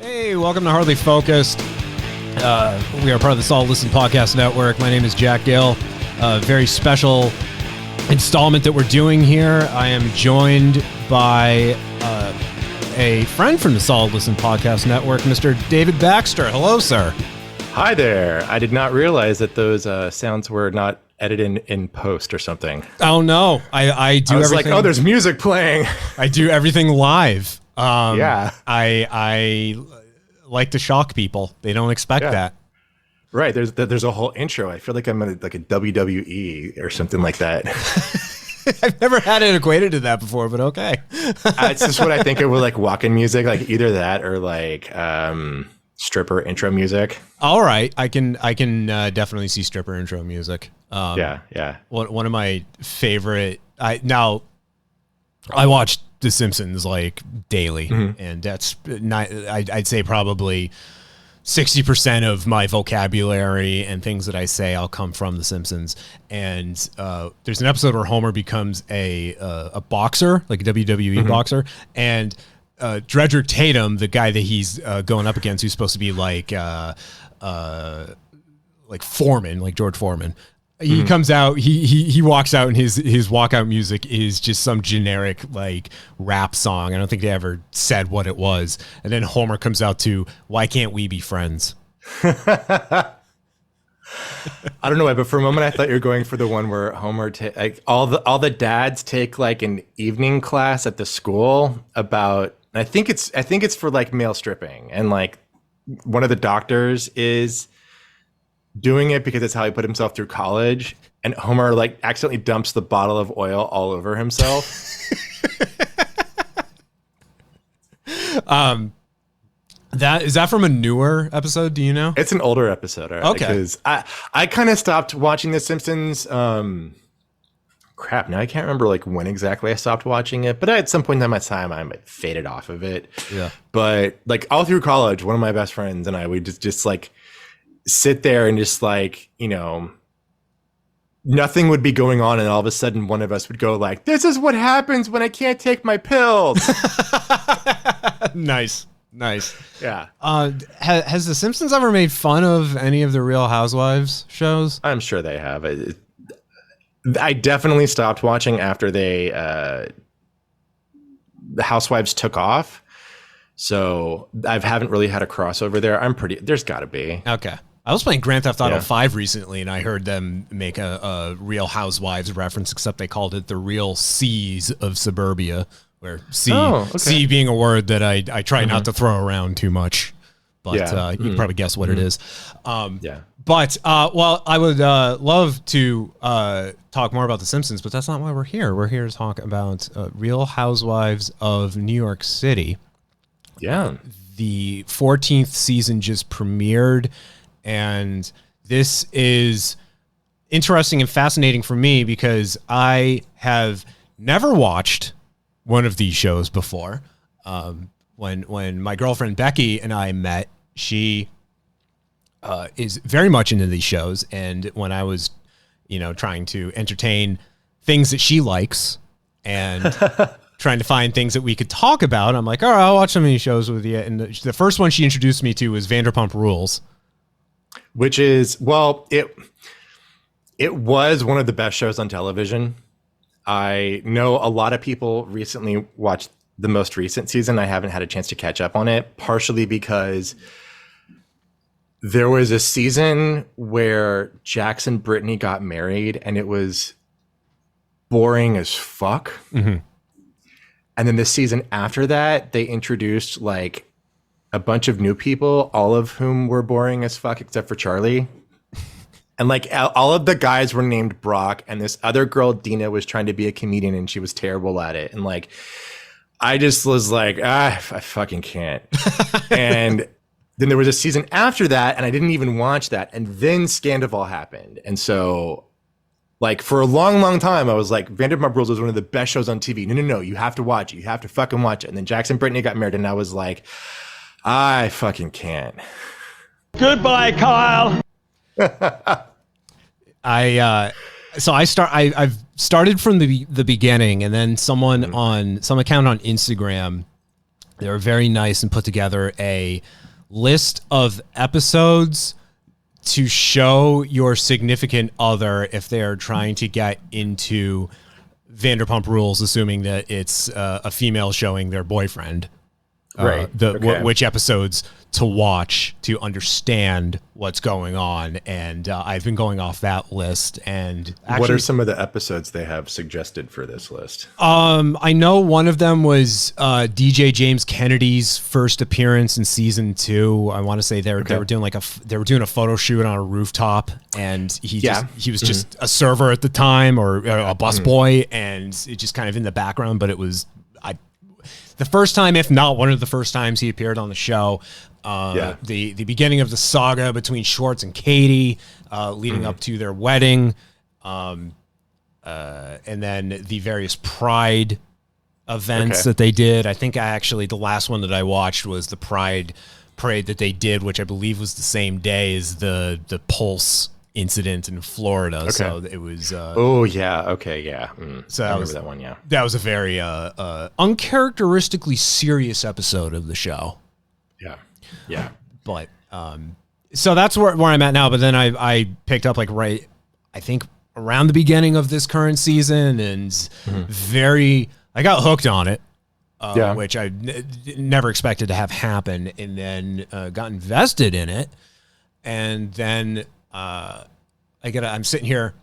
Hey, welcome to Hardly Focused. We are part of the Solid Listen Podcast Network. My name is Jack Gill. Very special installment that we're doing here. I am joined by a friend from the Solid Listen Podcast Network, Mr. David Baxter. Hello, sir. Hi there. I did not realize that those sounds were not edited in post or something. Oh, no. I do was everything. Like, oh, there's music playing. I do everything live. Yeah. I like to shock people. They don't expect that. Right. There's a whole intro. I feel like I'm at like a WWE or something like that. I've never had it equated to that before, but okay. It's just what I think of with like walk-in music, like either that or like stripper intro music. All right. I can definitely see stripper intro music. Yeah. One of my favorite. I watch The Simpsons like daily, and that's not. I'd say probably 60% of my vocabulary and things that I say I'll come from The Simpsons. And there's an episode where Homer becomes a boxer, like a WWE boxer, and Dredrick Tatum, the guy that he's going up against, who's supposed to be like Foreman, like George Foreman. He comes out, he walks out, and his walkout music is just some generic like rap song. I don't think they ever said what it was. And then Homer comes out to "Why Can't We Be Friends?" I don't know why, but for a moment I thought you were going for the one where Homer like all the dads take like an evening class at the school about. I think it's for like male stripping, and like one of the doctors is doing it because it's how he put himself through college, and Homer like accidentally dumps the bottle of oil all over himself. That is that from a newer episode? Do you know? It's an older episode. Okay. Because I kind of stopped watching The Simpsons. Crap, now I can't remember like when exactly I stopped watching it, but at some point in my time I faded off of it. Yeah. But like all through college, one of my best friends and I would just like sit there and just like, you know, nothing would be going on, and all of a sudden one of us would go like, "This is what happens when I can't take my pills." Nice. Yeah. Has The Simpsons ever made fun of any of the Real Housewives shows? I'm sure they have. I definitely stopped watching after the Housewives took off. So I haven't really had a crossover there. There's gotta be. Okay. I was playing Grand Theft Auto 5 recently, and I heard them make a Real Housewives reference, except they called it the Real C's of Suburbia, where C being a word that I try not to throw around too much. But you can probably guess what it is. But, well, I would love to talk more about The Simpsons, but that's not why we're here. We're here to talk about Real Housewives of New York City. Yeah. The 14th season just premiered, and this is interesting and fascinating for me because I have never watched one of these shows before. When my girlfriend Becky and I met, she is very much into these shows, and when I was, trying to entertain things that she likes and trying to find things that we could talk about, I'm like, all right, I'll watch some of these shows with you. And the first one she introduced me to was Vanderpump Rules, which is, well, it was one of the best shows on television. I know a lot of people recently watched the most recent season. I haven't had a chance to catch up on it, partially because there was a season where Jax and Brittany got married and it was boring as fuck. Mm-hmm. And then the season after that, they introduced like a bunch of new people, all of whom were boring as fuck except for Charlie. And like all of the guys were named Brock, and this other girl, Dina, was trying to be a comedian and she was terrible at it. And like, I just was like, I fucking can't. And then there was a season after that, and I didn't even watch that. And then Scandival happened. And so like for a long, long time, I was like, Vanderpump Rules was one of the best shows on TV. No, you have to watch it. You have to fucking watch it. And then Jax and Brittany got married, and I was like, I fucking can't. Goodbye, Kyle. I've started from the beginning, and then some account on Instagram They were very nice and put together a list of episodes to show your significant other if they are trying to get into Vanderpump Rules, assuming that it's a female showing their boyfriend. Right. Which episodes to watch to understand what's going on. And I've been going off that list. And actually, what are some of the episodes they have suggested for this list? I know one of them was DJ James Kennedy's first appearance in season 2. I want to say they were doing a photo shoot on a rooftop, and he was just a server at the time, or a busboy, and it just kind of in the background. But it was the first time, if not one of the first times, he appeared on the show. The beginning of the saga between Schwartz and Katie, leading up to their wedding, and then the various Pride events that they did. I think the last one that I watched was the Pride parade that they did, which I believe was the same day as the Pulse incident in Florida. So it was So I remember that one. That was a very uncharacteristically serious episode of the show. But so that's where I'm at now. But then I picked up I think around the beginning of this current season, and I got hooked on it, which I never expected to have happen, and then got invested in it, and then I'm sitting here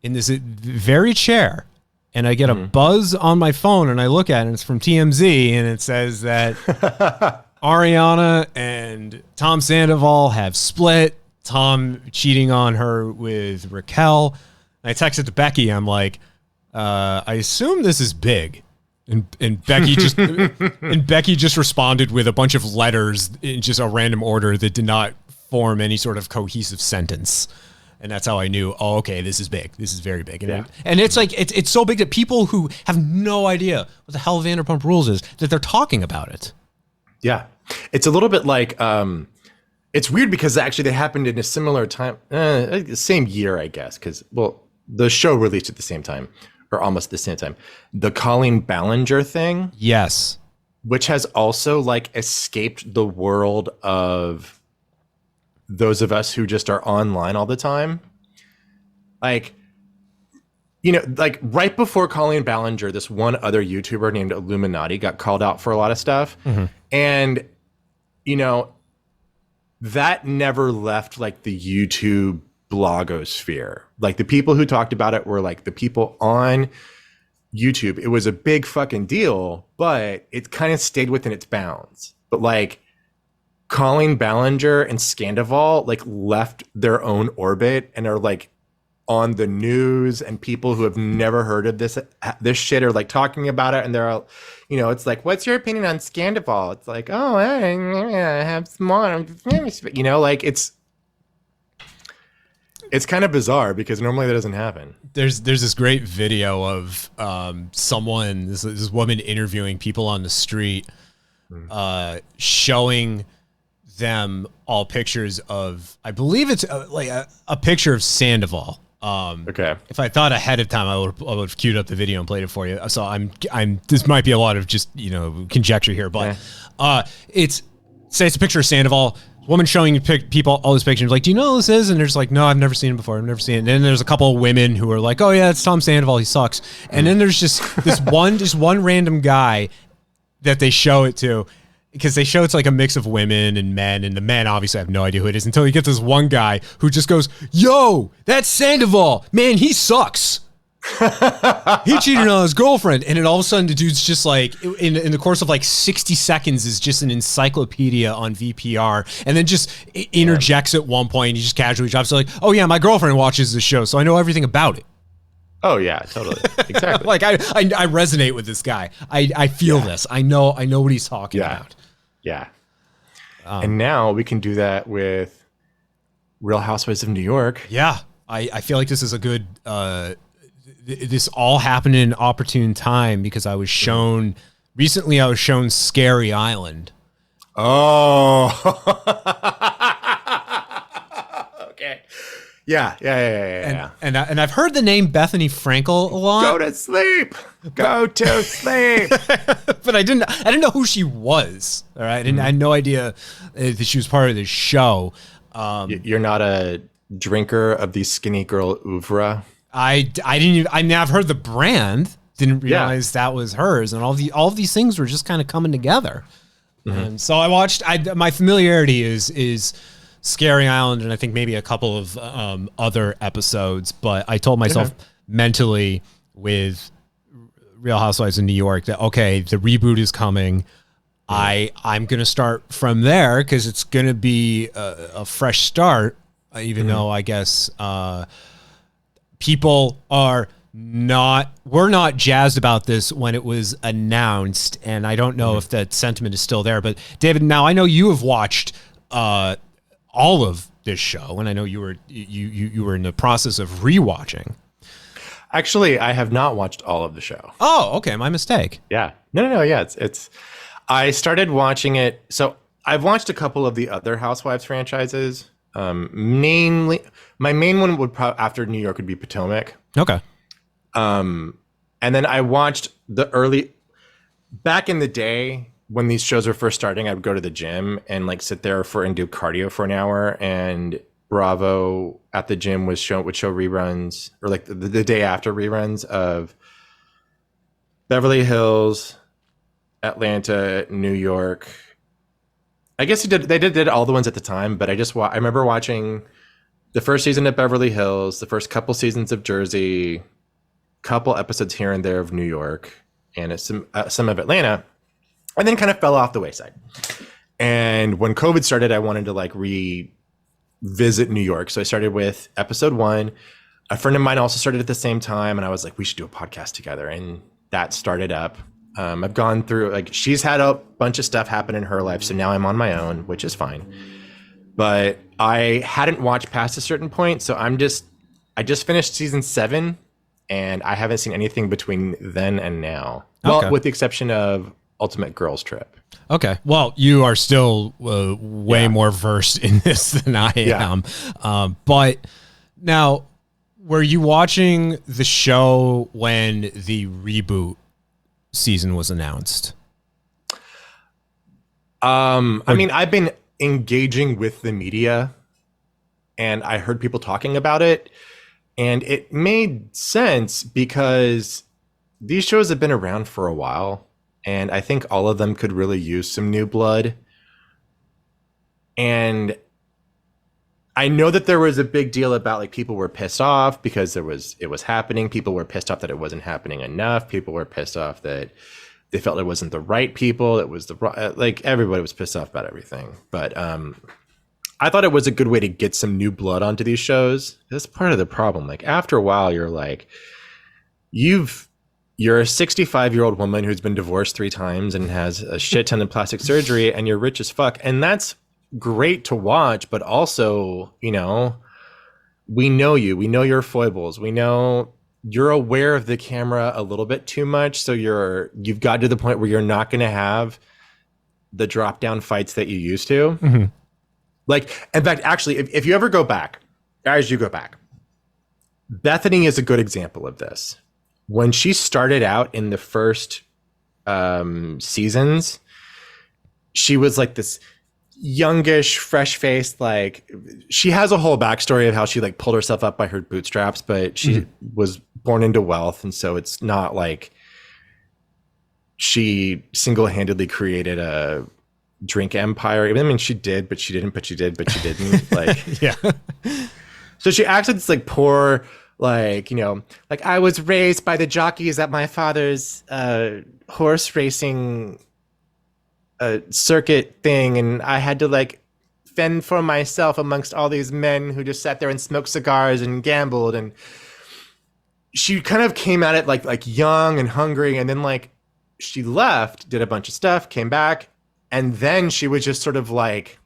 in this very chair, and I get a buzz on my phone, and I look at it, and it's from TMZ, and it says that Ariana and Tom Sandoval have split. Tom cheating on her with Raquel. And I texted to Becky. I'm like, I assume this is big. And Becky just responded with a bunch of letters in just a random order that did not form any sort of cohesive sentence. And that's how I knew, okay, this is big. This is very big. And it's like, it's so big that people who have no idea what the hell Vanderpump Rules is, that they're talking about it. Yeah. It's a little bit like, it's weird because actually they happened in a similar time, same year, I guess. Because, the show released at the same time, or almost the same time. The Colleen Ballinger thing. Yes. Which has also escaped the world of those of us who just are online all the time. Right before Colleen Ballinger, this one other YouTuber named Illuminati got called out for a lot of stuff. And, that never left the YouTube blogosphere. The people who talked about it were the people on YouTube. It was a big fucking deal, but it kind of stayed within its bounds. But Colleen Ballinger and Scandival left their own orbit and are on the news, and people who have never heard of this shit are talking about it, and they're all, it's what's your opinion on Scandival? It's I have some more, it's kind of bizarre because normally that doesn't happen. There's this great video of this woman interviewing people on the street, showing them all pictures of, I believe it's a picture of Sandoval. If I thought ahead of time, I would have queued up the video and played it for you. So this might be a lot of just, conjecture here, but it's a picture of Sandoval, woman showing people all these pictures, do you know who this is? And they're just no, I've never seen him before. I've never seen it. And then there's a couple of women who are oh yeah, it's Tom Sandoval. He sucks. And then there's just this one random guy that they show it to, because they show it's a mix of women and men, and the men obviously have no idea who it is until you get this one guy who just goes, yo, that's Sandoval. Man, he sucks. He cheated on his girlfriend. And then all of a sudden the dude's just in the course of 60 seconds is just an encyclopedia on VPR, and then just interjects at one point. He just casually drops oh yeah, my girlfriend watches the show, so I know everything about it. Oh yeah, totally. Exactly. I resonate with this guy. I feel this. I know what he's talking about. Yeah. And now we can do that with Real Housewives of New York. Yeah. I feel like this is a good, this all happened in an opportune time, because I was shown Scary Island. Oh, okay. Yeah. And I've heard the name Bethany Frankel a lot. Go to sleep. Go to sleep. But I didn't know who she was. All right, I had no idea that she was part of this show. You're not a drinker of the skinny girl oeuvre? I didn't even. I mean, I've heard the brand. Didn't realize that was hers, and all of these things were just kind of coming together. And so I watched. My familiarity is Scary Island, and I think maybe a couple of other episodes. But I told myself mentally with Real Housewives in New York that okay, the reboot is coming. I'm gonna start from there because it's gonna be a fresh start. Even though I guess people we're not jazzed about this when it was announced, and I don't know if that sentiment is still there. But David, now I know you have watched all of this show, and I know you were in the process of rewatching. Actually, I have not watched all of the show. Oh, okay, my mistake. Yeah, no. Yeah, it's. I started watching it. So I've watched a couple of the other Housewives franchises. Mainly, my main one would probably after New York would be Potomac. Okay. And then I watched back in the day when these shows were first starting, I would go to the gym and like sit there and do cardio for an hour, and Bravo at the gym would show reruns, or like the day after reruns of Beverly Hills, Atlanta, New York. I guess they did all the ones at the time, but I remember watching the first season of Beverly Hills, the first couple seasons of Jersey, couple episodes here and there of New York, and some of Atlanta, and then kind of fell off the wayside. And when COVID started, I wanted to like revisit New York, so I started with episode 1. A friend of mine also started at the same time, and I was like, we should do a podcast together, and that started up. I've gone through, like, she's had a bunch of stuff happen in her life, so now I'm on my own, which is fine. But I hadn't watched past a certain point, so I just finished season 7, and I haven't seen anything between then and now. Well, with the exception of Ultimate Girls Trip. Okay. Well, you are still way more versed in this than I am. But now, were you watching the show when the reboot season was announced? I mean, I've been engaging with the media, and I heard people talking about it, and it made sense because these shows have been around for a while, and I think all of them could really use some new blood. And I know that there was a big deal about, like, people were pissed off because it was happening. People were pissed off that it wasn't happening enough. People were pissed off that they felt it wasn't the right people. It was like everybody was pissed off about everything. But I thought it was a good way to get some new blood onto these shows. That's part of the problem. Like, after a while, you're like, you're a 65-year-old woman who's been divorced 3 times and has a shit ton of plastic surgery, and you're rich as fuck. And that's great to watch, but also, you know, we know you, we know your foibles, we know you're aware of the camera a little bit too much, so you've got to the point where you're not going to have the drop down fights that you used to. Mm-hmm. Like, in fact, actually, if you ever go back, guys, you go back, Bethany is a good example of this. When she started out in the first seasons, she was like this youngish, fresh-faced, like, she has a whole backstory of how she like pulled herself up by her bootstraps, but she was born into wealth, and so it's not like she single-handedly created a drink empire. I mean, she did, but she didn't, but she did, but she didn't. Like, yeah. So she acts like this like poor, like, you know, like, I was raised by the jockeys at my father's horse racing circuit thing, and I had to like fend for myself amongst all these men who just sat there and smoked cigars and gambled. And she kind of came at it like young and hungry, and then like she left, did a bunch of stuff, came back, and then she was just sort of like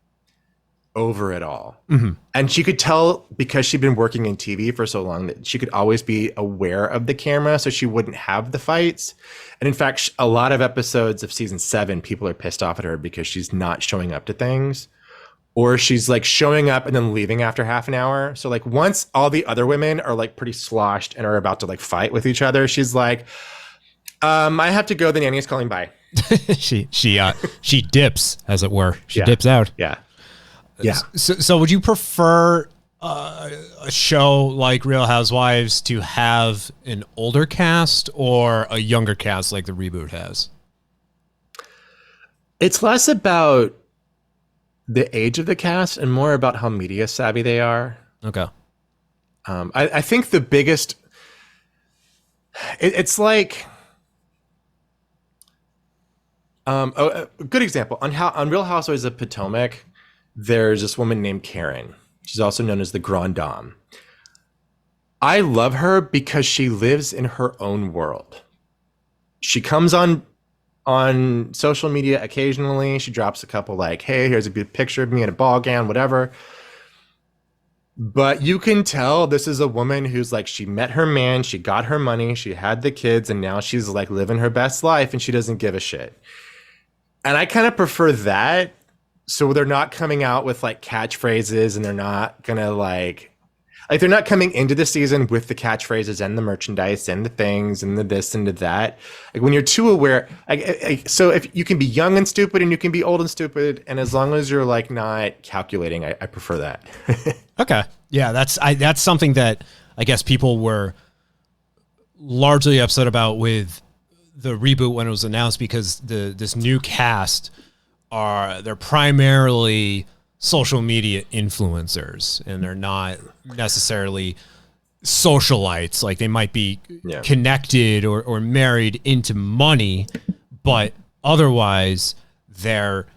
over it all. Mm-hmm. And she could tell, because she'd been working in TV for so long, that she could always be aware of the camera, so she wouldn't have the fights. And in fact, a lot of episodes of season 7, people are pissed off at her because she's not showing up to things, or she's like showing up and then leaving after half an hour. So like once all the other women are like pretty sloshed and are about to like fight with each other, she's like, I have to go. The nanny's calling. Bye. she dips, as it were. She Yeah. dips out. Yeah. Yeah. So would you prefer a show like Real Housewives to have an older cast or a younger cast like the reboot has? It's less about the age of the cast and more about how media savvy they are. Okay. I think the biggest, it's like, a good example on Real Housewives of Potomac, there's this woman named Karen. She's also known as the Grand Dame. I love her because she lives in her own world. She comes on social media occasionally. She drops a couple like, hey, here's a good picture of me in a ball gown, whatever. But you can tell this is a woman who's like, she met her man, she got her money, she had the kids, and now she's like living her best life and she doesn't give a shit. And I kind of prefer that. So they're not coming out with like catchphrases, and they're not gonna like they're not coming into the season with the catchphrases and the merchandise and the things and the this and the that. Like when you're too aware, so if you can be young and stupid and you can be old and stupid, and as long as you're like not calculating, I prefer that. Okay. Yeah, that's something that I guess people were largely upset about with the reboot when it was announced, because this new cast they're primarily social media influencers, and they're not necessarily socialites. Like they might be connected or married into money, but otherwise their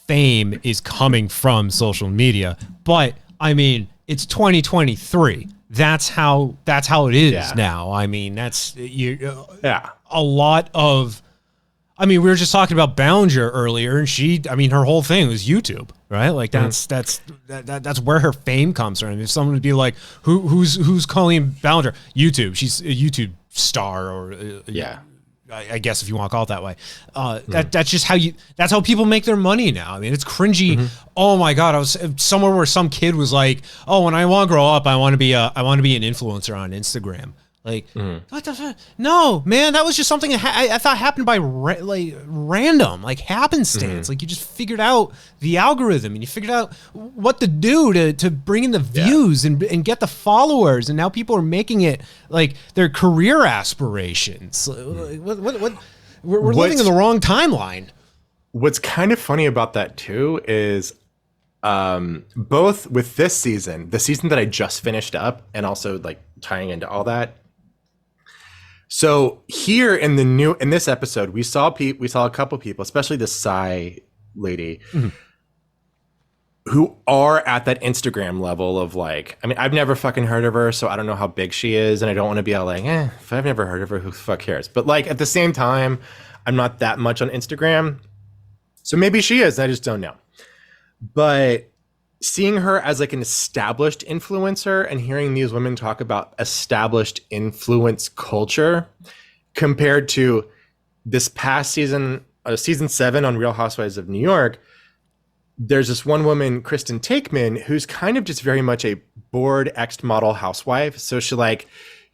fame is coming from social media. But I mean, it's 2023. That's how it is now. I mean, that's a lot of. I mean, we were just talking about Ballinger earlier, and her whole thing was YouTube, right? Like that's where her fame comes from. If someone would be like, who's Colleen Ballinger? YouTube. She's a YouTube star, or I guess if you want to call it that way. That's just that's how people make their money now. I mean, it's cringy. Mm-hmm. Oh my God. I was somewhere where some kid was like, oh, when I want to grow up, I want to be an influencer on Instagram. Like, what the fuck? No, man, that was just something I thought happened by random, like happenstance. Like you just figured out the algorithm, and you figured out what to do to bring in the views and get the followers, and now people are making it like their career aspirations. What? We're living in the wrong timeline. What's kind of funny about that too is both with this season, the season that I just finished up, and also like tying into all that. So here in this episode, we saw a couple people, especially the Psy lady, who are at that Instagram level of like, I mean, I've never fucking heard of her, so I don't know how big she is, and I don't want to be all like, if I've never heard of her, who the fuck cares? But like at the same time, I'm not that much on Instagram, so maybe she is, I just don't know. But seeing her as like an established influencer and hearing these women talk about established influence culture compared to this past season, season 7 on Real Housewives of New York, there's this one woman, Kristen Takeman, who's kind of just very much a bored ex-model housewife. So she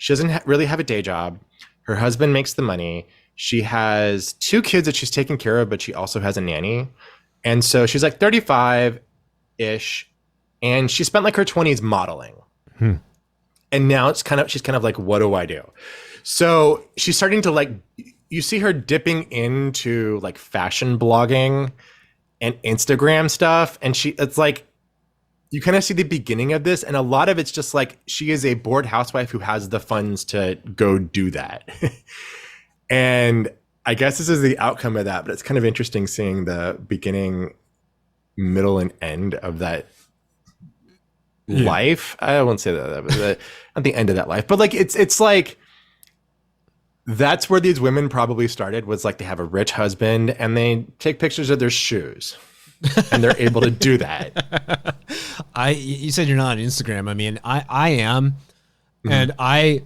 doesn't really have a day job. Her husband makes the money. She has 2 kids that she's taking care of, but she also has a nanny. And so she's like 35 ish, and she spent like her 20s modeling, and now she's kind of like, what do I do? So she's starting to like, you see her dipping into like fashion blogging and Instagram stuff, and it's like you kind of see the beginning of this, and a lot of it's just like she is a bored housewife who has the funds to go do that. And I guess this is the outcome of that, but it's kind of interesting seeing the beginning, middle, and end of that life. I won't say that, but not the end of that life, but like it's like that's where these women probably started, was like they have a rich husband and they take pictures of their shoes, and they're able to do that. You said you're not on Instagram. I mean, I am, and I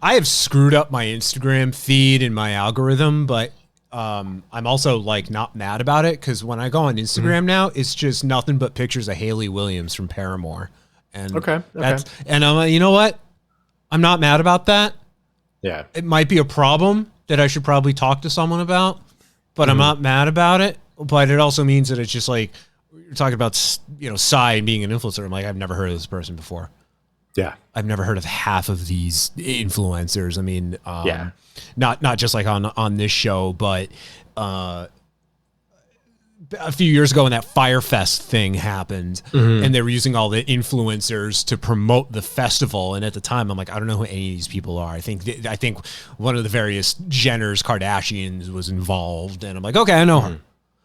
have screwed up my Instagram feed and my algorithm, but I'm also like not mad about it because when I go on Instagram now, it's just nothing but pictures of Hayley Williams from Paramore. And and I'm like, you know what? I'm not mad about that. Yeah. It might be a problem that I should probably talk to someone about, but I'm not mad about it. But it also means that it's just like, you're talking about, you know, Psy and being an influencer. I'm like, I've never heard of this person before. Yeah. I've never heard of half of these influencers. I mean, not just like on this show, but a few years ago when that Firefest thing happened and they were using all the influencers to promote the festival. And at the time I'm like, I don't know who any of these people are. I think one of the various Jenners, Kardashians was involved. And I'm like, okay, I know her,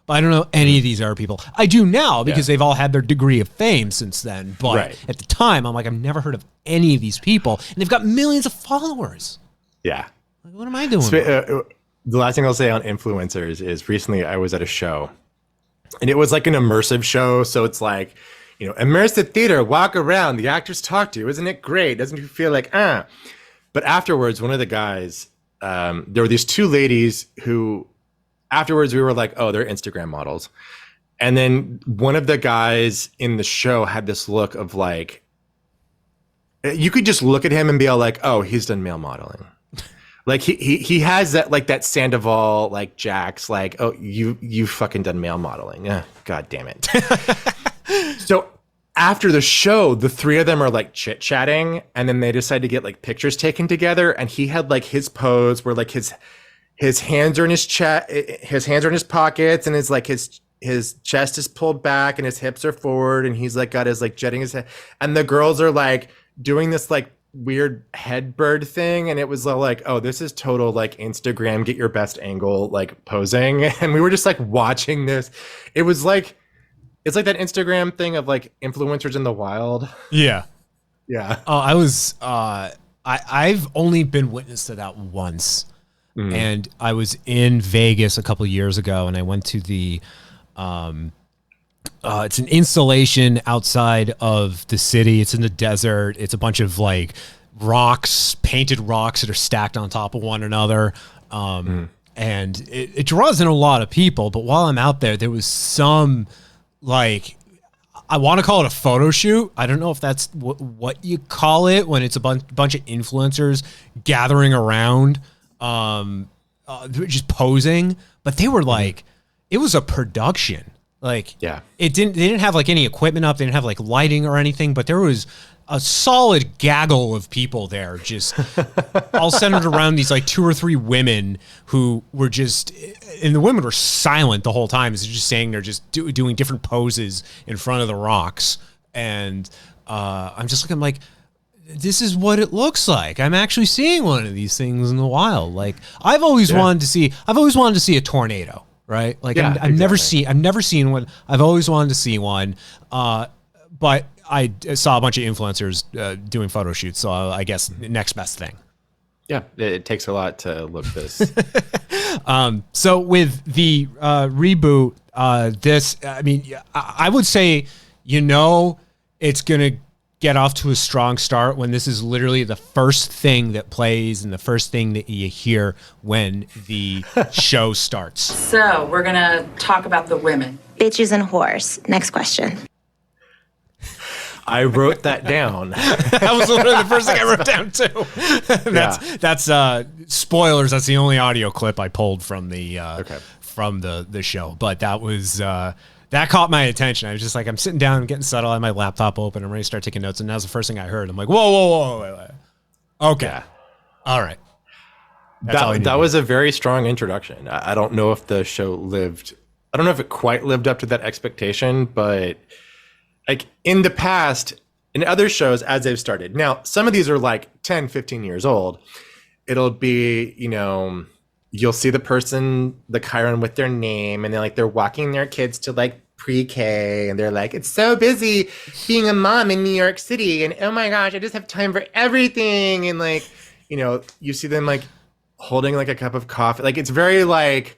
but I don't know any of these other people. I do now because they've all had their degree of fame since then. But at the time I'm like, I've never heard of any of these people and they've got millions of followers. Yeah. Like, what am I doing? The last thing I'll say on influencers is recently I was at a show. And it was like an immersive show. So it's like, you know, immersive theater, walk around, the actors talk to you. Isn't it great? Doesn't you feel like, But afterwards, one of the guys, there were these two ladies who afterwards we were like, oh, they're Instagram models. And then one of the guys in the show had this look of like, you could just look at him and be all like, oh, he's done male modeling. Like he has that, like that Sandoval, like Jax, like, oh, you fucking done male modeling. Yeah, God damn it. So after the show, the three of them are like chit chatting, and then they decide to get like pictures taken together. And he had like his pose where like his hands are in his hands are in his pockets, and his chest is pulled back and his hips are forward, and he's like got his like jetting his head, and the girls are like doing this like weird head bird thing, and it was like, oh, this is total like Instagram get your best angle like posing. And we were just like watching this. It's like that Instagram thing of like influencers in the wild. Yeah. I was I've only been witness to that once. And I was in Vegas a couple of years ago, and I went to the it's an installation outside of the city. It's in the desert. It's a bunch of like rocks, painted rocks that are stacked on top of one another. And it draws in a lot of people. But while I'm out there, there was some like, I want to call it a photo shoot. I don't know if that's what you call it when it's a bunch of influencers gathering around, just posing. But they were like, it was a production. Like, they didn't have like any equipment up. They didn't have like lighting or anything, but there was a solid gaggle of people there, just all centered around these like 2 or 3 women who were just, and the women were silent the whole time. It's just saying they're just doing different poses in front of the rocks. And I'm just looking like, this is what it looks like. I'm actually seeing one of these things in the wild. Like I've always wanted to see a tornado. Right. Like I've never seen one. I've always wanted to see one. But I saw a bunch of influencers doing photo shoots. So I guess next best thing. Yeah. It takes a lot to look this. So with the reboot, I mean, I would say, you know, it's going to get off to a strong start when this is literally the first thing that plays and the first thing that you hear when the show starts. So we're going to talk about the women. Bitches and whores. Next question. I wrote that down. That was literally the first thing I wrote down too. That's spoilers. That's the only audio clip I pulled from the show. But that was that caught my attention. I was just like, I'm sitting down, I'm getting settled, I have my laptop open, I'm ready to start taking notes, and that was the first thing I heard. I'm like, whoa, wait. Okay. Yeah. All right. That was a very strong introduction. I don't know if the show I don't know if it quite lived up to that expectation, but like in the past, in other shows as they've started. Now, some of these are like 10, 15 years old. It'll be, you know, you'll see the person, the Chiron with their name, and they're walking their kids to like pre-K, and they're like, it's so busy being a mom in New York City, and oh my gosh, I just have time for everything. And like, you know, you see them like holding like a cup of coffee. Like it's very like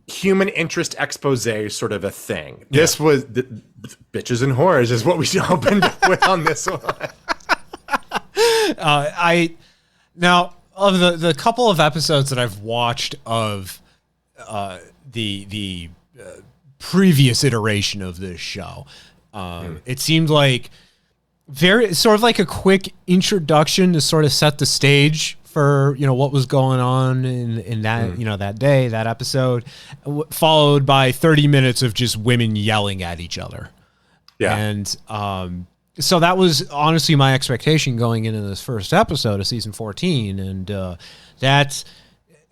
human interest expose sort of a thing. Yeah. This was bitches and whores is what we opened with on this one. of the couple of episodes that I've watched of the previous iteration of this show, it seemed like very sort of like a quick introduction to sort of set the stage for, you know, what was going on in that, you know, that day, that episode, followed by 30 minutes of just women yelling at each other. Yeah. And so that was honestly my expectation going into this first episode of season 14. And that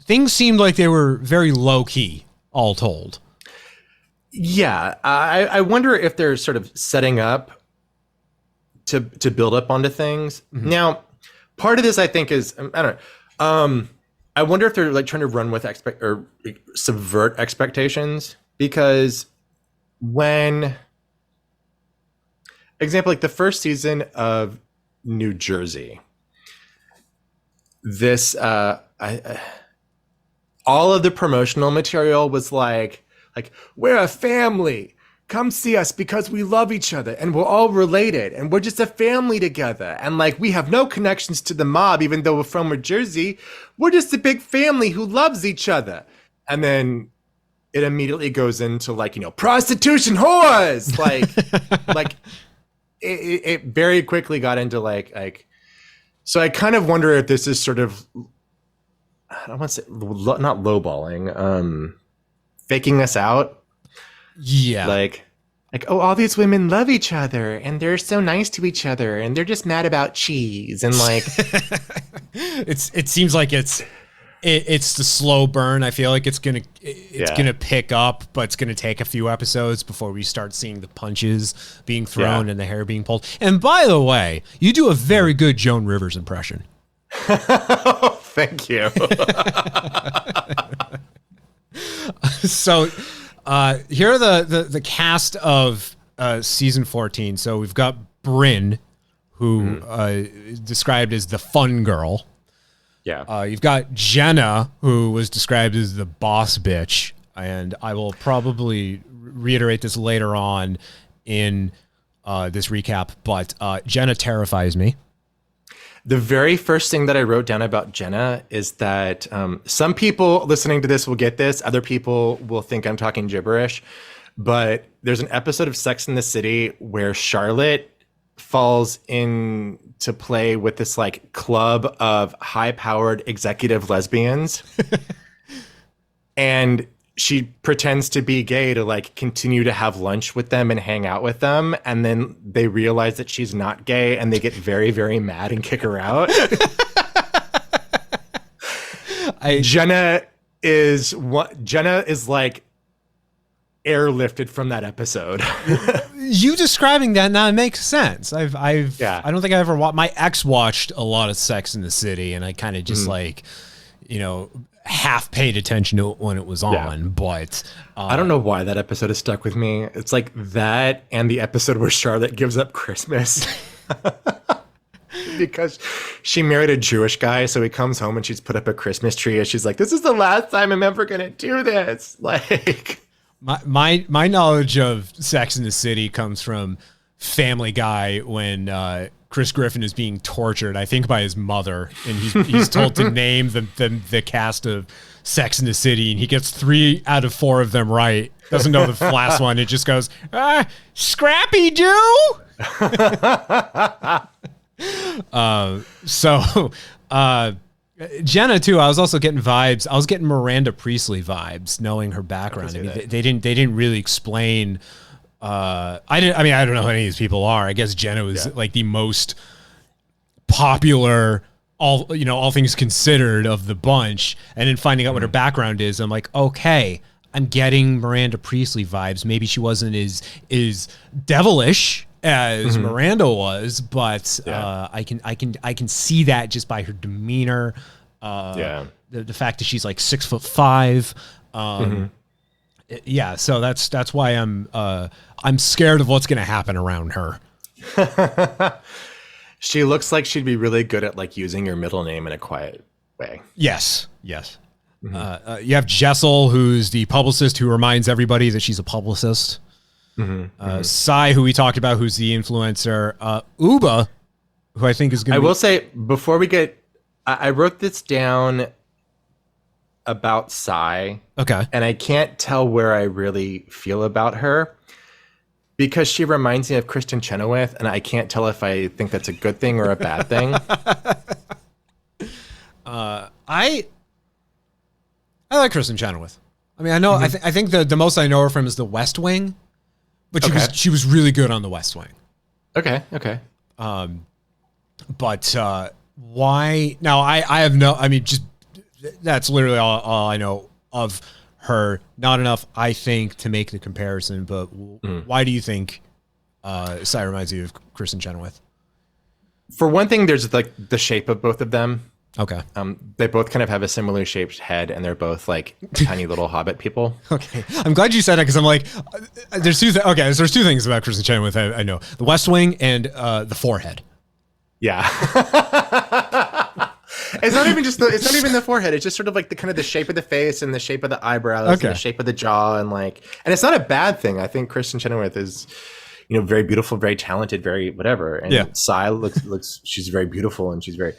things seemed like they were very low key, all told. Yeah. I wonder if they're sort of setting up to build up onto things. Now, part of this, I think, is, I don't know. I wonder if they're like trying to run with or subvert expectations, because example, like the first season of New Jersey, this, all of the promotional material was like, we're a family. Come see us because we love each other and we're all related and we're just a family together. And like, we have no connections to the mob, even though we're from New Jersey. We're just a big family who loves each other. And then it immediately goes into like, you know, prostitution whores. Like, it very quickly got into like, so I kind of wonder if this is sort of, I don't want to say, not lowballing, faking us out. Yeah. Like, oh, all these women love each other and they're so nice to each other and they're just mad about cheese. And like, it seems like it's the slow burn. I feel like it's going to pick up, but it's going to take a few episodes before we start seeing the punches being thrown and the hair being pulled. And by the way, you do a very good Joan Rivers impression. Thank you. So, here are the cast of season 14. So we've got Brynn, who described as the fun girl. Yeah. You've got Jenna, who was described as the boss bitch. And I will probably reiterate this later on in this recap, but Jenna terrifies me. The very first thing that I wrote down about Jenna is that some people listening to this will get this. Other people will think I'm talking gibberish. But there's an episode of Sex and the City where Charlotte falls into play with this like club of high-powered executive lesbians. And she pretends to be gay to like continue to have lunch with them and hang out with them. And then they realize that she's not gay and they get very, very mad and kick her out. Jenna is like airlifted from that episode. You describing that now makes sense. I don't think I ever watched. My ex watched a lot of Sex in the City, and I kind of just like, you know, half paid attention to it when it was on, but I don't know why that episode is stuck with me. It's like that and the episode where Charlotte gives up Christmas because she married a Jewish guy. So he comes home and she's put up a Christmas tree and she's like, this is the last time I'm ever going to do this. Like my knowledge of Sex in the City comes from Family Guy when, Chris Griffin is being tortured, I think, by his mother, and he's told to name the cast of Sex in the City, and he gets 3 out of 4 of them right. Doesn't know the last one. It just goes, Scrappy Doo. Jenna too. I was also getting vibes. I was getting Miranda Priestley vibes, knowing her background. I mean, they didn't really explain. I don't know who any of these people are. I guess Jenna was like the most popular, all things considered, of the bunch. And then finding out what her background is, I'm like, okay, I'm getting Miranda Priestley vibes. Maybe she wasn't as devilish as Miranda was, but I can see that just by her demeanor. The fact that she's like 6'5". Yeah, so that's why I'm scared of what's going to happen around her. She looks like she'd be really good at like using your middle name in a quiet way. Yes. You have Jessel, who's the publicist who reminds everybody that she's a publicist. Sai, who we talked about, who's the influencer. Uba, who I think is going to I will say, before we get I wrote this down about Sai. Okay. And I can't tell where I really feel about her because she reminds me of Kristen Chenoweth, and I can't tell if I think that's a good thing or a bad thing. I like Kristen Chenoweth. I mean, I know. I think the most I know her from is The West Wing, but she was really good on The West Wing. Okay. But why? Now I have no. I mean, just that's literally all I know of her. Not enough, I think, to make the comparison. But why do you think Sai reminds you of Kristen Chenoweth? For one thing, there's like the shape of both of them. Okay. They both kind of have a similar shaped head, and they're both like tiny little hobbit people. Okay. I'm glad you said that because I'm like, there's two things about Kristen Chenoweth I know: The West Wing and the forehead. Yeah. It's not even the forehead. It's just sort of like the kind of the shape of the face and the shape of the eyebrows and the shape of the jaw and it's not a bad thing. I think Kristen Chenoweth is, very beautiful, very talented, very whatever. And Sai looks she's very beautiful and she's very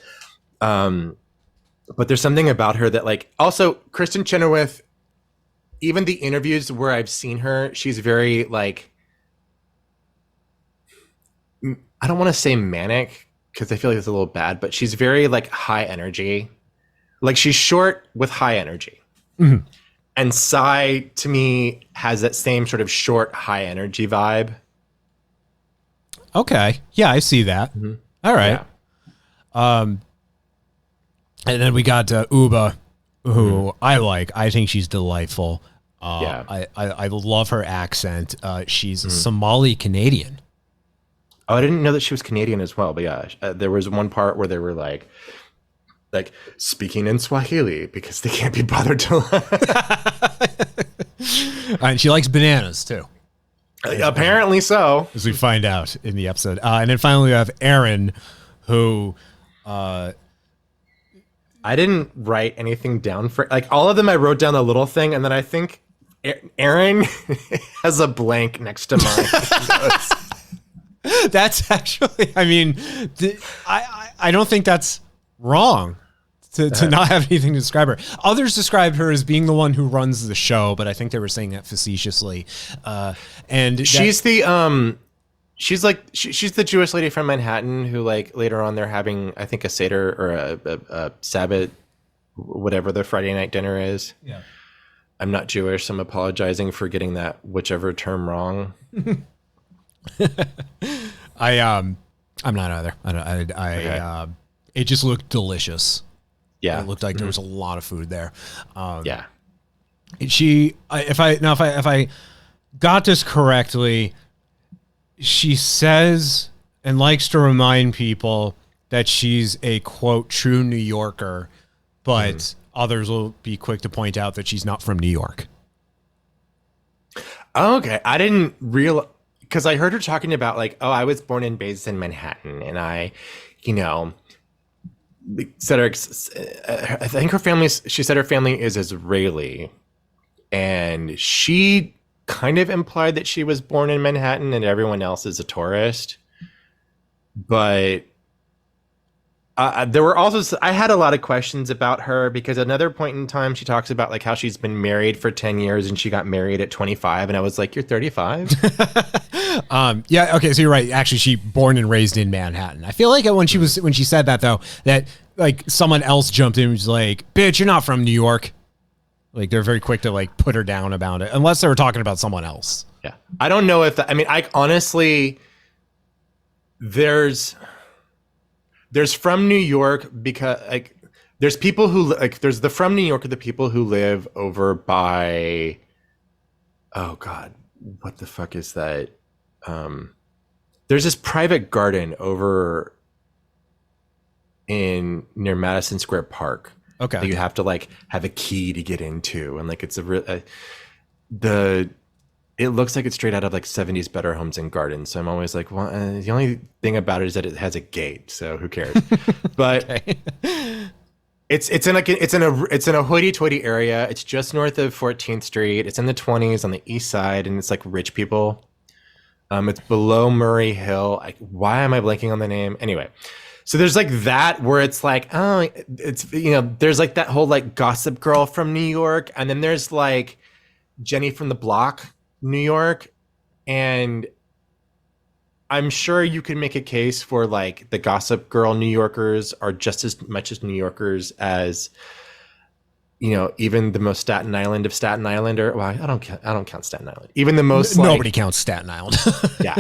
but there's something about her that also Kristen Chenoweth, even the interviews where I've seen her, she's very I don't want to say manic because I feel like it's a little bad, but she's very high energy. She's short with high energy. Mm-hmm. And Sai to me has that same sort of short, high energy vibe. Okay. Yeah, I see that. Mm-hmm. All right. Yeah. And then we got Uba, who I like. I think she's delightful. I love her accent. She's Somali Canadian. Oh, I didn't know that she was Canadian as well. But yeah, there was one part where they were like speaking in Swahili because they can't be bothered to. And she likes bananas too. Apparently so, as we find out in the episode. And then finally we have Aaron, who. I didn't write anything down for all of them. I wrote down a little thing, and then I think Aaron has a blank next to mine. That's actually, I mean, I don't think that's wrong to not have anything to describe her. Others described her as being the one who runs the show, but I think they were saying that facetiously. And she's she's the Jewish lady from Manhattan who later on they're having, I think, a Seder or a Sabbath, whatever their Friday night dinner is. Yeah. I'm not Jewish, so I'm apologizing for getting that whichever term wrong. I'm not either. Okay. It just looked delicious. Yeah. It looked like there was a lot of food there. Yeah. If I got this correctly, she says and likes to remind people that she's a, quote, true New Yorker, but others will be quick to point out that she's not from New York. Okay. I didn't realize, because I heard her talking about I was born and raised in Manhattan, and I said I think she said her family is Israeli, and she kind of implied that she was born in Manhattan and everyone else is a tourist. But there were also, I had a lot of questions about her because at another point in time, she talks about how she's been married for 10 years and she got married at 25. And I was like, you're 35? Yeah. Okay. So you're right. Actually, she born and raised in Manhattan. I feel like when she said that though, that someone else jumped in and was like, bitch, you're not from New York. They're very quick to put her down about it, unless they were talking about someone else. Yeah. I don't know if I honestly, there's from New York because there's people who there's the from New York are the people who live over by, oh God, what the fuck is that? There's this private garden over near Madison Square Park. Okay. That you have to have a key to get into, and it's it looks like it's straight out of 70s Better Homes and Gardens. So I'm always well, the only thing about it is that it has a gate, so who cares? But it's in a hoity-toity area. It's just north of 14th Street. It's in the 20s on the east side, and it's rich people. It's below Murray Hill. Why am I blanking on the name? Anyway, So there's like that where it's like, oh, it's, you know, there's like that whole like Gossip Girl from New York. And then there's like Jenny from the Block, New York. And I'm sure you can make a case for like the Gossip Girl New Yorkers are just as much as New Yorkers as, you know, even the most Staten Island of Staten Island, or well, I don't count Staten Island. Even the most nobody counts Staten Island. Yeah.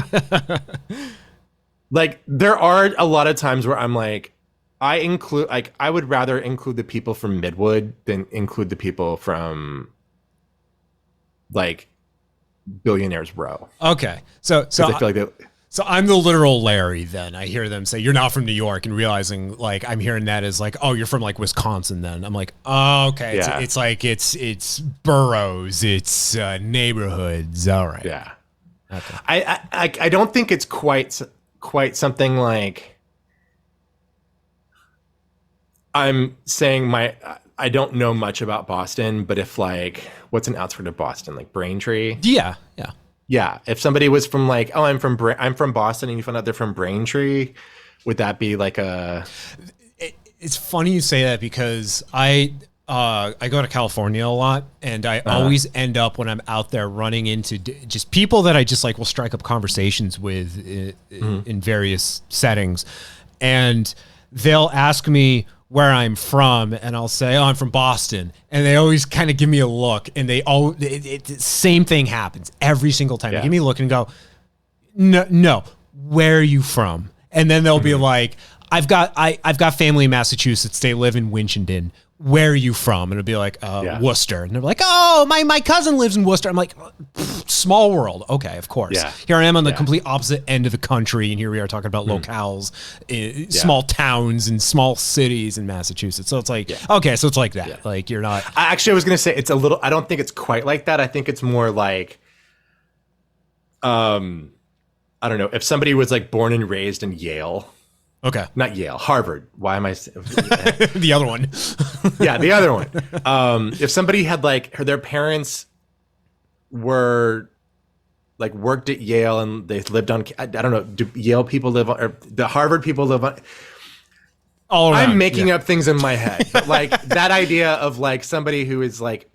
Like there are a lot of times where I'm like, I would rather include the people from Midwood than include the people from like Billionaires Row. Okay. So I feel like so I'm the literal Larry then. I hear them say, you're not from New York, and realizing like I'm hearing that as like, oh, you're from like Wisconsin then. I'm like, oh, okay. Yeah. It's like it's boroughs, it's neighborhoods. All right. Yeah. Okay. I don't think it's quite something like I'm saying I don't know much about Boston, but if like what's an outskirt of Boston, like Braintree? Yeah. If somebody was from like, oh, I'm from Boston, and you found out they're from Braintree, would that be like a? It's funny you say that because I go to California a lot, and I always end up when I'm out there running into just people that I just like will strike up conversations with in various settings, and they'll ask me where I'm from, and I'll say, oh, I'm from Boston. And they always kind of give me a look, and same thing happens every single time. Yeah. They give me a look and go, no, where are you from? And then they'll be like, I've got family in Massachusetts. They live in Winchendon. Where are you from? And it'll be like, Worcester. And they're like, oh, my cousin lives in Worcester. I'm like, small world. Okay, of course. Yeah. Here I am on the complete opposite end of the country, and here we are talking about locales, small towns and small cities in Massachusetts. So it's like, okay, so it's like that. Yeah. Like you're not. I was going to say it's a little. I don't think it's quite like that. I think it's more like, I don't know, if somebody was like born and raised in Yale. Okay. Not Yale, Harvard. Why am I? The other one. Yeah, the other one. If somebody had like their parents were like worked at Yale and they lived on, I don't know, do Yale people live on, or the Harvard people live on? All around, I'm making up things in my head. But like that idea of like somebody who is like,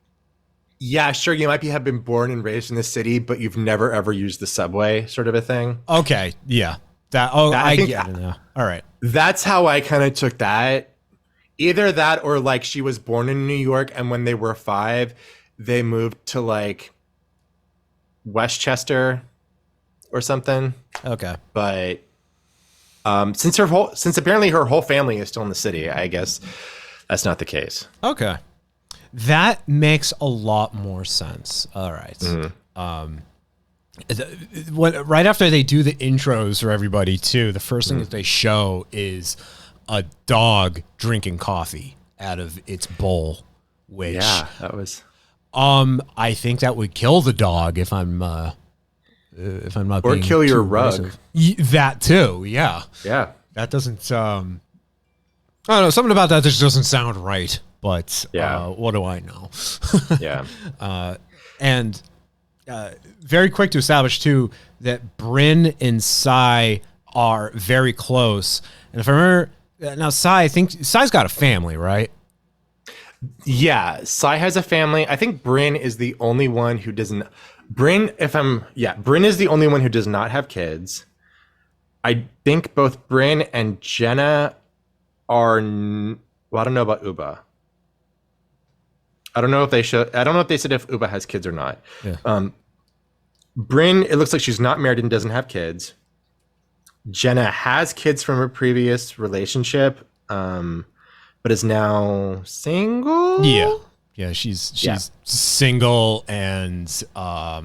yeah, sure, you might have been born and raised in the city, but you've never ever used the subway, sort of a thing. Okay, yeah. I get it now. All right. That's how I kind of took that. Either that or like she was born in New York, and when they were 5, they moved to like Westchester or something. Okay. But since apparently her whole family is still in the city, I guess that's not the case. Okay. That makes a lot more sense. All right. Mm-hmm. Right after they do the intros for everybody too, the first thing that they show is a dog drinking coffee out of its bowl, which that was I think that would kill the dog if I'm not or being kill your too rug. aggressive. That too, yeah. That doesn't I don't know, something about that just doesn't sound right, but what do I know? And very quick to establish too that Brynn and Sai are very close. And if I remember now, I think Sai's got a family, right? Yeah, Sai has a family. I think Brynn is the only one who doesn't. Brynn is the only one who does not have kids. I think both Brynn and Jenna are. Well, I don't know about Uba. I don't know if they should. I don't know if they said if Uba has kids or not. Yeah. Brynn, it looks like she's not married and doesn't have kids. Jenna has kids from her previous relationship, but is now single. Yeah, she's single, and I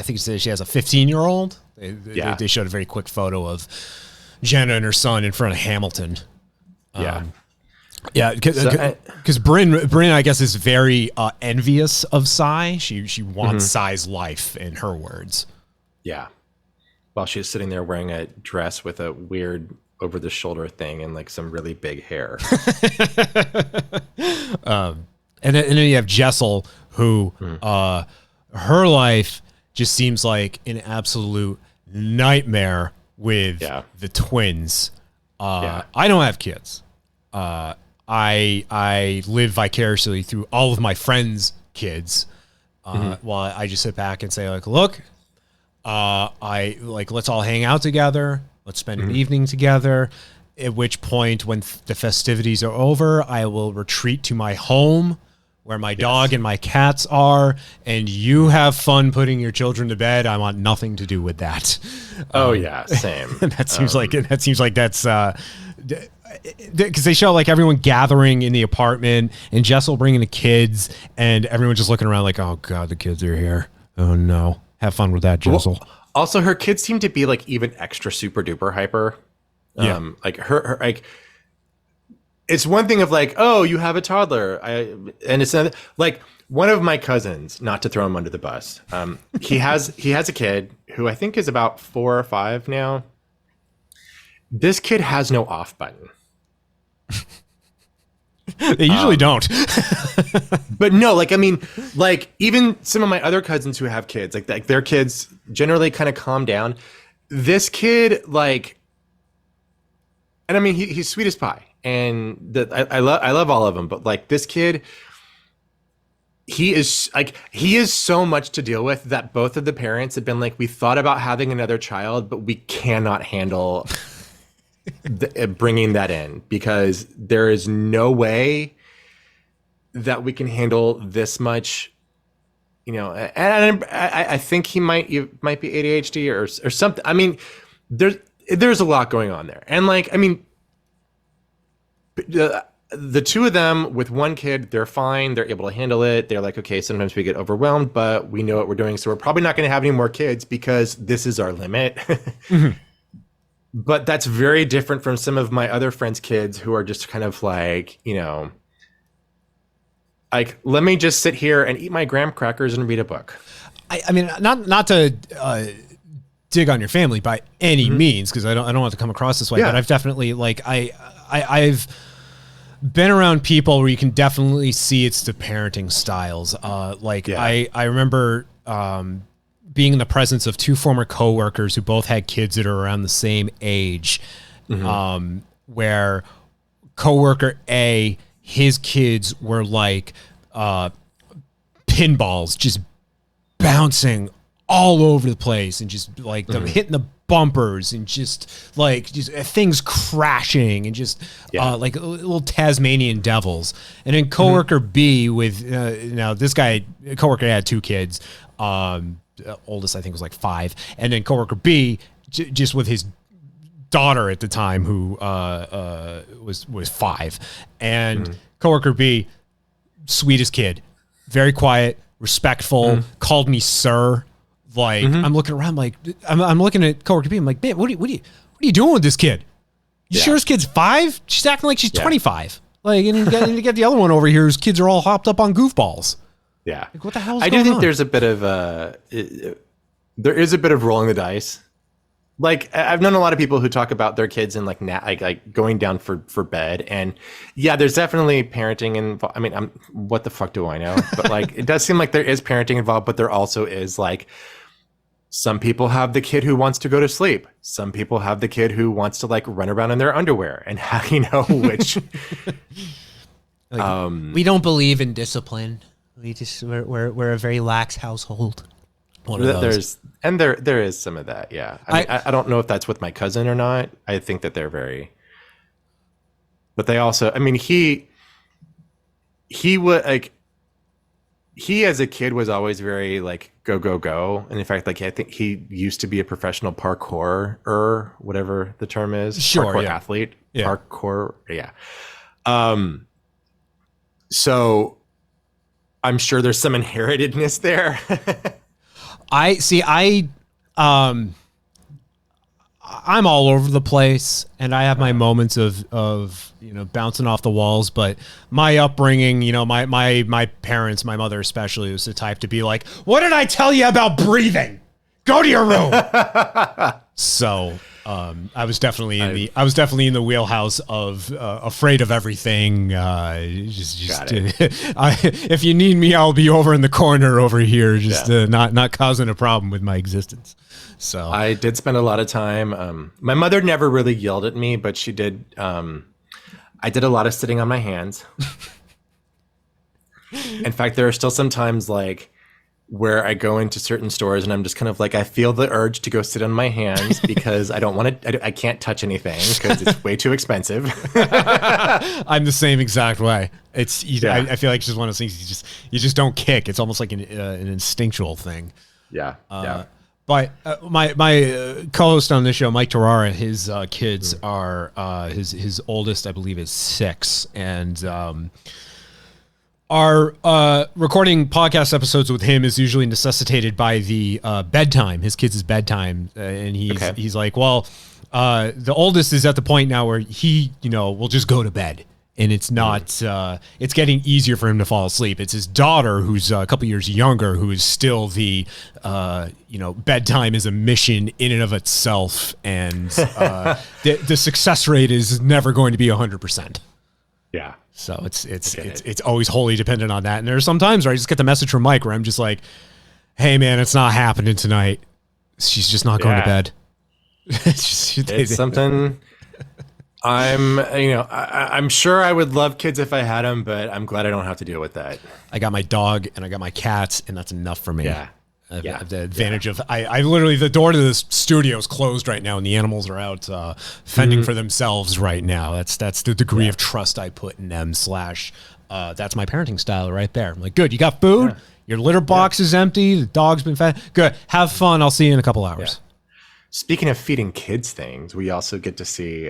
think she has a 15-year-old. They showed a very quick photo of Jenna and her son in front of Hamilton. Because Brynn, I guess, is very envious of Sai. She wants Sai's life, in her words. Yeah. While she's sitting there wearing a dress with a weird over-the-shoulder thing and like some really big hair. And then you have Jessel, who her life just seems like an absolute nightmare with the twins. I don't have kids. I live vicariously through all of my friends' kids. While I just sit back and say, like, look, let's all hang out together. Let's spend an evening together. At which point, when the festivities are over, I will retreat to my home where my dog and my cats are, and you have fun putting your children to bed. I want nothing to do with that. Same. That seems like that's because they show like everyone gathering in the apartment, and Jess will bring in the kids, and everyone just looking around like, oh god, the kids are here. Oh no, have fun with that, Jessel. Well, also, her kids seem to be like even extra super duper hyper. Like her like. It's one thing of like, oh, you have a toddler, and it's another, like one of my cousins. Not to throw him under the bus, he has a kid who I think is about 4 or 5 now. This kid has no off button. They usually don't. But no, like I mean, like even some of my other cousins who have kids, like their kids generally kind of calm down. This kid, like, and I mean, he's sweet as pie. And I love all of them, but like this kid, he is so much to deal with that both of the parents have been like, we thought about having another child, but we cannot handle bringing that in because there is no way that we can handle this much, you know. And I think he might be ADHD or something. I mean, there's a lot going on there, and like I mean. The two of them with one kid, they're fine. They're able to handle it. They're like, okay, sometimes we get overwhelmed, but we know what we're doing. So we're probably not going to have any more kids because this is our limit. But that's very different from some of my other friends' kids who are just kind of like, you know, like, let me just sit here and eat my graham crackers and read a book. I mean, not to dig on your family by any means, because I don't want to come across this way, but I've definitely like I've been around people where you can definitely see it's the parenting styles. I remember being in the presence of 2 former coworkers who both had kids that are around the same age, where coworker A, his kids were like pinballs, just bouncing all over the place and just like them hitting the bumpers and just things crashing and just like little Tasmanian devils. And then coworker B with now this guy coworker had 2 kids, oldest I think was like 5, and then coworker B just with his daughter at the time who was 5, and coworker B, sweetest kid, very quiet, respectful, called me sir. Like I'm looking around, like I'm looking at coworker B. I'm like, babe, what are you doing with this kid? You sure this kid's 5? She's acting like she's 25. Like, and you get the other one over here whose kids are all hopped up on goofballs. Yeah, like, what the hell? I do think there's a bit of there is a bit of rolling the dice. Like I've known a lot of people who talk about their kids and like going down for bed, and there's definitely parenting involved. I mean, what the fuck do I know? But like, it does seem like there is parenting involved, but there also is like. Some people have the kid who wants to go to sleep. Some people have the kid who wants to like run around in their underwear, and how you know which. We don't believe in discipline. We're a very lax household. There is some of that. Yeah, I don't know if that's with my cousin or not. I think that they're very. But they also, I mean, he would like. He as a kid was always very like go, and in fact, like I think he used to be a professional parkour whatever the term is, parkour athlete, parkour, So I'm sure there's some inheritedness there. I'm all over the place, and I have my moments of bouncing off the walls. But my upbringing, my parents, my mother especially, was the type to be like, "What did I tell you about breathing? Go to your room." So I was definitely in the wheelhouse of afraid of everything. If you need me, I'll be over in the corner over here, not causing a problem with my existence. So I did spend a lot of time. My mother never really yelled at me, but she did. I did a lot of sitting on my hands. In fact, there are still some times like where I go into certain stores and I'm just kind of like, I feel the urge to go sit on my hands because I don't want to, I can't touch anything because it's way too expensive. I'm the same exact way. I feel like it's just one of those things you just don't kick. It's almost like an instinctual thing. Yeah. But my co-host on this show, Mike Tarara, his kids are his oldest, I believe, is 6, and our recording podcast episodes with him is usually necessitated by the bedtime, his kids' bedtime, and he's like, well, the oldest is at the point now where he will just go to bed. And it's not, it's getting easier for him to fall asleep. It's his daughter, who's a couple years younger, who is still the, bedtime is a mission in and of itself. And the success rate is never going to be 100%. Yeah. So it's always wholly dependent on that. And there are some times where I just get the message from Mike where I'm just like, hey, man, it's not happening tonight. She's just not going to bed. It's something... I'm sure I would love kids if I had them, but I'm glad I don't have to deal with that. I got my dog and I got my cats, and that's enough for me. Yeah. The advantage of I literally, the door to the studio is closed right now, and the animals are out fending for themselves right now. That's the degree of trust I put in them. / that's my parenting style right there. I'm like, good, you got food, your litter box is empty, the dog's been fed. Good, have fun. I'll see you in a couple hours. Yeah. Speaking of feeding kids things, we also get to see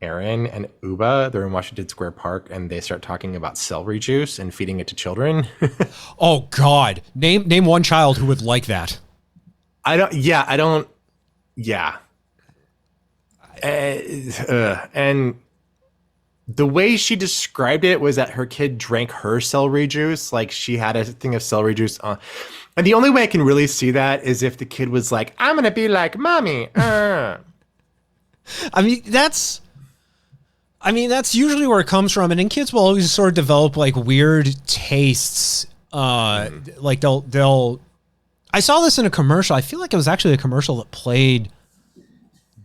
Aaron and Uba. They're in Washington Square Park, and they start talking about celery juice and feeding it to children. Oh God! Name one child who would like that. And the way she described it was that her kid drank her celery juice, like she had a thing of celery juice on. And the only way I can really see that is if the kid was like, I'm going to be like mommy. I mean, that's usually where it comes from. And then kids will always sort of develop like weird tastes. Like they'll, I saw this in a commercial. I feel like it was actually a commercial that played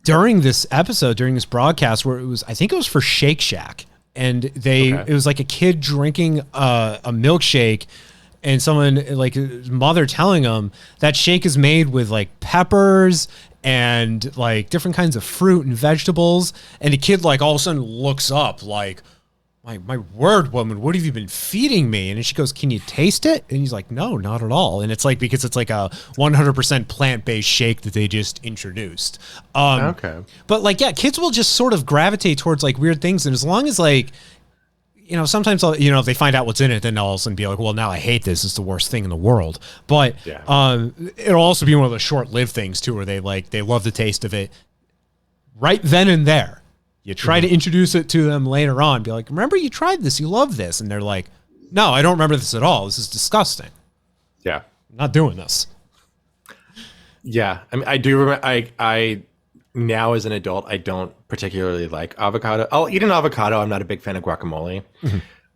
during this episode, during this broadcast, where I think it was for Shake Shack. And it was like a kid drinking a milkshake, and someone, like his mother, telling him that shake is made with like peppers and like different kinds of fruit and vegetables. And the kid like all of a sudden looks up like, my word, woman, what have you been feeding me? And then she goes, can you taste it? And he's like, no, not at all. And it's like, because it's like a 100% plant-based shake that they just introduced. Okay. But like, yeah, kids will just sort of gravitate towards like weird things. And as long as like, sometimes, if they find out what's in it, then they'll all of a sudden be like, well, now I hate this. It's the worst thing in the world. But it'll also be one of the short-lived things, too, where they love the taste of it right then and there. You try to introduce it to them later on. Be like, remember you tried this. You love this. And they're like, no, I don't remember this at all. This is disgusting. Yeah. I'm not doing this. Yeah. I mean, I do remember, I now as an adult, I don't particularly like avocado. I'll eat an avocado. I'm not a big fan of guacamole.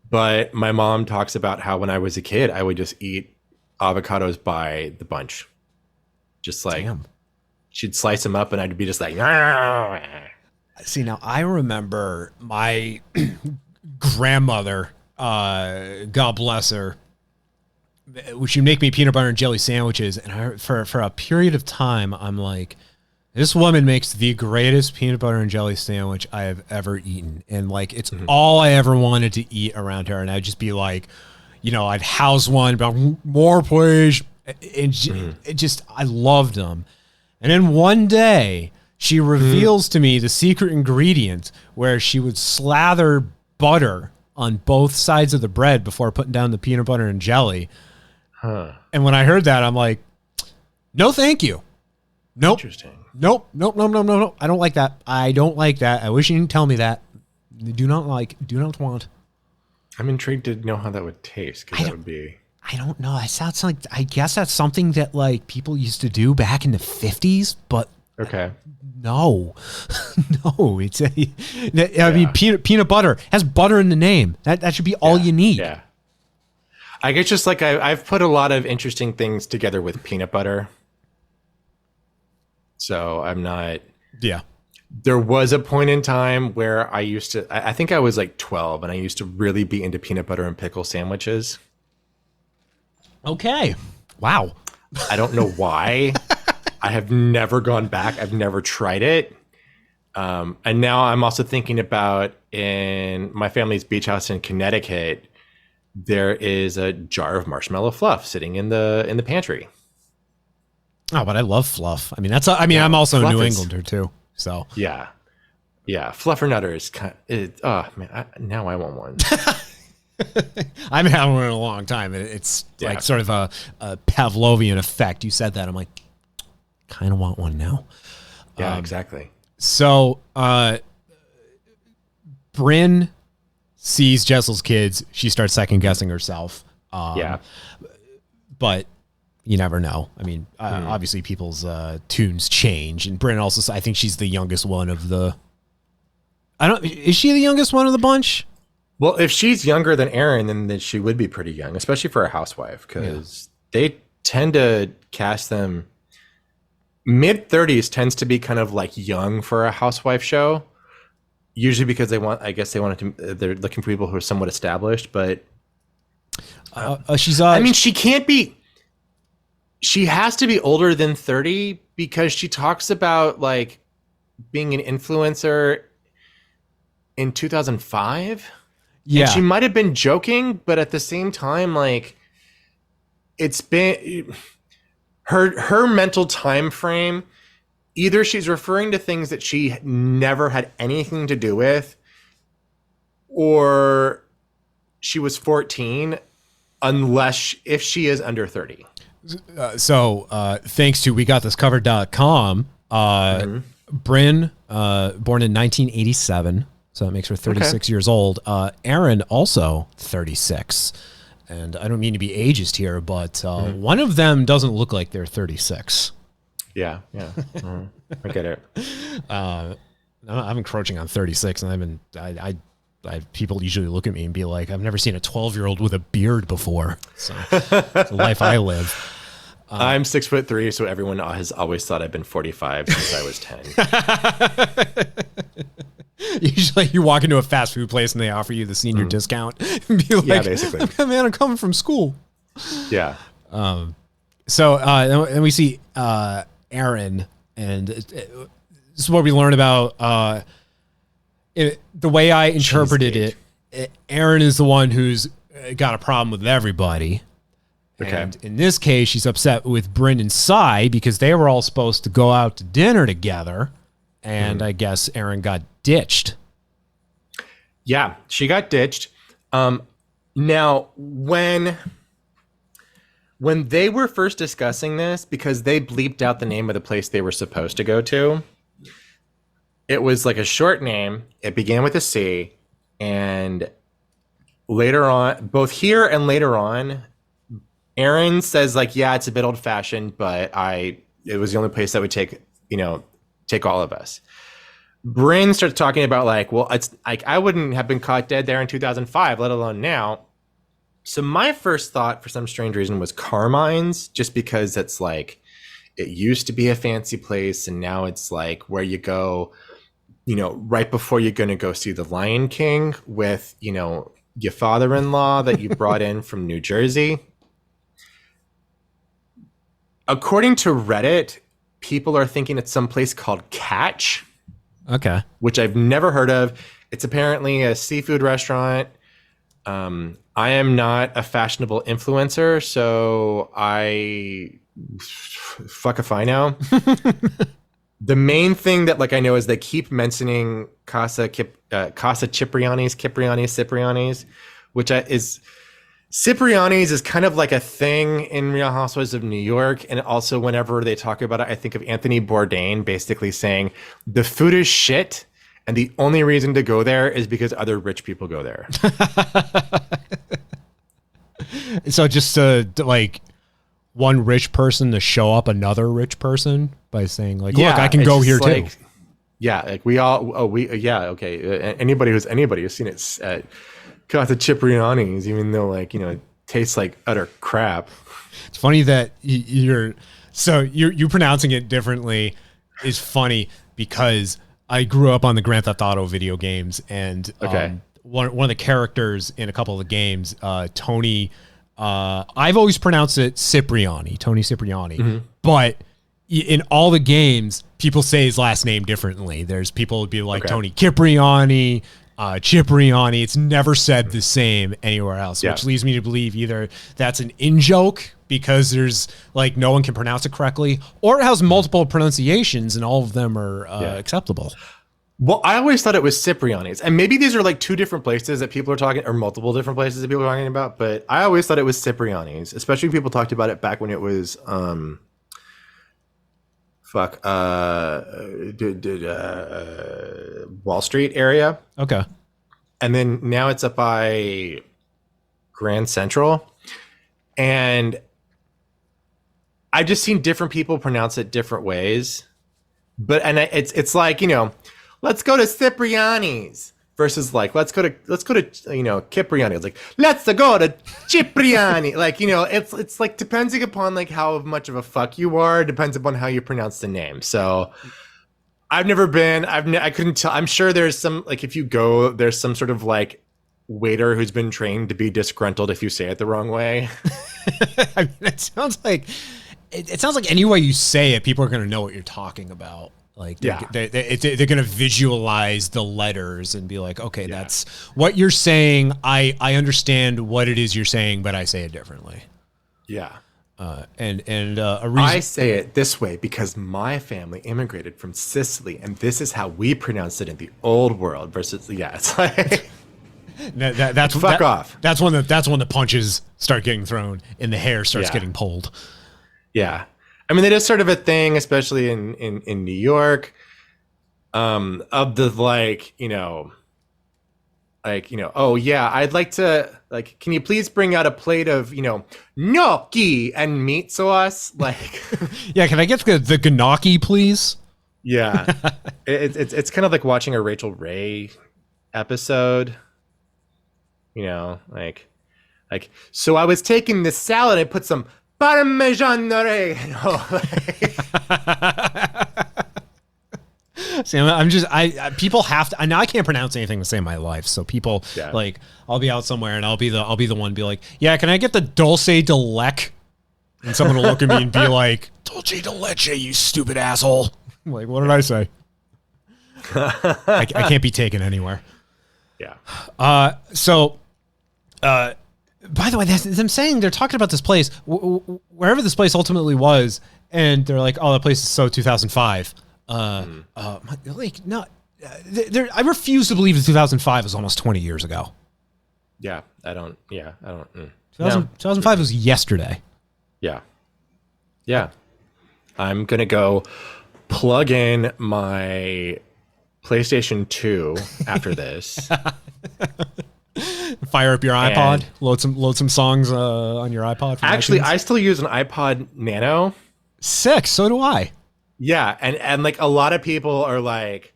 But my mom talks about how when I was a kid, I would just eat avocados by the bunch. Just like, she'd slice them up and I'd be just like, See, now I remember my grandmother, God bless her, she'd make me peanut butter and jelly sandwiches. And for a period of time, I'm like, this woman makes the greatest peanut butter and jelly sandwich I have ever eaten. And like, it's all I ever wanted to eat around her. And I'd just be like, I'd house one, but more please. And it just, I loved them. And then one day she reveals to me the secret ingredient where she would slather butter on both sides of the bread before putting down the peanut butter and jelly. And when I heard that, I'm like, no, thank you. Nope. Interesting. Nope. I don't like that. I wish you didn't tell me that. Do not want. I'm intrigued to know how that would taste, because that would be... I don't know. It sounds like, I guess that's something that like people used to do back in the 50s, but Okay. No, no, it's I mean, peanut butter has butter in the name. That should be all you need. Yeah. I guess just like I've put a lot of interesting things together with peanut butter. So I'm not. Yeah. There was a point in time where I think I was like 12 and I used to really be into peanut butter and pickle sandwiches. Okay. Wow. I don't know why. I have never gone back. I've never tried it. And now I'm also thinking about in my family's beach house in Connecticut, there is a jar of marshmallow fluff sitting in the pantry. Oh, but I love fluff. I mean, I'm also a New Englander too. So yeah. Fluffernutter is now I want one. I haven't had one in a long time. It's like sort of a Pavlovian effect. You said that. I'm like, kind of want one now. Yeah, exactly. So, Bryn sees Jessel's kids. She starts second guessing herself. But you never know. I mean, obviously people's tunes change, and Bryn also. I think she's the youngest one of the. Is she the youngest one of the bunch? Well, if she's younger than Aaron, then she would be pretty young, especially for a housewife, because they tend to cast them. Mid-30s tends to be kind of like young for a housewife show, usually because they're looking for people who are somewhat established. But she's. I mean, she can't be. She has to be older than 30 because she talks about like being an influencer in 2005. Yeah, and she might have been joking, but at the same time, like it's been her mental time frame. Either she's referring to things that she never had anything to do with, or she was 14, if she is under 30. So thanks to WeGotThisCovered.com, Bryn, born in 1987. So that makes her 36 years old. Aaron, also 36. And I don't mean to be ageist here, but one of them doesn't look like they're 36. Yeah. I get it. I'm encroaching on 36, and people usually look at me and be like, I've never seen a 12-year-old with a beard before. So it's the life I live. I'm 6'3", so everyone has always thought I've been 45 since I was 10. Usually you walk into a fast food place and they offer you the senior discount and be like, yeah, basically. Man, I'm coming from school. Yeah. So then we see Aaron, and this is what we learn about the way I interpreted it. Aaron is the one who's got a problem with everybody. Okay. And in this case, she's upset with Bryn and Cy because they were all supposed to go out to dinner together. And I guess Aaron got ditched. Yeah, she got ditched. Now, when they were first discussing this, because they bleeped out the name of the place they were supposed to go to, it was like a short name. It began with a C. And later on, both here and later on, Aaron says like, yeah, it's a bit old fashioned, but it was the only place that would take all of us. Bryn starts talking about like, well, it's like I wouldn't have been caught dead there in 2005, let alone now. So my first thought for some strange reason was Carmine's, just because it's like, it used to be a fancy place and now it's like where you go, right before you're going to go see the Lion King with, your father-in-law that you brought in from New Jersey. According to Reddit, people are thinking it's some place called Catch. Okay. Which I've never heard of. It's apparently a seafood restaurant. I am not a fashionable influencer, so fuck if I know. The main thing that I know is they keep mentioning Casa Cipriani's, which is Cipriani's is kind of like a thing in Real Housewives of New York. And also whenever they talk about it, I think of Anthony Bourdain basically saying the food is shit. And the only reason to go there is because other rich people go there. So just one rich person to show up another rich person by saying like, look, I can go here too. Yeah, like anybody who's seen it got the Cipriani's, even though like, it tastes like utter crap. It's funny that you're pronouncing it differently is funny because I grew up on the Grand Theft Auto video games, and one of the characters in a couple of the games, Tony, I've always pronounced it Cipriani, Tony Cipriani, but in all the games, people say his last name differently. There's people would be like Tony Cipriani, Cipriani. It's never said the same anywhere else, which leads me to believe either that's an in-joke because there's like no one can pronounce it correctly, or it has multiple pronunciations and all of them are acceptable. Well, I always thought it was Cipriani's, and maybe these are like two different places that people are talking, or multiple different places that people are talking about, but I always thought it was Cipriani's, especially when people talked about it back when it was Wall Street area. Okay. And then now it's up by Grand Central. And I've just seen different people pronounce it different ways. It's like, let's go to Cipriani's versus like, let's go to Cipriani. It's like, let's go to Cipriani. Like, it's like depending upon like how much of a fuck you are, depends upon how you pronounce the name. So I've never been, I couldn't tell. I'm sure there's some, like, if you go, there's some sort of like waiter who's been trained to be disgruntled if you say it the wrong way. I mean, it sounds like any way you say it, people are going to know what you're talking about. Like they're going to visualize the letters and be like, okay, that's what you're saying. I understand what it is you're saying, but I say it differently. Yeah. A reason I say it this way because my family immigrated from Sicily, and this is how we pronounce it in the old world. Versus, it's like that's fuck off. That's when the punches start getting thrown and the hair starts getting pulled. Yeah. I mean, it is sort of a thing, especially in New York, of the oh yeah, I'd like to, like, can you please bring out a plate of, gnocchi and meat sauce? Like, yeah, can I get the gnocchi, please? Yeah, it's kind of like watching a Rachel Ray episode. Like, so I was taking this salad and put some Parmesan oregano. See, people have to, now I can't pronounce anything to say in my life. So people like, I'll be out somewhere and I'll be the one be like, yeah, can I get the dulce de leche? And someone will look at me and be like, dulce de leche, you stupid asshole. I'm like, what did I say? I can't be taken anywhere. Yeah. By the way, them saying they're talking about this place, wherever this place ultimately was, and they're like, "Oh, that place is so 2005." Like, no, I refuse to believe that 2005 was almost 20 years ago. Yeah, I don't. 2005 was yesterday. Yeah. I'm gonna go plug in my PlayStation 2 after this. Fire up your iPod, load some songs on your iPod. Actually, iTunes. I still use an iPod Nano. Sick. So do I. Yeah, and like a lot of people are like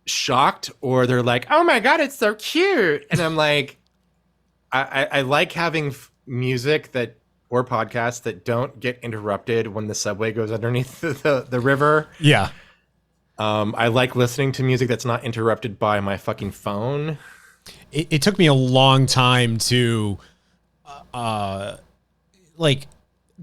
shocked, or they're like, "Oh my god, it's so cute," and I'm like, I like having music or podcasts that don't get interrupted when the subway goes underneath the river. Yeah. I like listening to music that's not interrupted by my fucking phone. It took me a long time to like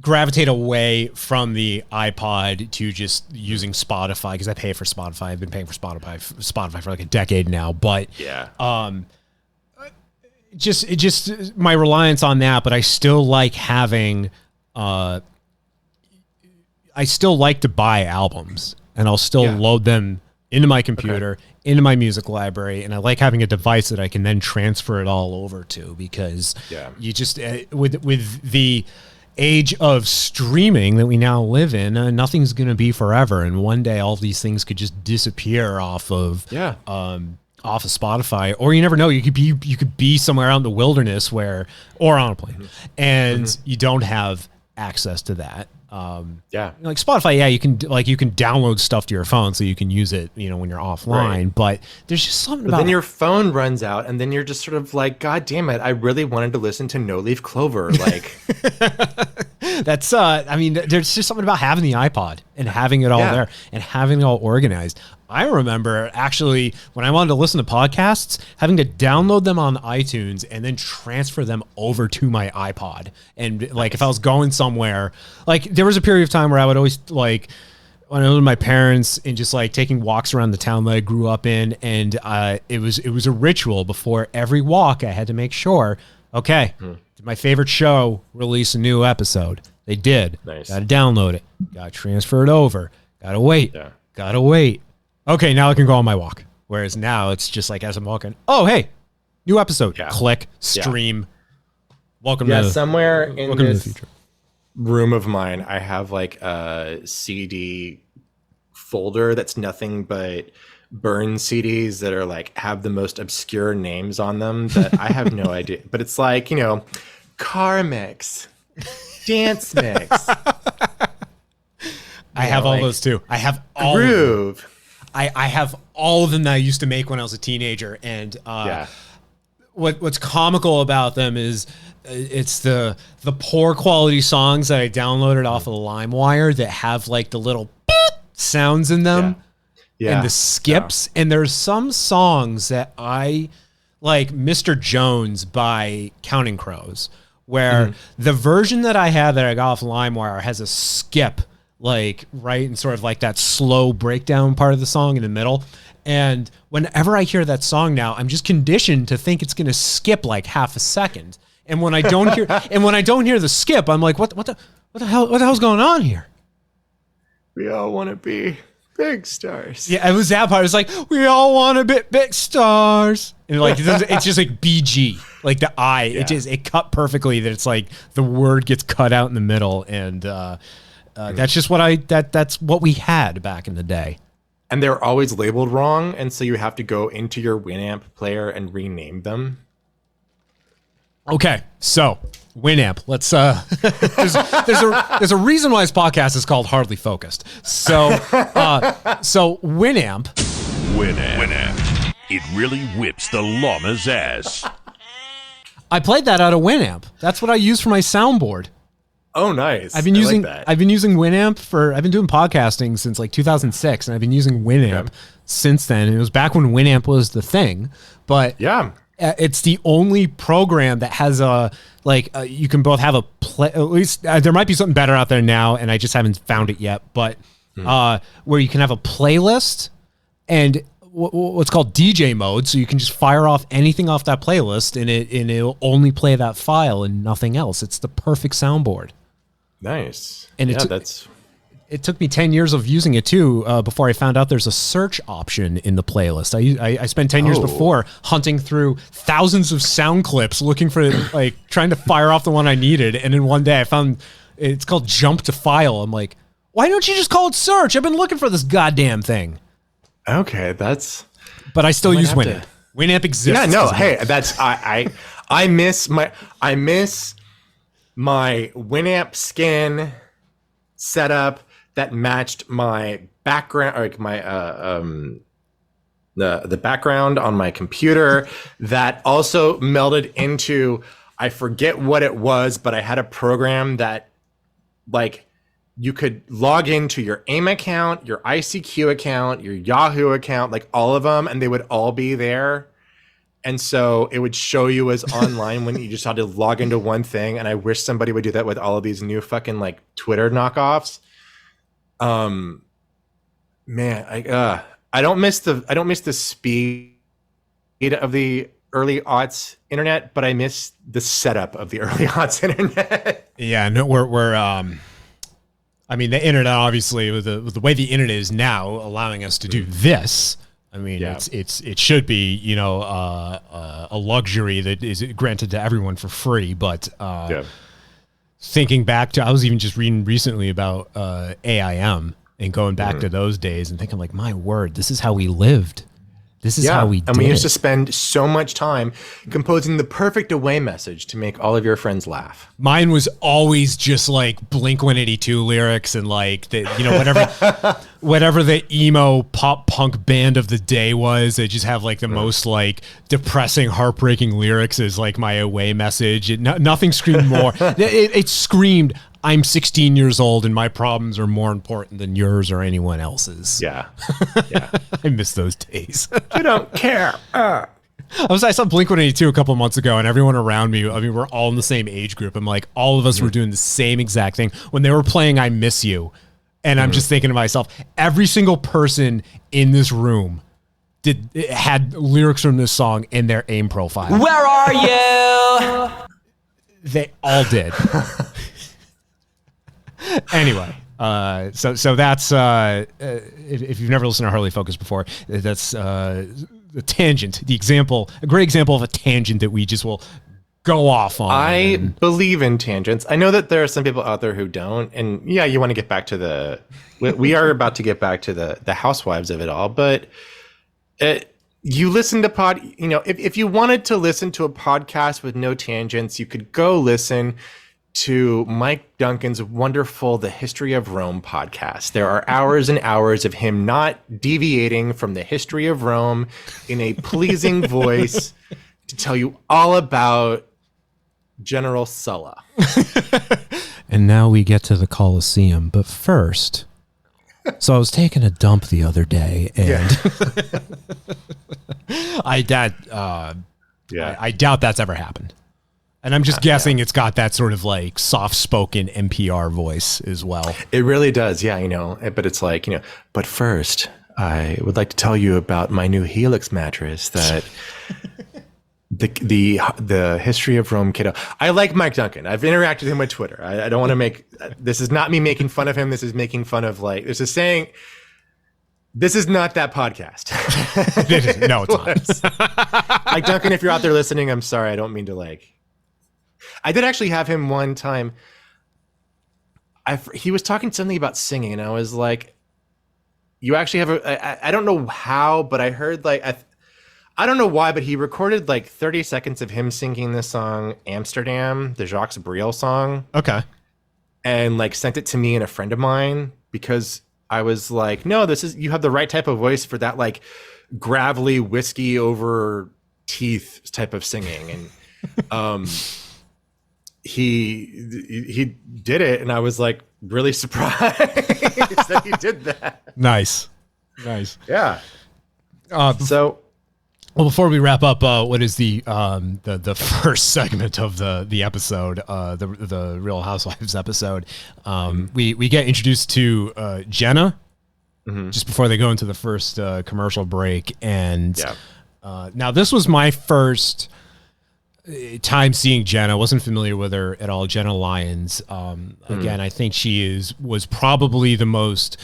gravitate away from the iPod to just using Spotify, because I pay for Spotify. I've been paying for Spotify for like a decade now, but just my reliance on that. But I still like having I still like to buy albums, and I'll still load them into my computer, into my music library, and I like having a device that I can then transfer it all over to, because you just with the age of streaming that we now live in, nothing's going to be forever, and one day all these things could just disappear off of Spotify, or you never know, you could be somewhere out in the wilderness or on a plane, and you don't have access to that. Yeah. Like Spotify, yeah, you can download stuff to your phone so you can use it, when you're offline. Right. But there's just something But about then your phone runs out, and then you're just sort of like, God damn it! I really wanted to listen to No Leaf Clover. Like, that's there's just something about having the iPod and having it all there and having it all organized. I remember actually when I wanted to listen to podcasts, having to download them on iTunes and then transfer them over to my iPod. And like if I was going somewhere, like there was a period of time where I would always like when I was with my parents and just like taking walks around the town that I grew up in, and it was a ritual before every walk. I had to make sure, okay, did my favorite show release a new episode? They did. Nice. Got to download it. Got to transfer it over. Got to wait. Yeah. Got to wait. Okay, now I can go on my walk. Whereas now it's just like as I'm walking, oh, hey, new episode. Yeah. Click, stream. Welcome Yeah, to somewhere in welcome to the this future. room of mine, I have like a CD folder that's nothing but burn CDs that are like have the most obscure names on them that I have no idea. But it's like, car mix, dance mix. I have all those too. I have all Groove. of them. I have all of them that I used to make when I was a teenager. And what's comical about them is it's the poor quality songs that I downloaded off of LimeWire that have like the little beep sounds in them and the skips. And there's some songs that I like, Mr. Jones by Counting Crows, where the version that I had that I got off LimeWire has a skip like right in sort of like that slow breakdown part of the song in the middle. And whenever I hear that song now, I'm just conditioned to think it's going to skip like half a second. And when I don't hear the skip, I'm like, what the hell's going on here? We all want to be big stars. Yeah, it was that part. It was like, we all want to be big stars. And like, it's just like BG, like the I, it cut perfectly that it's like the word gets cut out in the middle. And, that's just that's what we had back in the day. And they're always labeled wrong, and so you have to go into your Winamp player and rename them. Okay, so Winamp. Let's there's a reason why this podcast is called Hardly Focused. So Winamp. Winamp. It really whips the llama's ass. I played that out of Winamp. That's what I use for my soundboard. Oh, nice. I've been using Winamp I've been doing podcasting since like 2006, and I've been using Winamp since then. And it was back when Winamp was the thing, but it's the only program that has you can both have a play. At least there might be something better out there now, and I just haven't found it yet. But where you can have a playlist and what's called DJ mode, so you can just fire off anything off that playlist, and it'll only play that file and nothing else. It's the perfect soundboard. Nice. And it took me 10 years of using it too before I found out there's a search option in the playlist. I spent 10 years before hunting through thousands of sound clips looking for like trying to fire off the one I needed, and then one day I found it's called jump to file. I'm like, why don't you just call it search? I've been looking for this goddamn thing. Okay, but I still use Winamp. Winamp exists. Yeah, no, hey, that's I miss my Winamp skin setup that matched my background, like my the background on my computer that also melded into, I forget what it was, but I had a program that like you could log into your AIM account, your ICQ account, your Yahoo account, like all of them, and they would all be there. And so it would show you as online when you just had to log into one thing. And I wish somebody would do that with all of these new fucking like Twitter knockoffs. Man, I don't miss the speed of the early aughts internet, but I miss the setup of the early aughts internet. Yeah, no, we're I mean, the internet obviously with the way the internet is now allowing us to do this. I mean, it should be, a luxury that is granted to everyone for free. But thinking back to, I was even just reading recently about AIM and going back to those days and thinking like, my word, this is how we lived. This is how we did and we used to it. spend so much time composing the perfect away message to make all of your friends laugh. Mine was always just like Blink-182 lyrics and like the, you know, whatever the emo pop punk band of the day was. They just have like the most like depressing, heartbreaking lyrics as like my away message. Nothing screamed more. It screamed, I'm 16 years old and my problems are more important than yours or anyone else's. Yeah. I miss those days. You don't care. I saw Blink-182 a couple of months ago, and everyone around me, I mean, we're all in the same age group. I'm like, all of us were doing the same exact thing. When they were playing I Miss You, and I'm just thinking to myself, every single person in this room had lyrics from this song in their AIM profile. Where are you? They all did. Anyway, so that's if you've never listened to Harley Focus before, that's the tangent, a great example of a tangent that we just will go off on. I believe in tangents. I know that there are some people out there who don't, and yeah, you want to get back to we are about to get back to the housewives of it all, but you listen to if you wanted to listen to a podcast with no tangents, you could go listen to Mike Duncan's wonderful The History of Rome podcast. There are hours and hours of him not deviating from the history of Rome in a pleasing voice to tell you all about General Sulla. And now we get to the Colosseum. But first, so I was taking a dump the other day, and I doubt that's ever happened. And I'm just guessing it's got that sort of like soft-spoken NPR voice as well. It really does, yeah, but it's like, but first, I would like to tell you about my new Helix mattress that the History of Rome kiddo. I like Mike Duncan. I've interacted with him on Twitter. I don't want to this is not me making fun of him. This is making fun of this is saying, this is not that podcast. No, it's not. Mike Duncan, if you're out there listening, I'm sorry. I don't mean to I did actually have him one time. He was talking something about singing, and I was like, "You actually have I don't know how, but I heard I don't know why, but he recorded 30 seconds of him singing this song, Amsterdam, the Jacques Brel song." Okay. And sent it to me and a friend of mine because I was like, "No, you have the right type of voice for that gravelly whiskey over teeth type of singing." And he did it, and I was really surprised that he did that. Nice. Yeah. Well, before we wrap up, what is the first segment of the episode, the Real Housewives episode? We get introduced to Jenna just before they go into the first commercial break, and now this was my first time seeing Jenna. Wasn't familiar with her at all. Jenna Lyons. Again, I think she was probably the most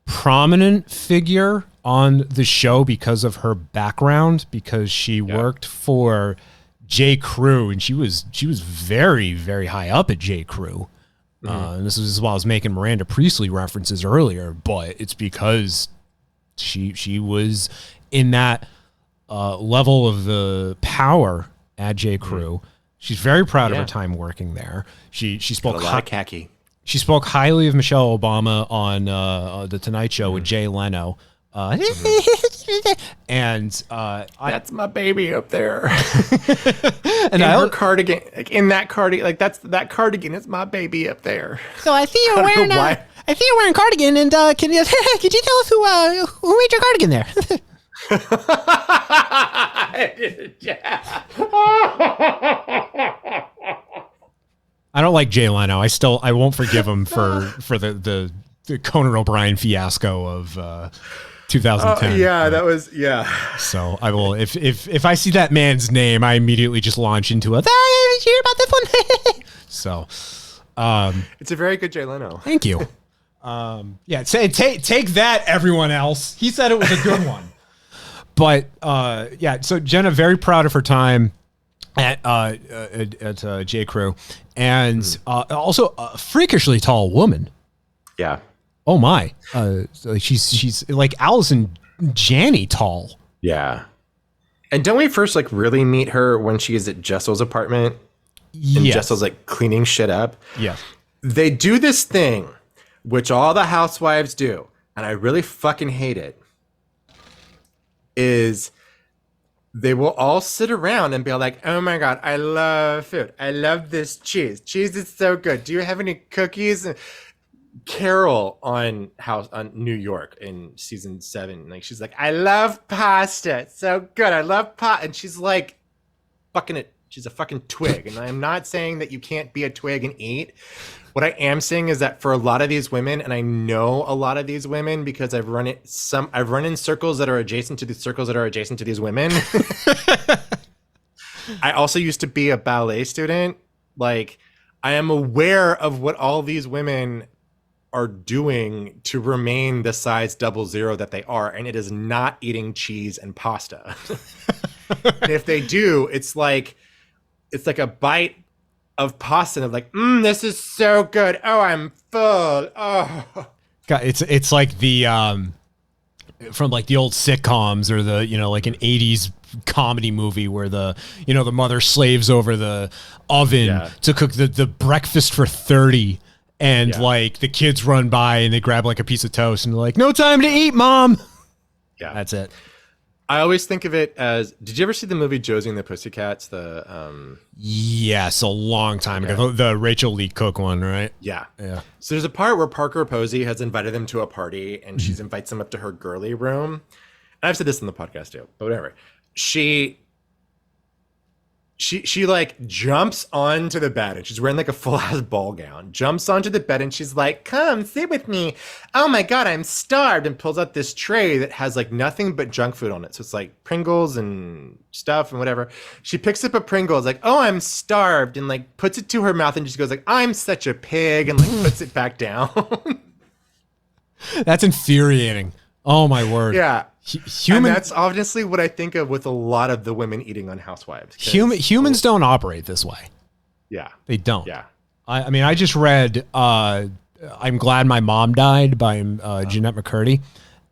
prominent figure on the show because of her background, because she worked for J. Crew, and she was very, very high up at J. Crew. And this is as well as making Miranda Priestley references earlier, but it's because she was in that level of the power at J. Crew. She's very proud of her time working there. She spoke a lot of khaki. She spoke highly of Michelle Obama on the Tonight Show with Jay Leno. And that's my baby up there. And her cardigan, in that cardigan, that cardigan is my baby up there. So I see you're wearing a cardigan, and could you tell us who made your cardigan there? I don't like Jay Leno. I won't forgive him for the Conan O'Brien fiasco of 2010. That was So I will if I see that man's name, I immediately just launch into a. Did you hear about this one? So, it's a very good Jay Leno. Thank you. Take that, everyone else. He said it was a good one. But so Jenna, very proud of her time at J. Crew, and also a freakishly tall woman. Yeah. Oh my! She's like Allison Janney tall. Yeah. And don't we first like really meet her when she is at Jessel's apartment? And Yes. Jessel's like cleaning shit up. Yes. They do this thing, which all the housewives do, and I really fucking hate it, is they will all sit around and be like, oh my God, I love food. I love this cheese. Cheese is so good. Do you have any cookies? Carol on New York in season 7, like she's like, I love pasta. It's so good. I love pasta. And she's like fucking it. She's a fucking twig. And I'm not saying that you can't be a twig and eat. What I am saying is that for a lot of these women, and I know a lot of these women because I've run in circles that are adjacent to the circles that are adjacent to these women. I also used to be a ballet student. Like, I am aware of what all these women are doing to remain the size 00 that they are, and it is not eating cheese and pasta. And if they do, it's like a bite of pasta and I'm like, this is so good. Oh, I'm full. Oh, God, it's like the from like the old sitcoms or the, you know, like an 80s comedy movie where the, you know, the mother slaves over the oven to cook the breakfast for 30. And like the kids run by and they grab like a piece of toast and they're like, no time to eat, Mom. Yeah. That's it. I always think of it as, did you ever see the movie Josie and the Pussycats? Yes, a long time ago. The Rachel Lee Cook one, right? Yeah. Yeah. So there's a part where Parker Posey has invited them to a party and she invites them up to her girly room. And I've said this on the podcast too, but whatever. She like jumps onto the bed and she's wearing like a full ass ball gown, jumps onto the bed and she's like, come sit with me. Oh my God, I'm starved, and pulls out this tray that has like nothing but junk food on it. So it's like Pringles and stuff and whatever. She picks up a Pringles like, oh, I'm starved, and like puts it to her mouth and just goes like, I'm such a pig, and like puts it back down. That's infuriating. Oh my word. Yeah. Human. And that's obviously what I think of with a lot of the women eating on Housewives. Humans don't operate this way. Yeah. They don't. Yeah. I mean, I just read I'm Glad My Mom Died by Jeanette McCurdy.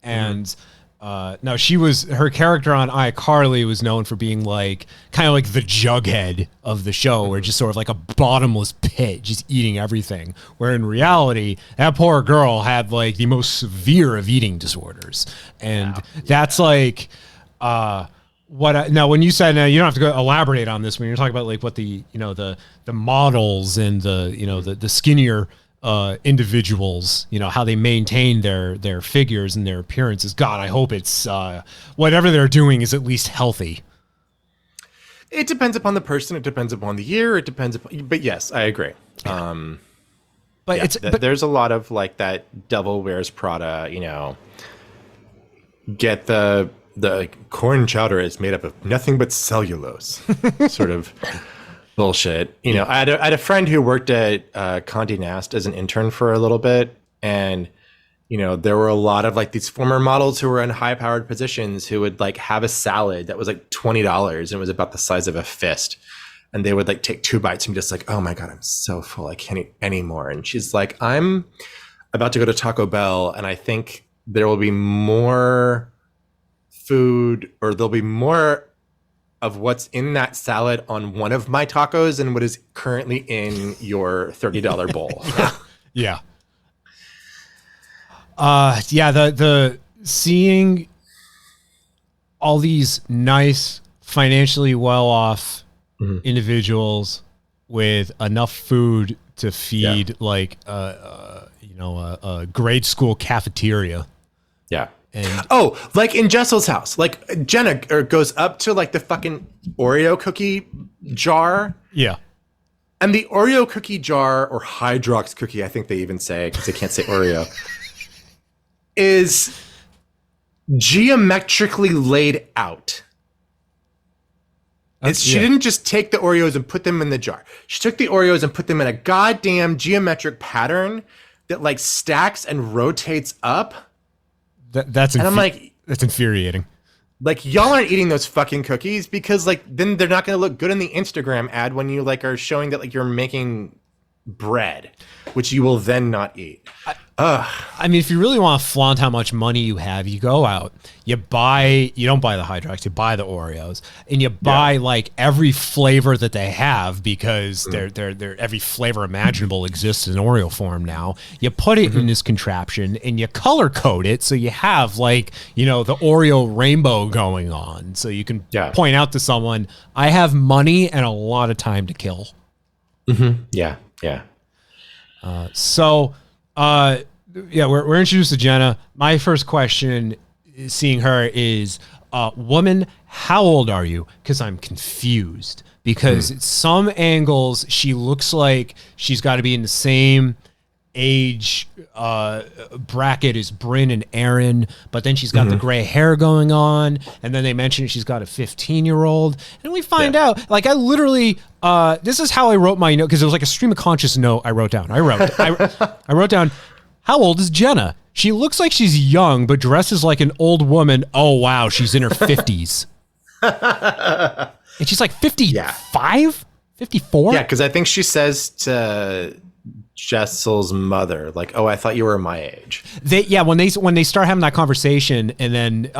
And no, her character on iCarly was known for being like kind of like the jughead of the show, where just sort of like a bottomless pit, just eating everything. Where in reality, that poor girl had like the most severe of eating disorders. And that's like now when you said, now you don't have to go elaborate on this when you're talking about like what the, you know, the models and the, you know, the skinnier individuals, you know, how they maintain their figures and their appearances. God, I hope it's whatever they're doing is at least healthy. It depends upon the person. It depends upon the year. It depends upon, but yes, I agree. But there's a lot of like that Devil Wears Prada, you know, get the corn chowder is made up of nothing but cellulose sort of bullshit. You know, I had a friend who worked at Condé Nast as an intern for a little bit, and you know, there were a lot of like these former models who were in high-powered positions who would like have a salad that was like $20 and it was about the size of a fist, and they would like take 2 bites and be just like, oh my God, I'm so full, I can't eat anymore. And she's like, I'm about to go to Taco Bell, and I think there will be more food, or there'll be more of what's in that salad on one of my tacos than what is currently in your $30 bowl. Yeah. The seeing all these nice, financially well-off individuals with enough food to feed like a grade school cafeteria. Yeah. And like in Jessel's house, like Jenna goes up to like the fucking Oreo cookie jar. Yeah. And the Oreo cookie jar, or Hydrox cookie, I think they even say, because they can't say Oreo, is geometrically laid out. She didn't just take the Oreos and put them in the jar. She took the Oreos and put them in a goddamn geometric pattern that like stacks and rotates up. I'm like, that's infuriating. Like, y'all aren't eating those fucking cookies because like then they're not going to look good in the Instagram ad when you like are showing that like you're making bread. which you will then not eat. I mean, if you really want to flaunt how much money you have, you go out, you don't buy the Hydrox, you buy the Oreos, and you buy like every flavor that they have because they're every flavor imaginable exists in Oreo form now. You put it in this contraption and you color code it so you have like, the Oreo rainbow going on. So you can point out to someone, I have money and a lot of time to kill. Yeah. Yeah. We're introduced to Jenna. My first question, seeing her, is, woman, how old are you? Because I'm confused. Because at some angles, she looks like she's got to be in the same age bracket as Bryn and Aaron, but then she's got the gray hair going on, and then they mention she's got a 15-year-old, and we find out, like, I literally, this is how I wrote my note, because it was like a stream of conscious note I wrote down. I wrote down, how old is Jenna? She looks like she's young, but dresses like an old woman. Oh, wow, she's in her 50s. And she's like 55? 54? Yeah, because I think she says to Jessel's mother, like, "Oh, I thought you were my age." When they start having that conversation, and then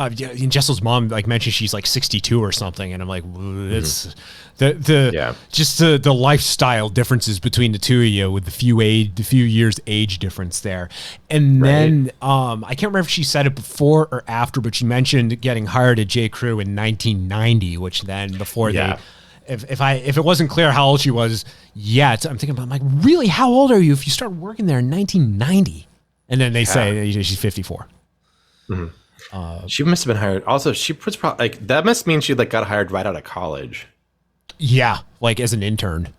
Jessel's mom like mentions she's like 62 or something, and I'm like, it's the lifestyle differences between the two of you with the few years age difference there. And then I can't remember if she said it before or after, but she mentioned getting hired at J. Crew in 1990, which then before they. If it wasn't clear how old she was yet, I'm thinking about, I'm like, really, how old are you if you start working there in 1990? And then they say she's 54. She must have been hired. Also, she puts like that must mean she like got hired right out of college. Yeah, like as an intern.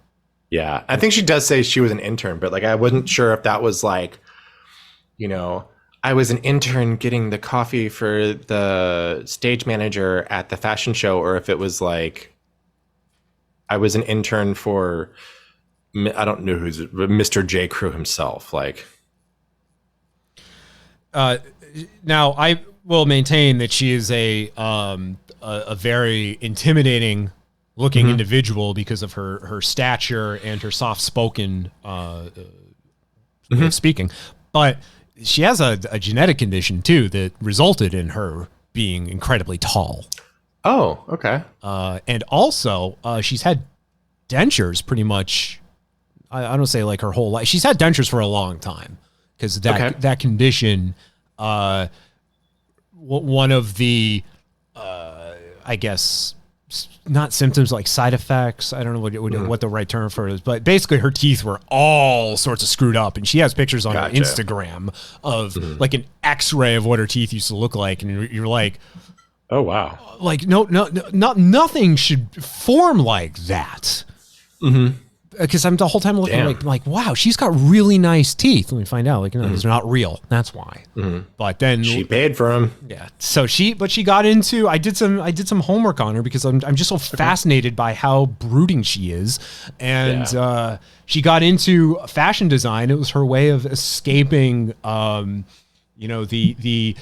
Yeah, I think she does say she was an intern, but like I wasn't sure if that was like, I was an intern getting the coffee for the stage manager at the fashion show, or if it was like, I was an intern for, I don't know who's Mr. J. Crew himself. Like, now I will maintain that she is a very intimidating looking individual because of her stature and her soft spoken speaking, but she has a genetic condition too that resulted in her being incredibly tall. Oh, okay. And also, she's had dentures pretty much, I don't say like her whole life. She's had dentures for a long time because that condition, one of the, I guess, not symptoms, like side effects. I don't know what the right term for it is, but basically her teeth were all sorts of screwed up. And she has pictures on her Instagram of like an x-ray of what her teeth used to look like. And you're like, oh, wow. Like, nothing should form like that. Because I'm the whole time looking like, wow, she's got really nice teeth. Let me find out. Like, these are not real. That's why. But then she paid for them. Yeah. So she got into. I did some homework on her because I'm just so fascinated by how brooding she is, and she got into fashion design. It was her way of escaping, the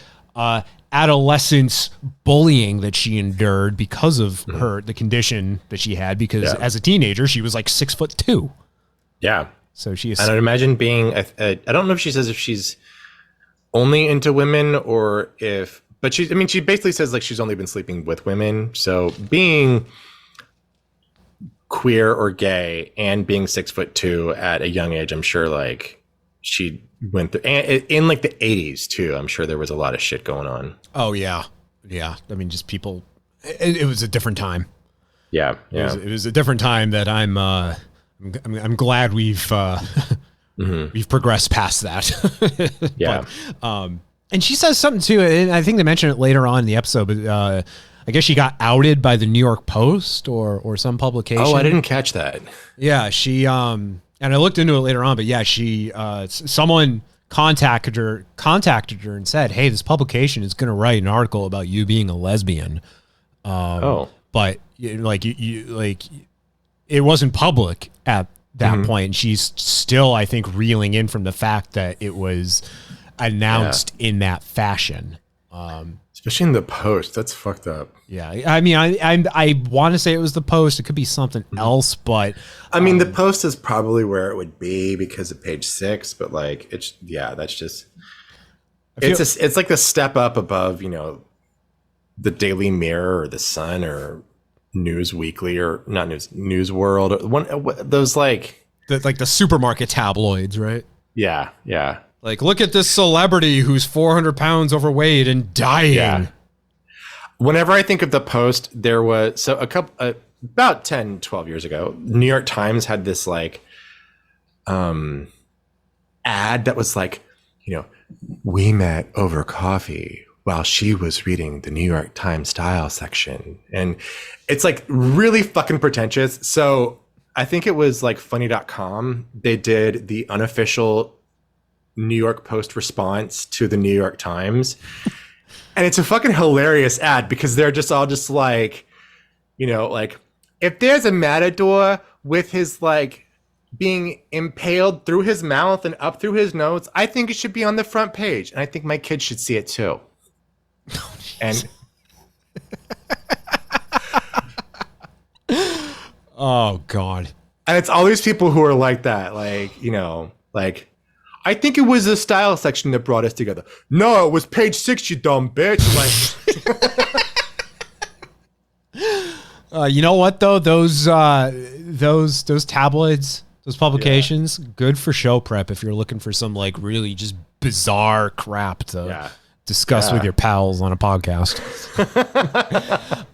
adolescence bullying that she endured because of the condition that she had, because as a teenager she was like 6'2". Yeah. So she is, and I'd imagine being I don't know if she says if she's only into women or if, but she basically says like she's only been sleeping with women. So being queer or gay and being 6'2" at a young age, I'm sure like she went through, and in like the 80s too, I'm sure there was a lot of shit going on. Oh yeah. I mean, just people, it was a different time. Yeah. It was a different time that I'm glad we've progressed past that. Yeah. But, and she says something too, and I think they mention it later on in the episode, but I guess she got outed by the New York Post or some publication. Oh, I didn't catch that. Yeah, she and I looked into it later on, but yeah, she someone contacted her and said, "Hey, this publication is going to write an article about you being a lesbian." But it wasn't public at that point. And she's still, I think, reeling in from the fact that it was announced in that fashion. Especially in the Post. That's fucked up. Yeah, I mean, I want to say it was the Post. It could be something else, but I mean, the Post is probably where it would be because of Page 6. But like, that's just it's like the step up above, you know, the Daily Mirror or the Sun or News Weekly or not News World or one those like the supermarket tabloids, right? Yeah. Like, look at this celebrity who's 400 pounds overweight and dying. Yeah. Whenever I think of the Post, there was about 10, 12 years ago, New York Times had this like ad that was like, you know, we met over coffee while she was reading the New York Times style section. And it's like really fucking pretentious. So I think it was like funny.com. They did the unofficial New York Post response to the New York Times. And it's a fucking hilarious ad because they're just all just like, you know, like if there's a matador with his like being impaled through his mouth and up through his nose, I think it should be on the front page. And I think my kids should see it too. And oh God. And it's all these people who are like that, like, you know, like, I think it was the style section that brought us together. No, it was Page 6, you dumb bitch. Like, you know what though? Those tabloids, those publications, good for show prep if you're looking for some like really just bizarre crap to discuss with your pals on a podcast.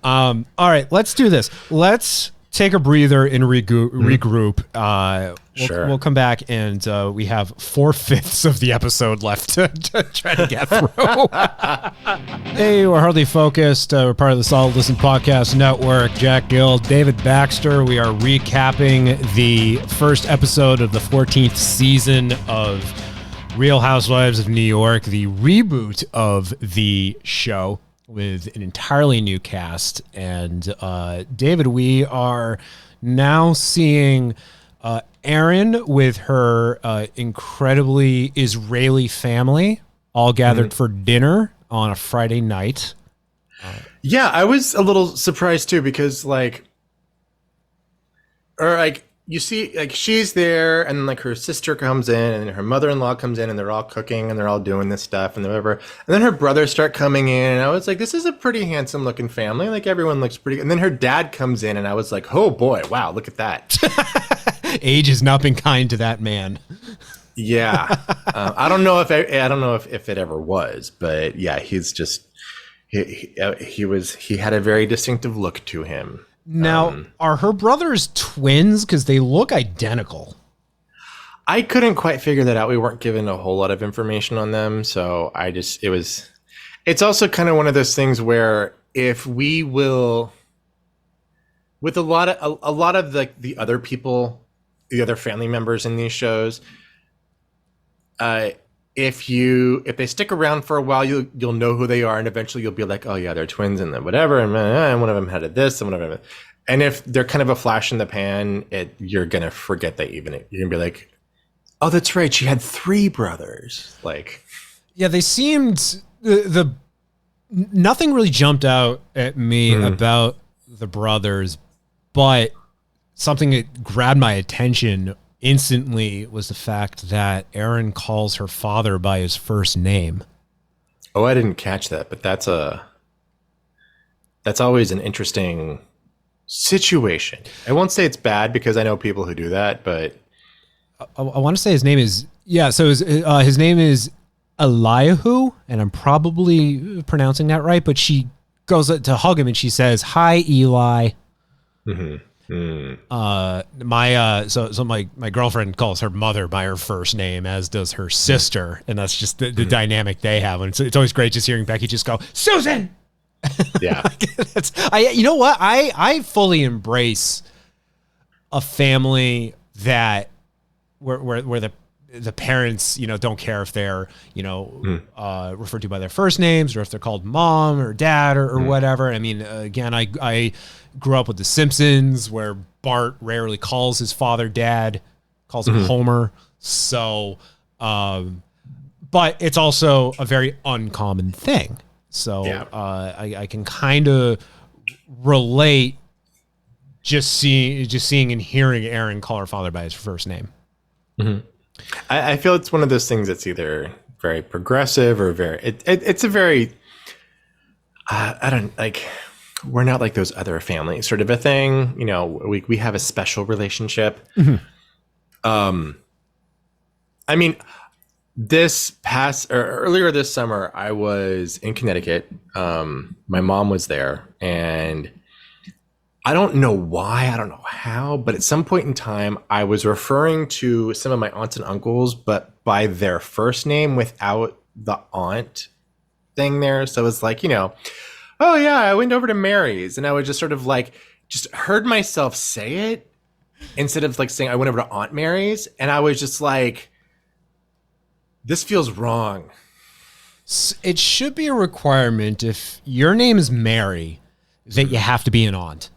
All right, let's do this. Let's take a breather and regroup. We'll come back and we have 4/5 of the episode left to try to get through. Hey, we're Hardly Focused. We're part of the Solid Listen Podcast Network. Jack Gill, David Baxter. We are recapping the first episode of the 14th season of Real Housewives of New York, the reboot of the show, with an entirely new cast. And David, we are now seeing Erin with her incredibly Israeli family all gathered for dinner on a Friday night. Yeah, I was a little surprised too because you see, like she's there, and like her sister comes in, and her mother-in-law comes in, and they're all cooking, and they're all doing this stuff, and whatever. And then her brothers start coming in, and I was like, "This is a pretty handsome-looking family. Like everyone looks pretty." And then her dad comes in, and I was like, "Oh boy, wow, look at that." Age has not been kind to that man. Yeah, I don't know if it ever was, but yeah, he's just he had a very distinctive look to him. Now, are her brothers twins? Because they look identical. I couldn't quite figure that out. We weren't given a whole lot of information on them, so it's also kind of one of those things where if we will, with a lot of the other people, the other family members in these shows, if they stick around for a while, you'll know who they are, and eventually you'll be like, oh yeah, they're twins, and then whatever, and one of them had this, and one of them. And if they're kind of a flash in the pan, you're gonna forget that even. You're gonna be like, oh, that's right, she had 3 brothers. Like, yeah, they seemed nothing really jumped out at me about the brothers, but something that grabbed my attention instantly was the fact that Erin calls her father by his first name. Oh, I didn't catch that, but that's always an interesting situation. I won't say it's bad because I know people who do that, but I want to say his name is his name is Eliahu, and I'm probably pronouncing that right, but she goes to hug him and she says, "Hi, Eli." My girlfriend calls her mother by her first name, as does her sister, and that's just the dynamic they have. And it's always great just hearing Becky just go, "Susan." Yeah. You know what? I fully embrace a family that where the parents, don't care if they're, referred to by their first names or if they're called mom or dad or whatever. I mean, again, I grew up with The Simpsons, where Bart rarely calls his father dad, calls him Homer. So, but it's also a very uncommon thing. So Yeah. I can kind of relate just seeing and hearing Aaron call her father by his first name. I feel it's one of those things that's either very progressive or it's a very I don't like, we're not like those other families sort of a thing. You know, we have a special relationship. I mean, earlier this summer, I was in Connecticut. My mom was there, and I don't know why, I don't know how, but at some point in time, I was referring to some of my aunts and uncles, but by their first name without the aunt thing there. So it was like, you know, oh yeah, I went over to Mary's, and I was just sort of like, just heard myself say it instead of like saying I went over to Aunt Mary's, and I was just like, this feels wrong. It should be a requirement if your name is Mary that you have to be an aunt.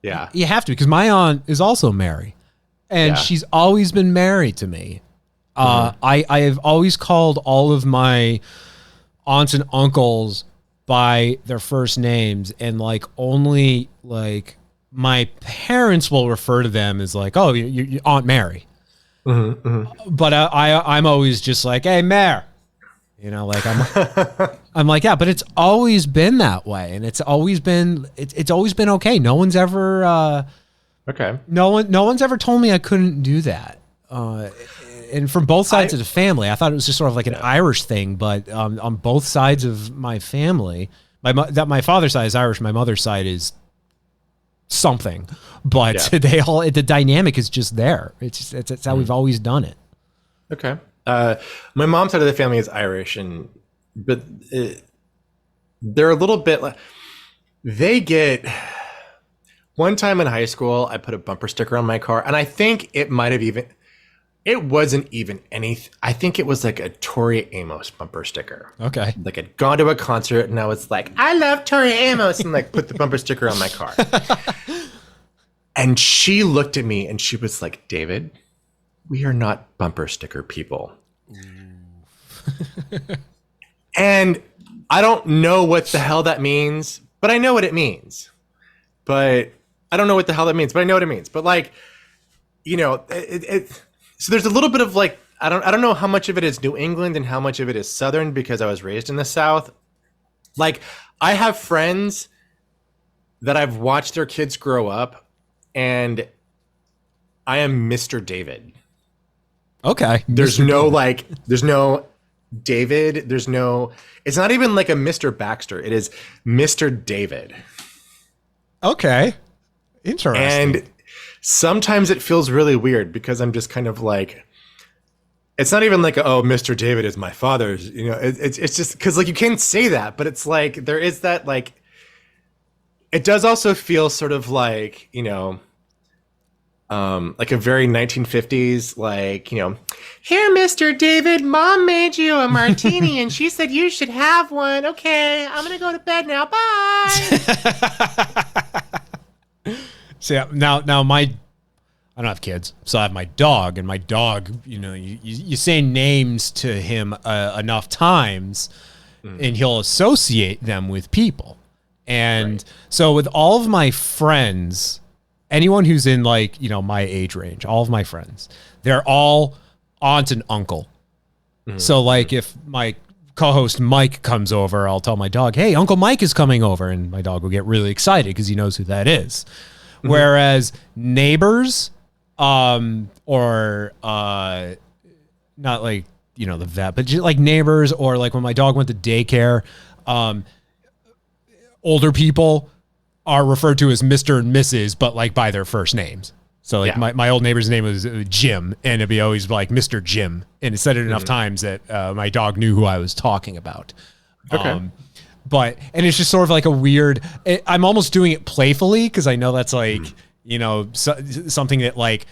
Yeah. You have to, because my aunt is also Mary, and she's always been married to me. I have always called all of my aunts and uncles by their first names, and like only like my parents will refer to them as like, oh, you Aunt Mary. But I'm always just like, hey, Mare. You know, like I'm like, yeah, but it's always been that way, and it's always been okay. No one's ever Okay. No one's ever told me I couldn't do that. And from both sides of the family, I thought it was just sort of like an Irish thing, but on both sides of my family, my father's side is Irish, my mother's side is something, but the dynamic is just there. It's how we've always done it. Okay. My mom's side of the family is Irish, but they're a little bit like, they get, one time in high school, I put a bumper sticker on my car, and I think it wasn't even anything. I think it was like a Tori Amos bumper sticker. Okay. Like I'd gone to a concert and I was like, I love Tori Amos, and like put the bumper sticker on my car. And she looked at me and she was like, David, we are not bumper sticker people. And I don't know what the hell that means, but I know what it means. But I don't know what the hell that means, but I know what it means. But like, you know, so there's a little bit of like, I don't know how much of it is New England and how much of it is Southern, because I was raised in the South. Like, I have friends that I've watched their kids grow up, and I am Mr. David. Okay. There's no David. It's not even like a Mr. Baxter. It is Mr. David. Okay. Interesting. And sometimes it feels really weird because I'm just kind of like, it's not even like, oh, Mr. David is my father's, you know, it's just because like you can't say that, but it's like, there is that, like, it does also feel sort of like, you know, like a very 1950s, like, you know, here, Mr. David, mom made you a martini and she said you should have one. Okay, I'm going to go to bed now. Bye. So yeah, now I don't have kids, so I have my dog, and my dog, you know, you say names to him enough times, and he'll associate them with people. And so with all of my friends, anyone who's in like, you know, my age range, all of my friends, they're all aunt and uncle. So like if my co-host Mike comes over, I'll tell my dog, hey, Uncle Mike is coming over, and my dog will get really excited because he knows who that is. Whereas neighbors, or not like, you know, the vet, but just like neighbors, or like when my dog went to daycare, older people are referred to as Mr. and Mrs., but like by their first names. So like my old neighbor's name was Jim, and it'd be always like Mr. Jim. And it said it enough times that my dog knew who I was talking about. Okay. And it's just sort of like a weird, I'm almost doing it playfully because I know that's like, you know, something that like,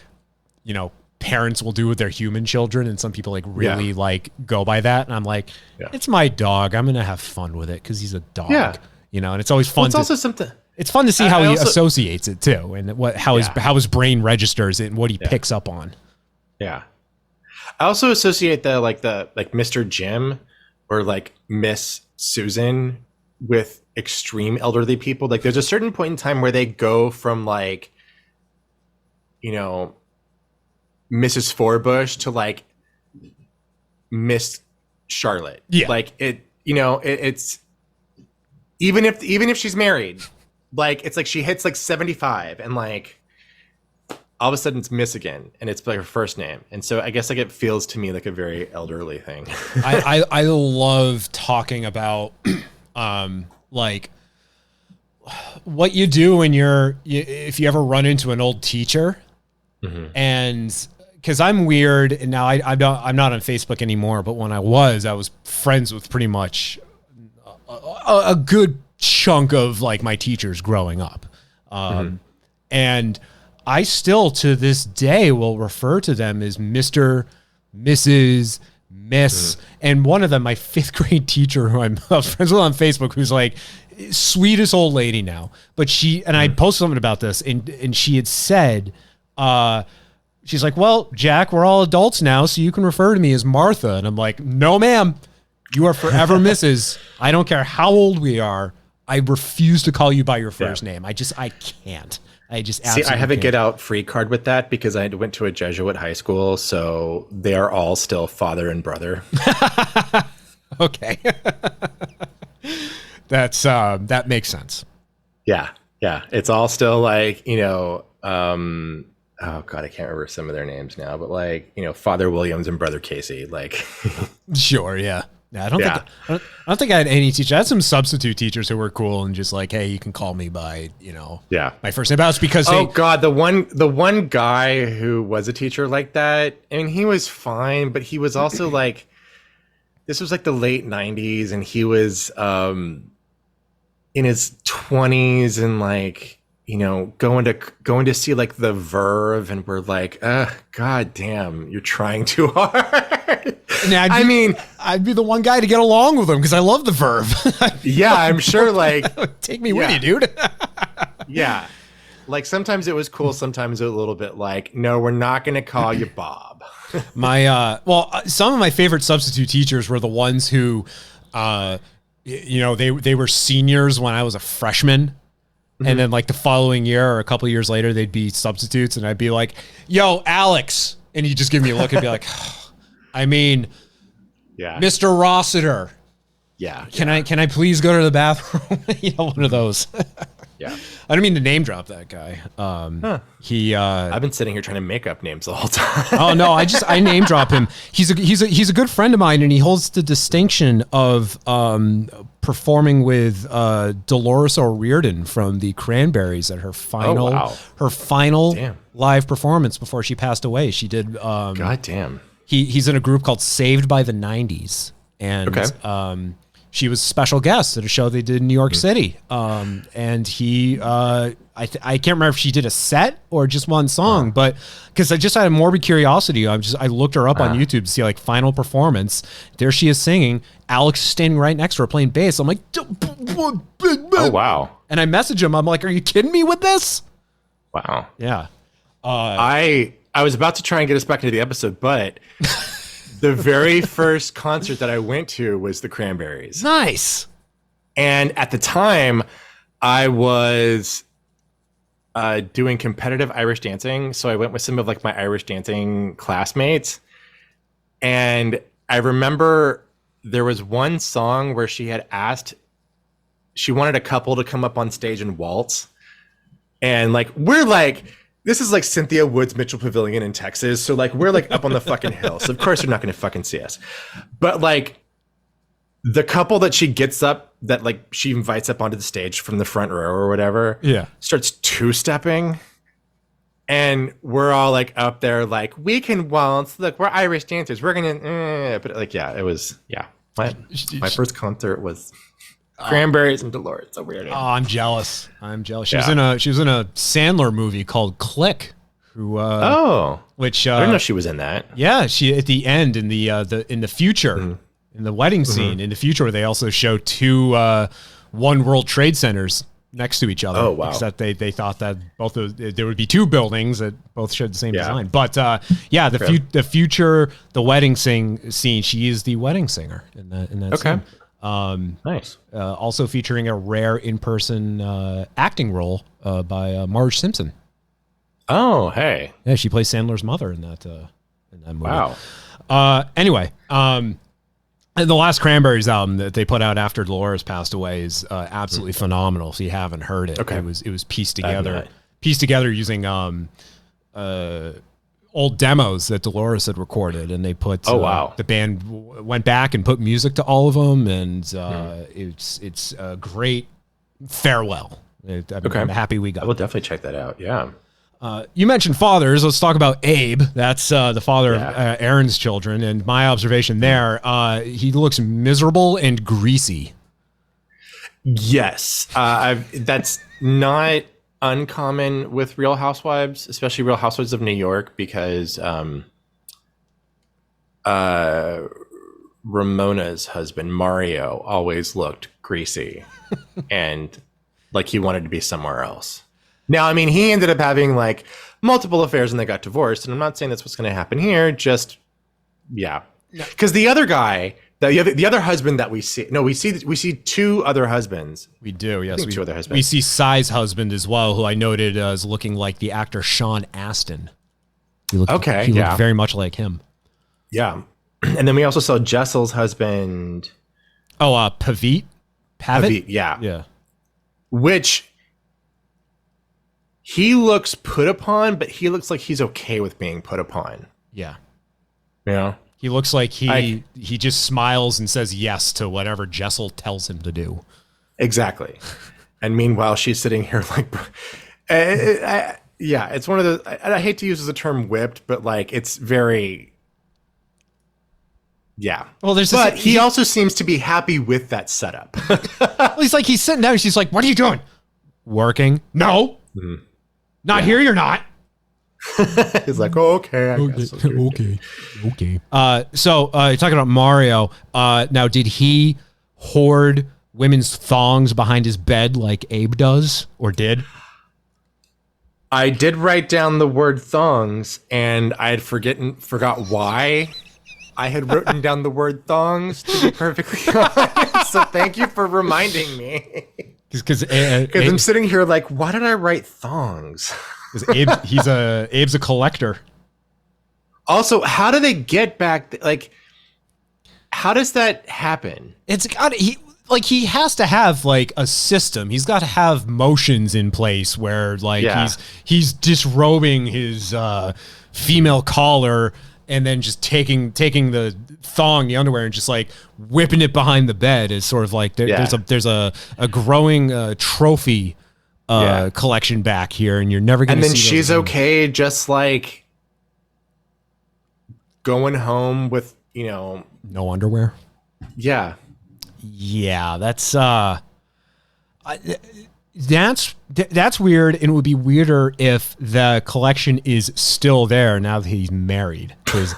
you know, parents will do with their human children. And some people like really like go by that. And I'm like, it's my dog. I'm going to have fun with it because he's a dog, you know, and it's always fun. Well, it's also something. It's fun to see how he associates it too. And how his brain registers it and what he picks up on. Yeah. I also associate the Mr. Jim or like Miss Susan with extreme elderly people. Like there's a certain point in time where they go from like, you know, Mrs. Forbush to like Miss Charlotte. Yeah. Like it, you know, it's even if she's married, like it's like she hits like 75 and like all of a sudden it's Miss again and it's like her first name. And so I guess like it feels to me like a very elderly thing. I love talking about like what you do when if you ever run into an old teacher. And because I'm weird and now I'm not on Facebook anymore, but when I was friends with pretty much a good chunk of like my teachers growing up. And I still to this day will refer to them as Mr., Mrs., Miss. And one of them, my 5th grade teacher who I'm friends with on Facebook, who's like sweetest old lady now, but I posted something about this and she had said, she's like, well, Jack, we're all adults now, so you can refer to me as Martha. And I'm like, no, ma'am, you are forever Mrs. I don't care how old we are. I refuse to call you by your first name. I can't. I just absolutely I have a can't. get out free card with that because I went to a Jesuit high school, so they are all still father and brother. Okay. That makes sense. Yeah. It's all still like, you know, oh God, I can't remember some of their names now, but like, you know, Father Williams and Brother Casey, like. Sure, yeah. I don't think I had any teacher. I had some substitute teachers who were cool and just like, hey, you can call me by, you know, my first name. That's because God, the one guy who was a teacher like that, I mean, he was fine, but he was also like, this was like the late 90s and he was in his 20s and like, you know, going to see like the Verve and we're like, God damn, you're trying too hard. I'd be the one guy to get along with him because I love the Verve. Yeah, I'm sure like take me with you, dude. Yeah. Like sometimes it was cool, sometimes it was a little bit like, no, we're not going to call you Bob. Some of my favorite substitute teachers were the ones who, you know, they were seniors when I was a freshman. And then like the following year or a couple of years later, they'd be substitutes and I'd be like, yo, Alex. And he'd just give me a look and be like, I mean, Mr. Rossiter. Yeah. Can I please go to the bathroom? You know, one of those. Yeah. I don't mean to name drop that guy. I've been sitting here trying to make up names the whole time. Oh no, I name drop him. He's a good friend of mine, and he holds the distinction of performing with Dolores O'Riordan from the Cranberries at her final live performance before she passed away. She did. God damn. He's in a group called Saved by the 90s, and she was a special guest at a show they did in New York City. And he, I can't remember if she did a set or just one song, but because I just had a morbid curiosity, I looked her up on YouTube to see like final performance. There she is singing. Alex is standing right next to her playing bass. I'm like, oh wow! And I message him. I'm like, are you kidding me with this? Wow. Yeah. I was about to try and get us back into the episode, but. The very first concert that I went to was the Cranberries. Nice. And at the time, I was doing competitive Irish dancing. So I went with some of like my Irish dancing classmates. And I remember there was one song where she had asked, she wanted a couple to come up on stage and waltz. And like, we're like... This is like Cynthia Woods Mitchell Pavilion in Texas. So like we're like up on the fucking hill. So of course they're not going to fucking see us. But like the couple that she gets up, that like she invites up onto the stage from the front row or whatever, starts two-stepping. And we're all like up there like, we can waltz. Look, we're Irish dancers. We're going to, but like, yeah, it was, my first concert was... Cranberries and Dolores. So weird. Oh, I'm jealous. She was in a Sandler movie called Click. Which I didn't know she was in that. Yeah, she at the end in the future in the wedding scene in the future where they also show two One World Trade Centers next to each other. Oh wow! Except they thought that there would be two buildings that both shared the same design. But the future, the wedding scene. She is the wedding singer in that. Okay. Scene. Nice. Also featuring a rare in-person acting role by Marge Simpson. Oh, hey. Yeah, she plays Sandler's mother in that movie. Wow. Anyway, and the last Cranberries album that they put out after Dolores passed away is absolutely phenomenal. If you haven't heard it, Okay. it was pieced together using old demos that Dolores had recorded, and they put the band went back and put music to all of them, and it's a great farewell. I'm happy we got I will definitely check that out. Yeah. You mentioned fathers. Let's talk about Abe. That's the father of Aaron's children. And my observation there, he looks miserable and greasy. Yes. That's not uncommon with Real Housewives, especially Real Housewives of New York, because Ramona's husband, Mario, always looked greasy and like he wanted to be somewhere else. Now, I mean, he ended up having like multiple affairs and they got divorced. And I'm not saying that's what's going to happen here. Just, yeah. Because the other guy, the other husband that we see two other husbands. We do, yes. Two other husbands. We see Sai's husband as well, who I noted as looking like the actor Sean Astin. He looked very much like him. Yeah. And then we also saw Jessel's husband. Oh, Pavitt? Pavitt, yeah. Yeah. Which... he looks put upon, but he looks like he's okay with being put upon. Yeah. Yeah. He looks like he just smiles and says yes to whatever Jessel tells him to do. Exactly. And meanwhile, she's sitting here like, yeah, it's one of the, I hate to use the term whipped, but like, it's very, yeah. Well, but he also seems to be happy with that setup. Well, he's sitting down and she's like, what are you doing? Working. No. Mm-hmm. Not here, you're not. He's like, oh, okay, I guess. Okay. So you're talking about Mario. Now, did he hoard women's thongs behind his bed like Abe does, or did? I did write down the word thongs, and I had forgot why I had written down the word thongs, to be perfectly honest. So thank you for reminding me. Because I'm sitting here like, why did I write thongs? Because Abe's a collector. Also, how do they get back? Like, how does that happen? He has to have like a system. He's got to have motions in place where like he's disrobing his female collar and then just taking the thong, the underwear, and just like whipping it behind the bed is sort of like there's a growing trophy collection back here, and you're never going to see. And then she's okay, just like going home with no underwear. Yeah, that's weird, and it would be weirder if the collection is still there now that he's married. Because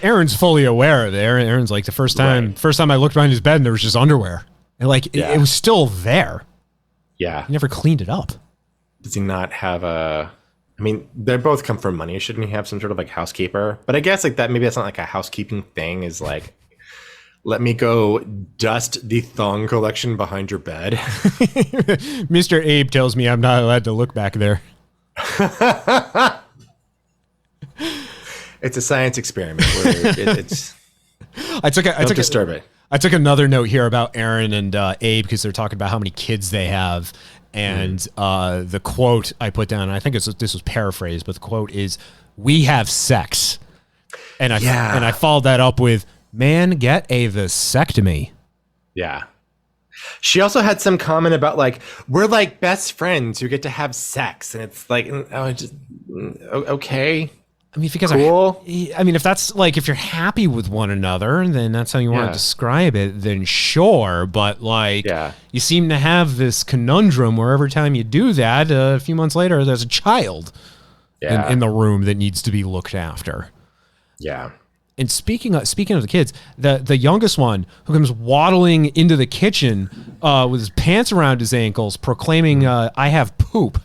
Aaron's fully aware of it. Aaron's like, the first time I looked behind his bed and there was just underwear, and like it was still there. Yeah, he never cleaned it up. Does he not have a? I mean, they both come from money. Shouldn't he have some sort of like housekeeper? But I guess like that, maybe that's not like a housekeeping thing. Is like, let me go dust the thong collection behind your bed. Mr. Abe tells me I'm not allowed to look back there. It's a science experiment. Where don't disturb it. I took another note here about Aaron and Abe because they're talking about how many kids they have. And the quote I put down, and I think this was paraphrased, but the quote is, "We have sex." And I followed that up with, "Man, get a vasectomy." Yeah. She also had some comment about like, we're like best friends who get to have sex. And it's like, okay. I mean, if you guys cool. if that's like, if you're happy with one another, then that's how you want to describe it, then sure. But like, you seem to have this conundrum where every time you do that, a few months later, there's a child in the room that needs to be looked after. Yeah. And speaking of the kids, the youngest one who comes waddling into the kitchen with his pants around his ankles, proclaiming, "I have poop."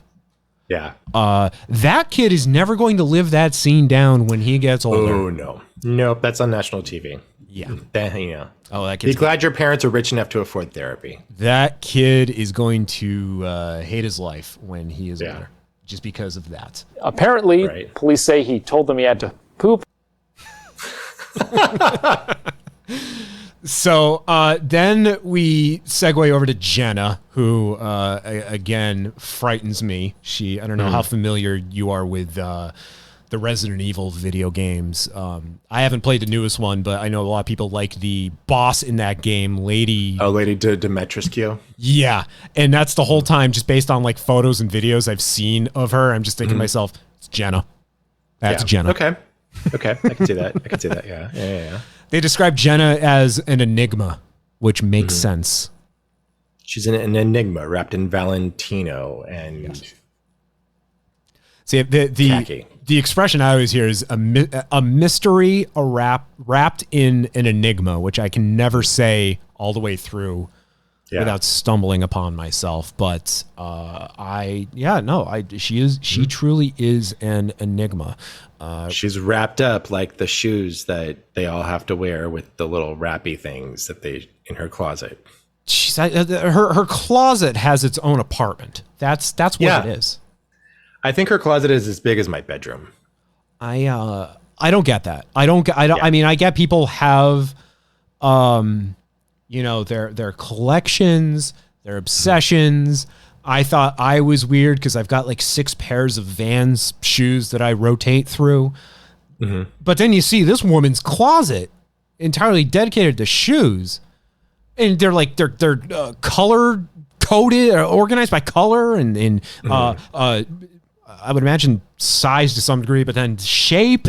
Yeah. That kid is never going to live that scene down when he gets older. Oh, no. Nope, that's on national TV. Yeah. Oh, that Be kid's glad your parents are rich enough to afford therapy. That kid is going to hate his life when he is older, just because of that. Apparently, police say he told them he had to poop. So then we segue over to Jenna, who again frightens me. I don't know how familiar you are with the Resident Evil video games. I haven't played the newest one, but I know a lot of people like the boss in that game, Lady Dimitrescu. Yeah, and that's the whole time, just based on like photos and videos I've seen of her. I'm just thinking to myself, it's Jenna. That's Jenna. Okay, I can see that. Yeah. They describe Jenna as an enigma, which makes sense. She's an enigma wrapped in Valentino and see the expression I always hear is a mystery wrapped in an enigma, which I can never say all the way through without stumbling upon myself. But she truly is an enigma. She's wrapped up like the shoes that they all have to wear with the little wrappy things that they in her closet. Her closet has its own apartment. That's what it is. I think her closet is as big as my bedroom. I don't get that. I mean, I get people have their collections, their obsessions. I thought I was weird because I've got like 6 pairs of Vans shoes that I rotate through. But then you see this woman's closet entirely dedicated to shoes, and they're color coded or organized by color and I would imagine size to some degree, but then shape,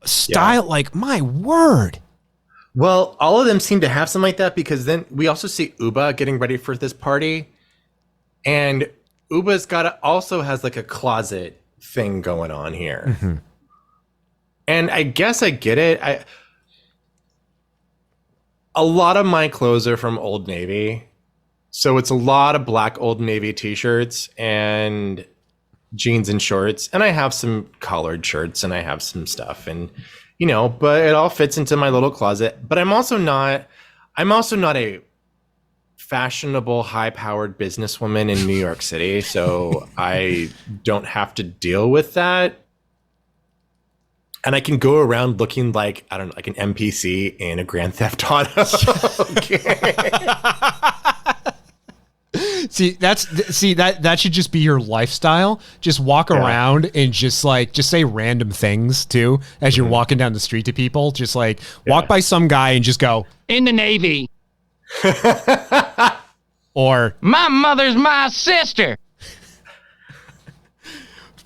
style. Like, my word. Well, all of them seem to have something like that, because then we also see Uba getting ready for this party. And Uba's also has like a closet thing going on here. And I guess I get it. A lot of my clothes are from Old Navy. So it's a lot of black Old Navy t-shirts and jeans and shorts. And I have some collared shirts and I have some stuff, and but it all fits into my little closet. But I'm also not a fashionable, high-powered businesswoman in New York City, so I don't have to deal with that. And I can go around looking like, I don't know, like an NPC in a Grand Theft Auto. That should just be your lifestyle. Just walk around and just say random things too as you're walking down the street to people. Just like walk by some guy and just go, In the Navy. or My mother's my sister.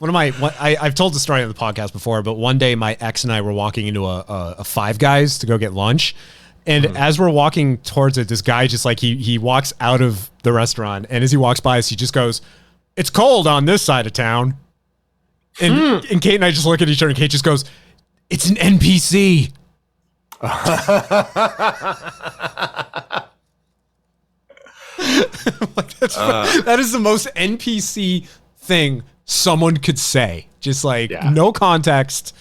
I've told the story on the podcast before, but one day my ex and I were walking into a Five Guys to go get lunch. And as we're walking towards it, this guy just like, he walks out of the restaurant, and as he walks by us, he just goes, "It's cold on this side of town." And Kate and I just look at each other, and Kate just goes, "It's an NPC." That is the most NPC thing someone could say. Just like no context.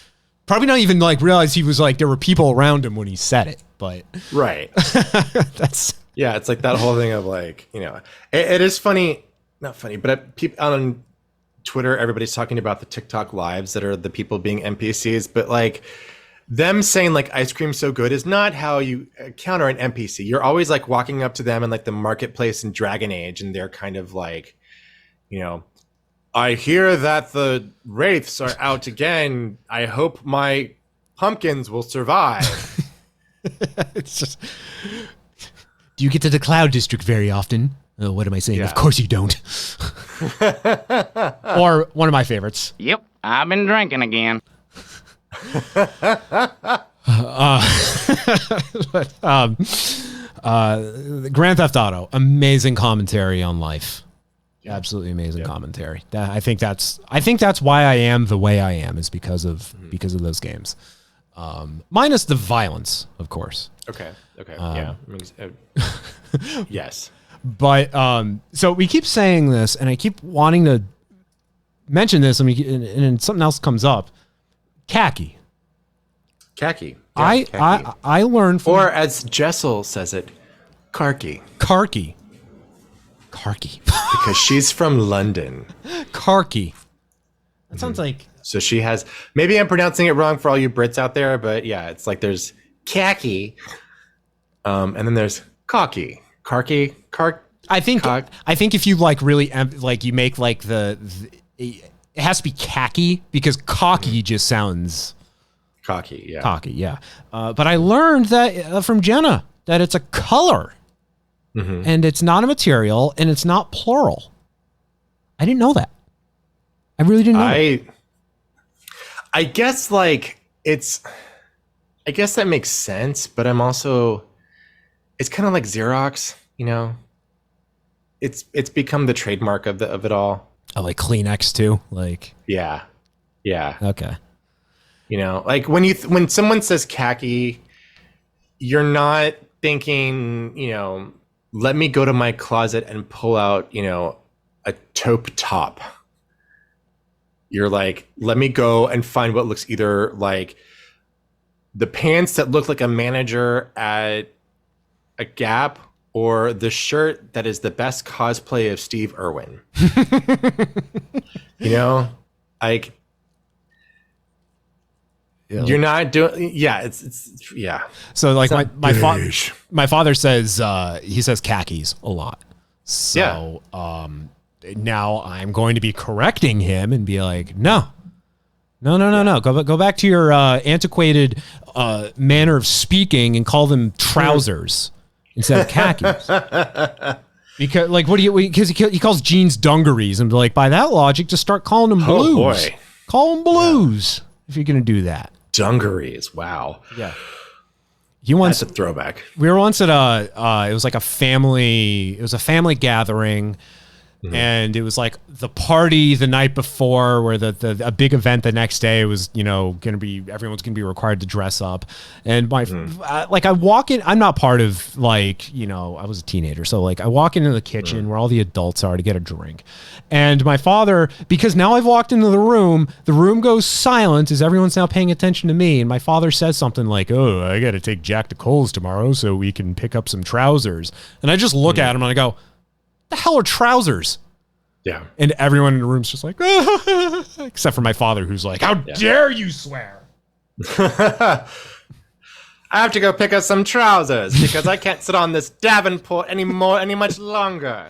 Probably not even like realize he was like, there were people around him when he said it, but right. It's like that whole thing of like, it is funny, not funny, but people on Twitter, everybody's talking about the TikTok lives that are the people being NPCs, but like them saying like ice cream's so good is not how you counter an NPC. You're always like walking up to them in like the marketplace in Dragon Age, and they're kind of like, I hear that the wraiths are out again. I hope my pumpkins will survive. It's just, do you get to the Cloud District very often? Oh, what am I saying? Of course you don't. Or one of my favorites. Yep, I've been drinking again. Grand Theft Auto, amazing commentary on life. Absolutely amazing commentary. I think that's why I am the way I am, is because of those games. Minus the violence, of course. Okay. Yes. But so we keep saying this, and I keep wanting to mention this, and something else comes up. Khaki. Khaki. Yeah, khaki. I learned from... Or as Jessel says it, Karki. Karki. Because she's from London. Karki. That sounds like... So she has... Maybe I'm pronouncing it wrong for all you Brits out there, but yeah, it's like there's khaki, and then there's cocky. Karki. I think if you like really like you make like it has to be khaki because cocky just sounds cocky. Yeah. Cocky. Yeah. But I learned that from Jenna that it's a color and it's not a material and it's not plural. I didn't know that. I really didn't know. I guess like I guess that makes sense, but I'm also, it's kind of like Xerox, you know. It's become the trademark of it all. Oh, like Kleenex too, like. Yeah. Okay. You know, like when someone says khaki, you're not thinking, you know, let me go to my closet and pull out, you know, a taupe top. You're like, let me go and find what looks either like the pants that look like a manager at a Gap or the shirt that is the best cosplay of Steve Irwin. You know, like you're not doing. Yeah, it's yeah. So like my father says he says khakis a lot. So now I'm going to be correcting him and be like, no. Go back to your antiquated manner of speaking and call them trousers instead of khakis. Because like, because he calls jeans dungarees and like by that logic, just start calling them blues. Oh boy. Call them blues if you're going to do that. Dungarees. Wow. Yeah. That's a throwback. We were once at it was like a family gathering. Mm-hmm. And it was like the party the night before where a big event the next day was, you know, everyone's going to be required to dress up. And I walk in, I'm not part of like, you know, I was a teenager. So like I walk into the kitchen where all the adults are to get a drink. And my father, because now I've walked into the room goes silent as everyone's now paying attention to me. And my father says something like, oh, I got to take Jack to Kohl's tomorrow so we can pick up some trousers. And I just look at him and I go, the hell are trousers? Yeah. And everyone in the room's just like, except for my father, who's like, how dare you swear? I have to go pick up some trousers because I can't sit on this Davenport any much longer.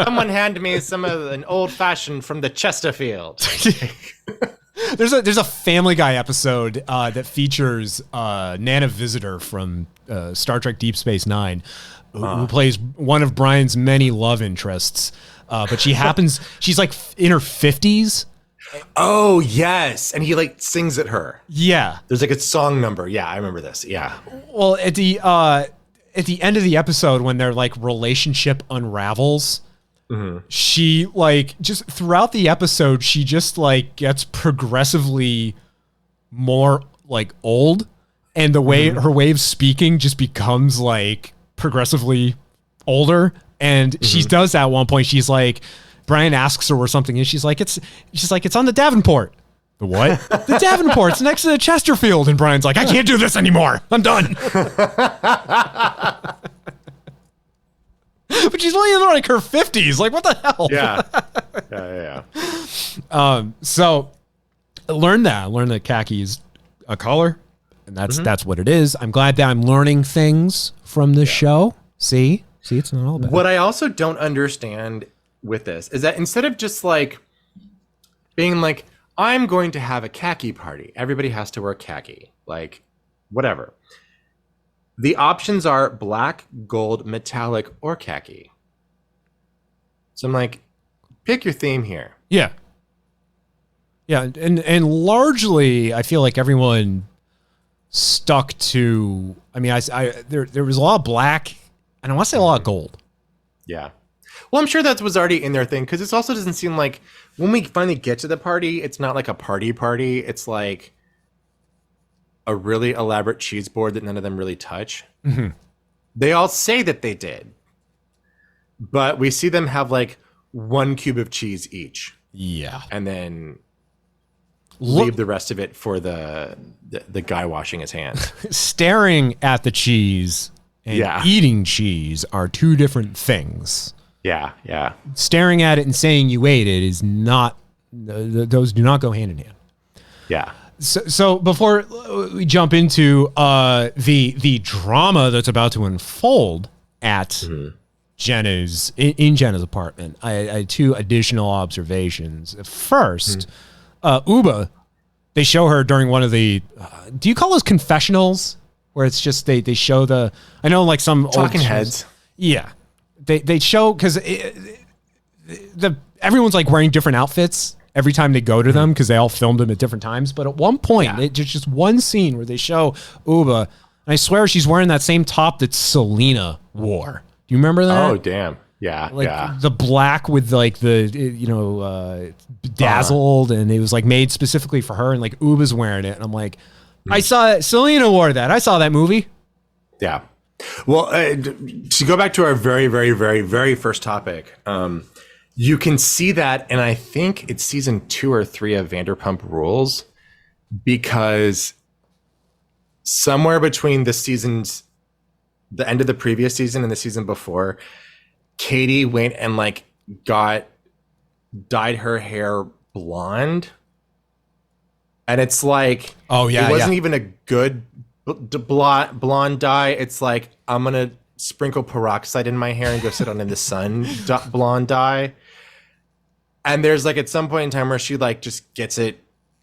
Someone hand me an old fashioned from the Chesterfield. There's a Family Guy episode that features Nana Visitor from Star Trek Deep Space Nine, who plays one of Brian's many love interests. But she's like in her 50s. Oh, yes. And he like sings at her. Yeah. There's like a song number. Yeah, I remember this. Yeah. Well, at the end of the episode when their like relationship unravels, she like just throughout the episode, she just like gets progressively more like old. And the way her way of speaking just becomes like progressively older. And she does that at one point. She's like, Brian asks her or something, and she's like, it's on the Davenport. The what? The Davenport. It's next to the Chesterfield. And Brian's like, I can't do this anymore. I'm done. But she's only in like her 50s. Like, what the hell? Yeah. So I learned that khaki is a color, and that's what it is. I'm glad that I'm learning things from this show. See, it's not all bad. What I also don't understand with this is that instead of just like being like, I'm going to have a khaki party, everybody has to wear khaki, like whatever. The options are black, gold, metallic, or khaki. So I'm like, pick your theme here. Yeah. Yeah, and largely, I feel like everyone stuck to. I mean, there was a lot of black, and I want to say a lot of gold. Yeah. Well, I'm sure that was already in their thing because it also doesn't seem like when we finally get to the party, it's not like a party. It's like a really elaborate cheese board that none of them really touch. Mm-hmm. They all say that they did, but we see them have like 1 cube of cheese each. Yeah. and then leave the rest of it for the guy washing his hands. Staring at the cheese and eating cheese are two different things. Yeah, yeah. Staring at it and saying you ate it is not, those do not go hand in hand. Yeah. So before we jump into the drama that's about to unfold at Jenna's apartment, I had two additional observations. First, Uba, they show her during one of the do you call those confessionals where it's just they show the, I know like some talking old heads. Yeah, they show, because everyone's like wearing different outfits every time they go to them, because they all filmed them at different times. But at one point, there's just one scene where they show Uba, and I swear she's wearing that same top that Selena wore. Do you remember that? Oh, damn. Yeah, like the black with like the bedazzled, and it was like made specifically for her, and like Uba's wearing it, and I'm like, I saw Selena wore that. I saw that movie. Yeah. Well, to go back to our very, very, very, very first topic, you can see that, and I think it's season 2 or 3 of Vanderpump Rules, because somewhere between the end of the previous season and the season before, Katie went and like dyed her hair blonde, and it's like, it wasn't even a good blonde dye. It's like, I'm gonna sprinkle peroxide in my hair and go sit on in the sun blonde dye. And there's like at some point in time where she like just gets it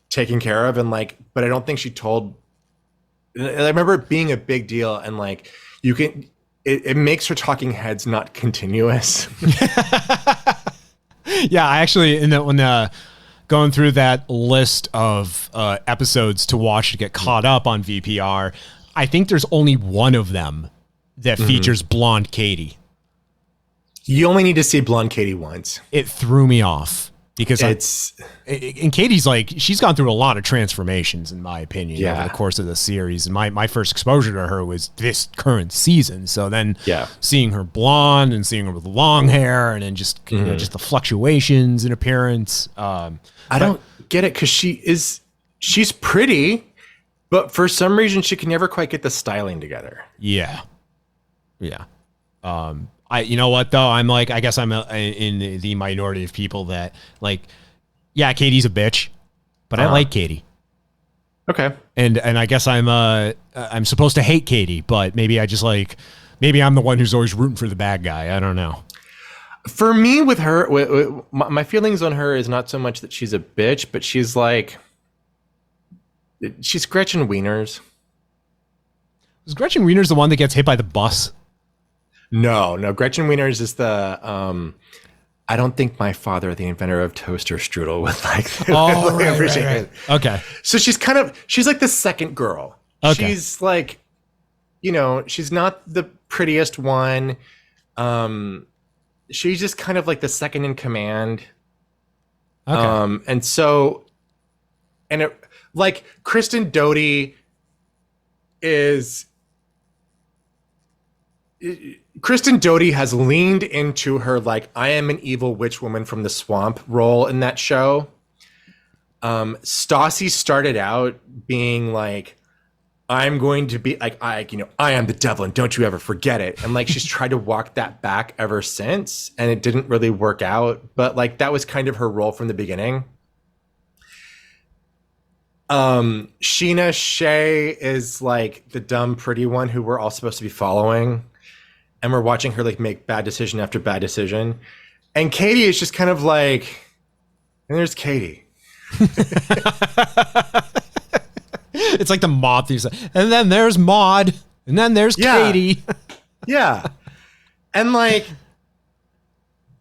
taken care of, and like, but I don't think she told. I remember it being a big deal, and like it makes her talking heads not continuous. Yeah, I actually, when going through that list of episodes to watch to get caught up on VPR, I think there's only one of them that features blonde Katie. You only need to see blonde Katie once. It threw me off because and Katie's like, she's gone through a lot of transformations, in my opinion, over the course of the series. And my first exposure to her was this current season. So then seeing her blonde and seeing her with long hair, and then just just the fluctuations in appearance. I don't get it, because she's pretty, but for some reason she can never quite get the styling together. Yeah. You know what though? I'm like, I guess I'm in the minority of people that like, yeah, Katie's a bitch, but I like Katie. Okay. And I guess I'm supposed to hate Katie, but maybe I just like, maybe I'm the one who's always rooting for the bad guy. I don't know. For me, with her, my feelings on her is not so much that she's a bitch, but she's like, she's Gretchen Wieners. Is Gretchen Wieners the one that gets hit by the bus? No. Gretchen Wieners is the, I don't think my father, the inventor of toaster strudel, would like that. Oh, right. Okay. So she's like the second girl. Okay. She's like, she's not the prettiest one. She's just kind of like the second in command. Okay. Like Kristen Doty has leaned into her like, I am an evil witch woman from the swamp role in that show. Stassi started out being like, I'm going to be like, I am the devil and don't you ever forget it. And like, she's tried to walk that back ever since, and it didn't really work out. But like, that was kind of her role from the beginning. Sheena Shea is like the dumb, pretty one who we're all supposed to be following. And we're watching her like make bad decision after bad decision. And Katie is just kind of like, and there's Katie. It's like the mob thing. And then there's Maud. And then there's Katie. Yeah. And like,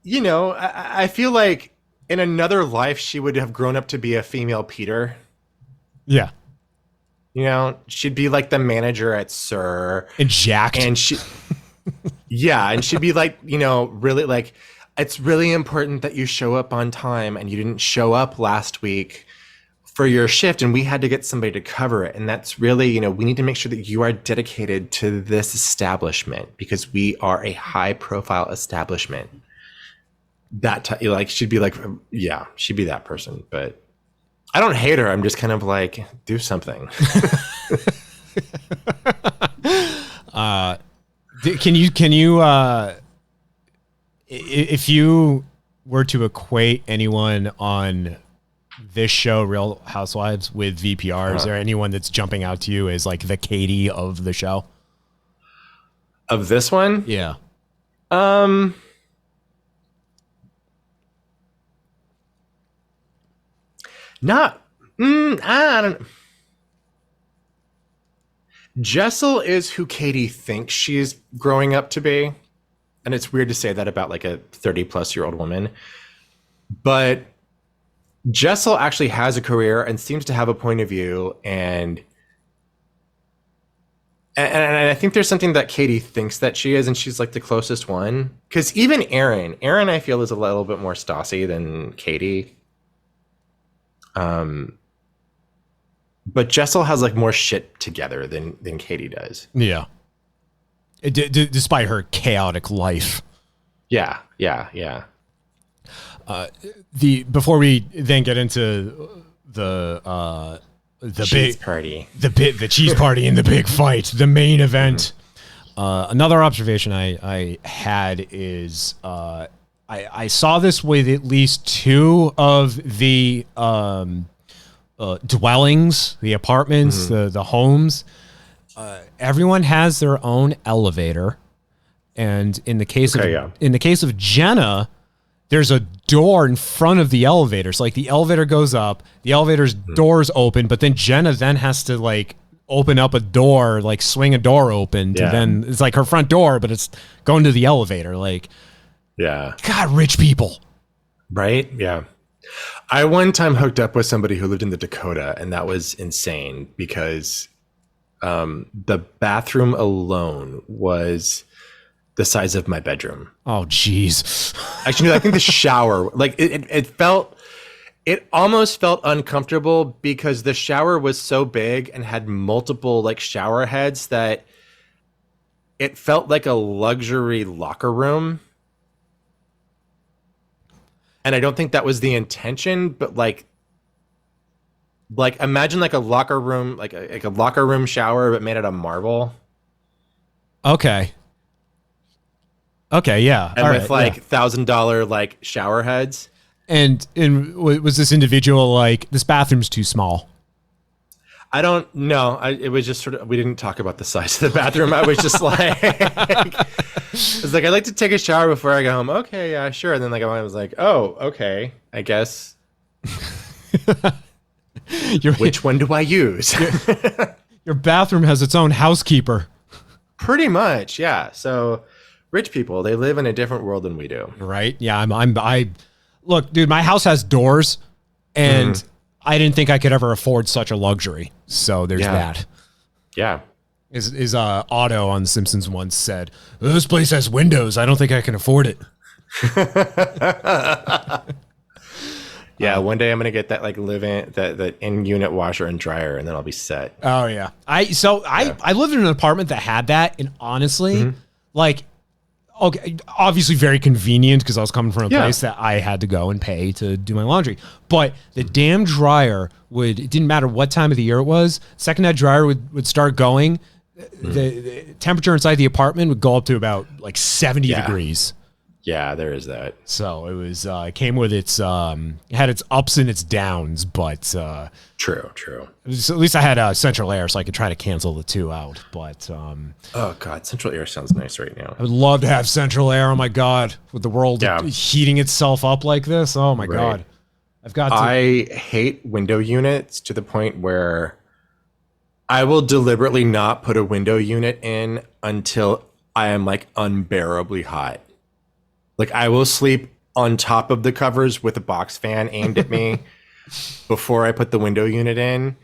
I feel like in another life, she would have grown up to be a female Peter. Yeah. She'd be like the manager at Sir. And jacked. And she... Yeah, and she'd be like, really like, it's really important that you show up on time, and you didn't show up last week for your shift, and we had to get somebody to cover it. And that's really, we need to make sure that you are dedicated to this establishment because we are a high profile establishment. like she'd be like, yeah, she'd be that person. But I don't hate her. I'm just kind of like, do something. Can you if you were to equate anyone on this show, Real Housewives, with VPR, is there anyone that's jumping out to you as like the Katie of the show? Of this one? Yeah. Not. I don't. Jessel is who Katie thinks she's growing up to be, and it's weird to say that about like a 30-plus-year-old woman. But Jessel actually has a career and seems to have a point of view, and I think there's something that Katie thinks that she is, and she's like the closest one. Because even Aaron, I feel is a little bit more Stassi than Katie. But Jessel has like more shit together than Katie does. Yeah. Despite her chaotic life. Yeah. Before we then get into the cheese party, the cheese party and the big fight, the main event. Another observation I had is I saw this with at least two of the dwellings, the apartments, the homes. Everyone has their own elevator, and in the case of Jenna, there's a door in front of the elevator. So like the elevator goes up, the elevator's doors open, but then Jenna then has to like open up a door, like swing a door open to then it's like her front door, but it's going to the elevator. Like, yeah, God, rich people, right? Yeah. I one time hooked up with somebody who lived in the Dakota, and that was insane because the bathroom alone was the size of my bedroom. Oh, geez. Actually, I think the shower, like it almost felt uncomfortable because the shower was so big and had multiple like shower heads that it felt like a luxury locker room. And I don't think that was the intention, but like imagine like a locker room, like a locker room shower, but made out of marble. Okay, yeah. And with $1,000 like shower heads. And was this individual like, this bathroom's too small? I don't know. It was just sort of, we didn't talk about the size of the bathroom. I was just like, it's like, I'd like to take a shower before I go home. Okay, yeah, sure. And then like I was like, oh, okay, I guess. Which one do I use? Your bathroom has its own housekeeper. Pretty much, yeah. So rich people, they live in a different world than we do. Right? Yeah, I look, dude, my house has doors, and I didn't think I could ever afford such a luxury. So there's that. Yeah. Is Otto on The Simpsons once said, "This place has windows. I don't think I can afford it." Yeah, one day I'm gonna get that like that in-unit washer and dryer, and then I'll be set. Oh yeah. I lived in an apartment that had that, and honestly, like, okay, obviously very convenient because I was coming from a place that I had to go and pay to do my laundry. But the damn dryer it didn't matter what time of the year it was, second that dryer would start going, the temperature inside the apartment would go up to about like 70 degrees. Yeah, there is that. So it was it came with it had its ups and its downs, but true. At least I had central air, so I could try to cancel the two out. But oh god, central air sounds nice right now. I would love to have central air. Oh my god, with the world heating itself up like this. Oh my god, I hate window units to the point where I will deliberately not put a window unit in until I am like unbearably hot. Like I will sleep on top of the covers with a box fan aimed at me before I put the window unit in,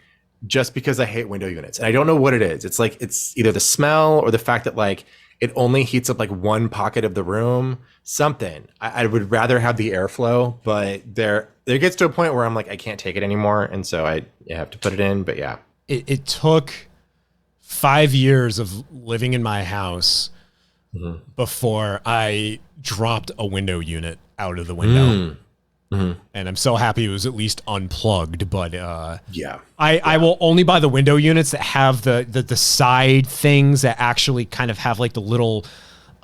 just because I hate window units. And I don't know what it is. It's like, it's either the smell or the fact that like it only heats up like one pocket of the room, something. I would rather have the airflow, but there gets to a point where I'm like, I can't take it anymore. And so I have to put it in, but yeah. It took 5 years of living in my house before I dropped a window unit out of the window. And I'm so happy it was at least unplugged. But I will only buy the window units that have the side things that actually kind of have like the little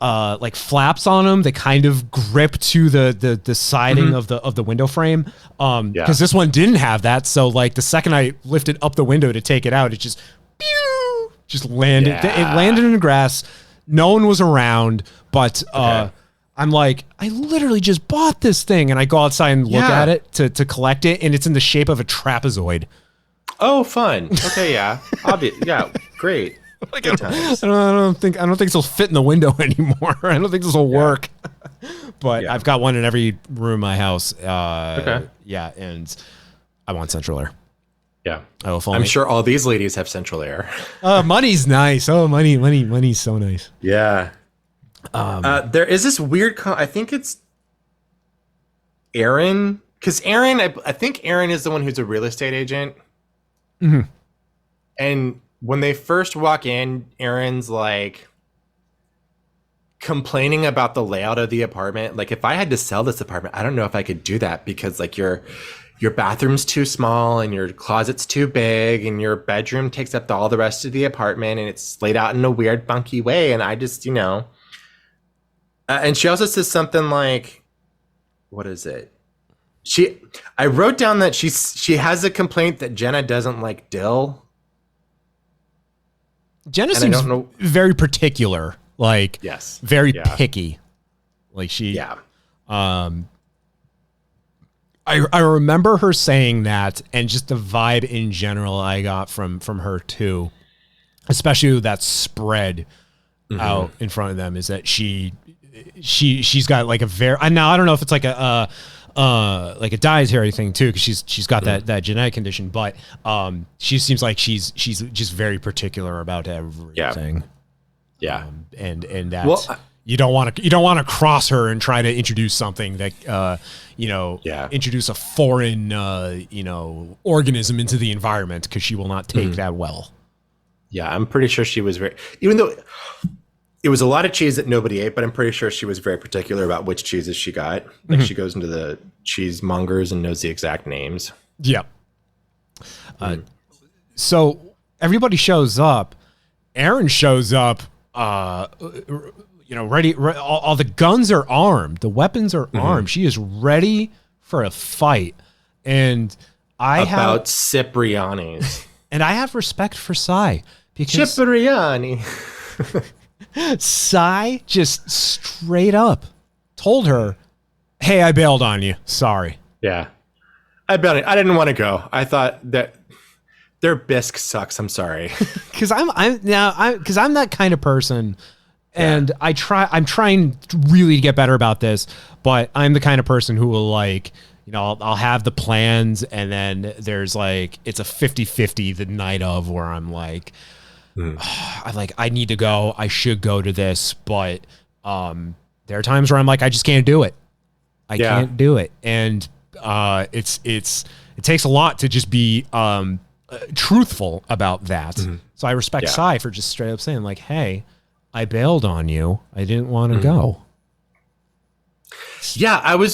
like flaps on them that kind of grip to the siding of the window frame. Because this one didn't have that. So like the second I lifted up the window to take it out, it just landed. It landed in the grass. No one was around, but I'm like, I literally just bought this thing, and I go outside and look at it to collect it, and it's in the shape of a trapezoid. Oh, fun. Okay, yeah. Obvious. Yeah, great. Like, I don't think this will fit in the window anymore. I don't think this will work. But I've got one in every room in my house. Yeah, and I want central air. Yeah. Oh, I'm sure all these ladies have central air. Money's nice. Oh, money's so nice. Yeah. There is this weird, I think it's Aaron, because Aaron, I think Aaron is the one who's a real estate agent. And when they first walk in, Aaron's like complaining about the layout of the apartment. Like, if I had to sell this apartment, I don't know if I could do that because like your bathroom's too small and your closet's too big and your bedroom takes up all the rest of the apartment and it's laid out in a weird bunky way. And I just, and she also says something like, what is it? I wrote down that she has a complaint that Jenna doesn't like dill. Jenna seems very particular, like very picky. Like I remember her saying that, and just the vibe in general I got from her too, especially with that spread out in front of them, is that she's got like a very, now I don't know if it's like a dietary thing too, because she's got that genetic condition, but she seems like she's just very particular about everything. And that you don't want to cross her and try to introduce something that introduce a foreign organism into the environment, because she will not take that well. Yeah, I'm pretty sure she was even though it was a lot of cheese that nobody ate, but I'm pretty sure she was very particular about which cheeses she got. Like she goes into the cheesemongers and knows the exact names. Yeah. So everybody shows up. Aaron shows up, ready. All the guns are armed. The weapons are armed. She is ready for a fight. And Cipriani's. And I have respect for Sai, because Cipriani. Sai just straight up told her, "Hey, I bailed on you. Sorry." Yeah, I didn't want to go. I thought that their bisque sucks. I'm sorry. Because I'm that kind of person, and I'm trying really to get better about this. But I'm the kind of person who will I'll have the plans, and then there's like it's a 50-50 the night of, where I'm like. I need to go. I should go to this, but there are times where I'm like, I just can't do it. I can't do it, and it takes a lot to just be truthful about that. So I respect Sai for just straight up saying like, "Hey, I bailed on you. I didn't want to go." Yeah,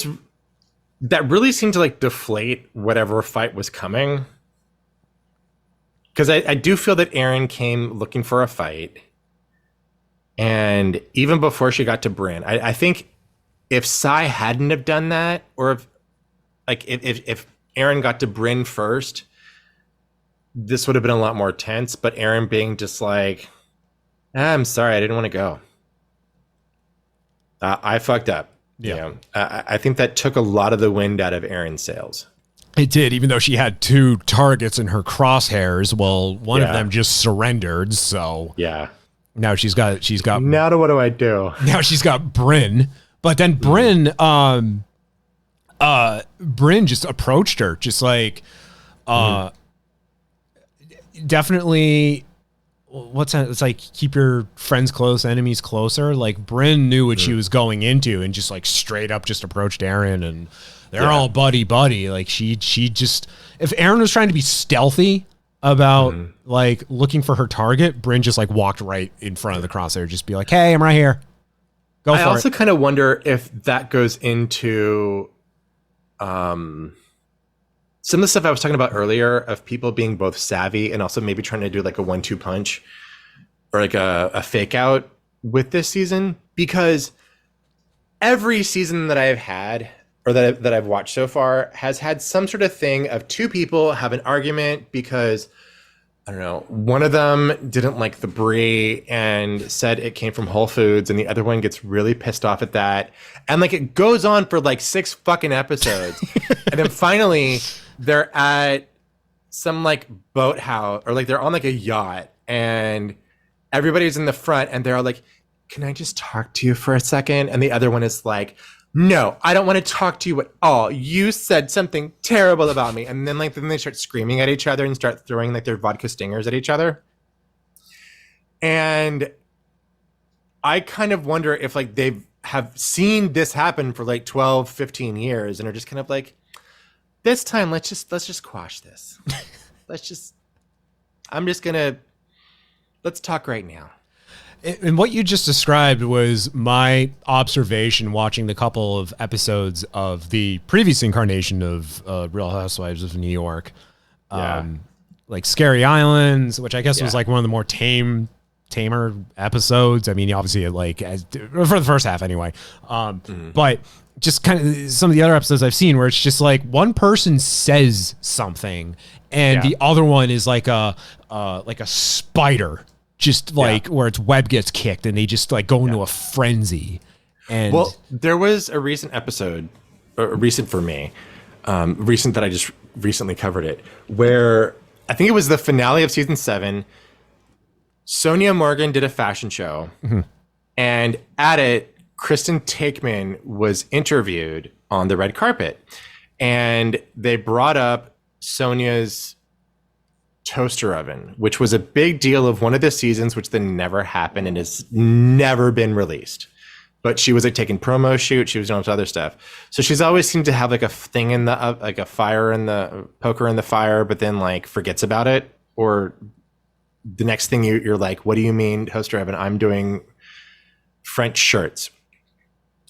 that really seemed to like deflate whatever fight was coming. Because I do feel that Aaron came looking for a fight. And even before she got to Brynn, I think if Sai hadn't have done that, or if Aaron got to Brynn first, this would have been a lot more tense. But Aaron being just like, I'm sorry, I didn't want to go. I fucked up. Yeah. I think that took a lot of the wind out of Aaron's sails. It did, even though she had two targets in her crosshairs. Well, one of them just surrendered, so now she's got. Now what do I do? Now she's got Brynn, but then Brynn just approached her, just like, definitely. What's that? It's like keep your friends close, enemies closer. Like Brynn knew what she was going into, and just like straight up just approached Aaron and. They're all buddy. Like she just, if Aaron was trying to be stealthy about like looking for her target, Brynn just like walked right in front of the crosshair, just be like, "Hey, I'm right here." Go for I also it. kind of wonder if that goes into some of the stuff I was talking about earlier of people being both savvy and also maybe trying to do like a 1-2 punch or like a fake out with this season, because every season that I've had or that I've watched so far has had some sort of thing of two people have an argument because, I don't know, one of them didn't like the brie and said it came from Whole Foods, and the other one gets really pissed off at that. And like it goes on for like 6 fucking episodes. And then finally they're at some like boathouse, or like they're on like a yacht, and everybody's in the front and they're all like, can I just talk to you for a second? And the other one is like, no, I don't want to talk to you at all. You said something terrible about me. And then then they start screaming at each other and start throwing like their vodka stingers at each other. And I kind of wonder if like they have seen this happen for like 12, 15 years and are just kind of like, this time let's just quash this. Let's talk right now. And what you just described was my observation watching the couple of episodes of the previous incarnation of Real Housewives of New York. Like Scary Islands, which I guess was like one of the more tamer episodes. I mean, obviously for the first half anyway. But just kind of some of the other episodes I've seen where it's just like one person says something and the other one is like a spider. Just like where its web gets kicked and they just like go into a frenzy. And well, there was a recent episode, or recent for me, recent that I just recently covered it, where I think it was the finale of season 7. Sonia Morgan did a fashion show, and at it, Kristen Takeman was interviewed on the red carpet, and they brought up Sonia's toaster oven, which was a big deal of one of the seasons, which then never happened and has never been released. But she was like taking promo shoot. She was doing other stuff. So she's always seemed to have like a thing in the like a fire in the poker in the fire, but then like forgets about it. Or the next thing you're like, what do you mean toaster oven? I'm doing French shirts.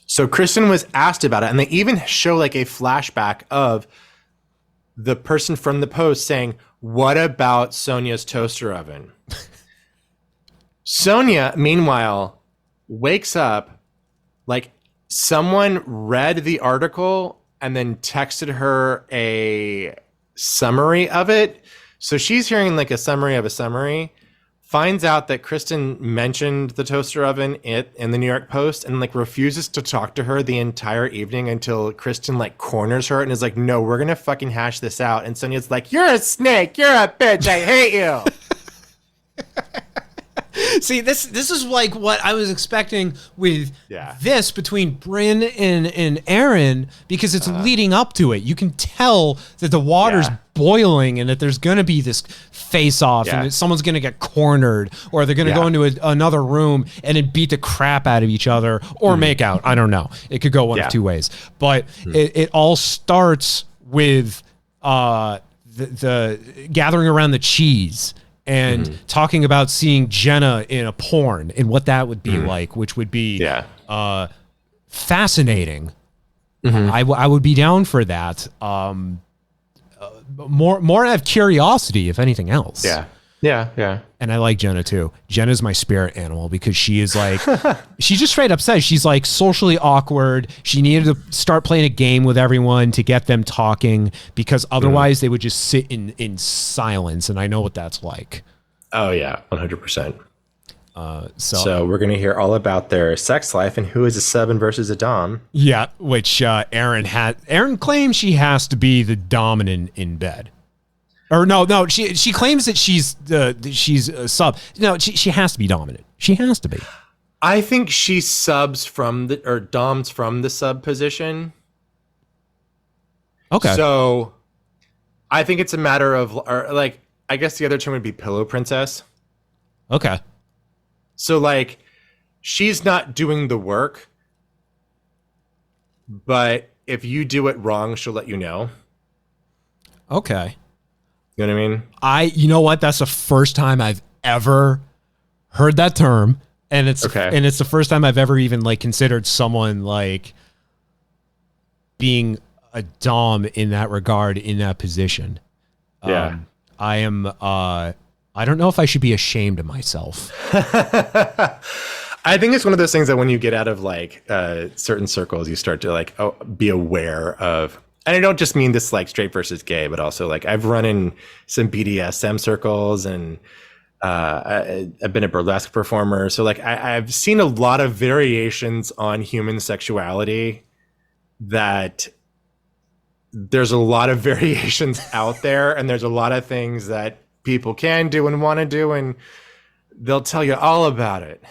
So Kristen was asked about it, and they even show like a flashback of the person from the Post saying, what about Sonia's toaster oven? Sonia, meanwhile, wakes up like someone read the article and then texted her a summary of it. So she's hearing like a summary of a summary, finds out that Kristen mentioned the toaster oven in the New York Post, and like refuses to talk to her the entire evening until Kristen like corners her and is like, no, we're gonna fucking hash this out. And Sonia's like, you're a snake, you're a bitch, I hate you. see, this is like what I was expecting with this between Brynn and Aaron, because it's leading up to it. You can tell that the water's boiling and that there's going to be this face-off and that someone's going to get cornered, or they're going to go into another room and then beat the crap out of each other or make out. I don't know. It could go one of two ways. But it all starts with the gathering around the cheese and talking about seeing Jenna in a porn and what that would be like, which would be fascinating. I would be down for that. More out of curiosity, if anything else. Yeah. And I like Jenna too. Jenna's my spirit animal because she is like, she just straight up says she's like socially awkward. She needed to start playing a game with everyone to get them talking, because otherwise they would just sit in silence. And I know what that's like. Oh yeah, 100%. So we're going to hear all about their sex life and who is a sub and versus a dom. Yeah, which Aaron claims she has to be the dominant in bed. Or no, she claims that she's a sub. No, she has to be dominant. She has to be. I think she subs or doms from the sub position. Okay. So I think it's a matter of, or like, I guess the other term would be pillow princess. Okay. So like, she's not doing the work, but if you do it wrong, she'll let you know. Okay. You know what I mean? You know what? That's the first time I've ever heard that term And it's the first time I've ever even like considered someone like being a dom in that regard, in that position. Yeah. I am I don't know if I should be ashamed of myself. I think it's one of those things that when you get out of like certain circles, you start to like be aware of. And I don't just mean this like straight versus gay, but also like I've run in some BDSM circles, and I've been a burlesque performer. So like I've seen a lot of variations on human sexuality, that there's a lot of variations out there, and there's a lot of things that people can do and want to do, and they'll tell you all about it.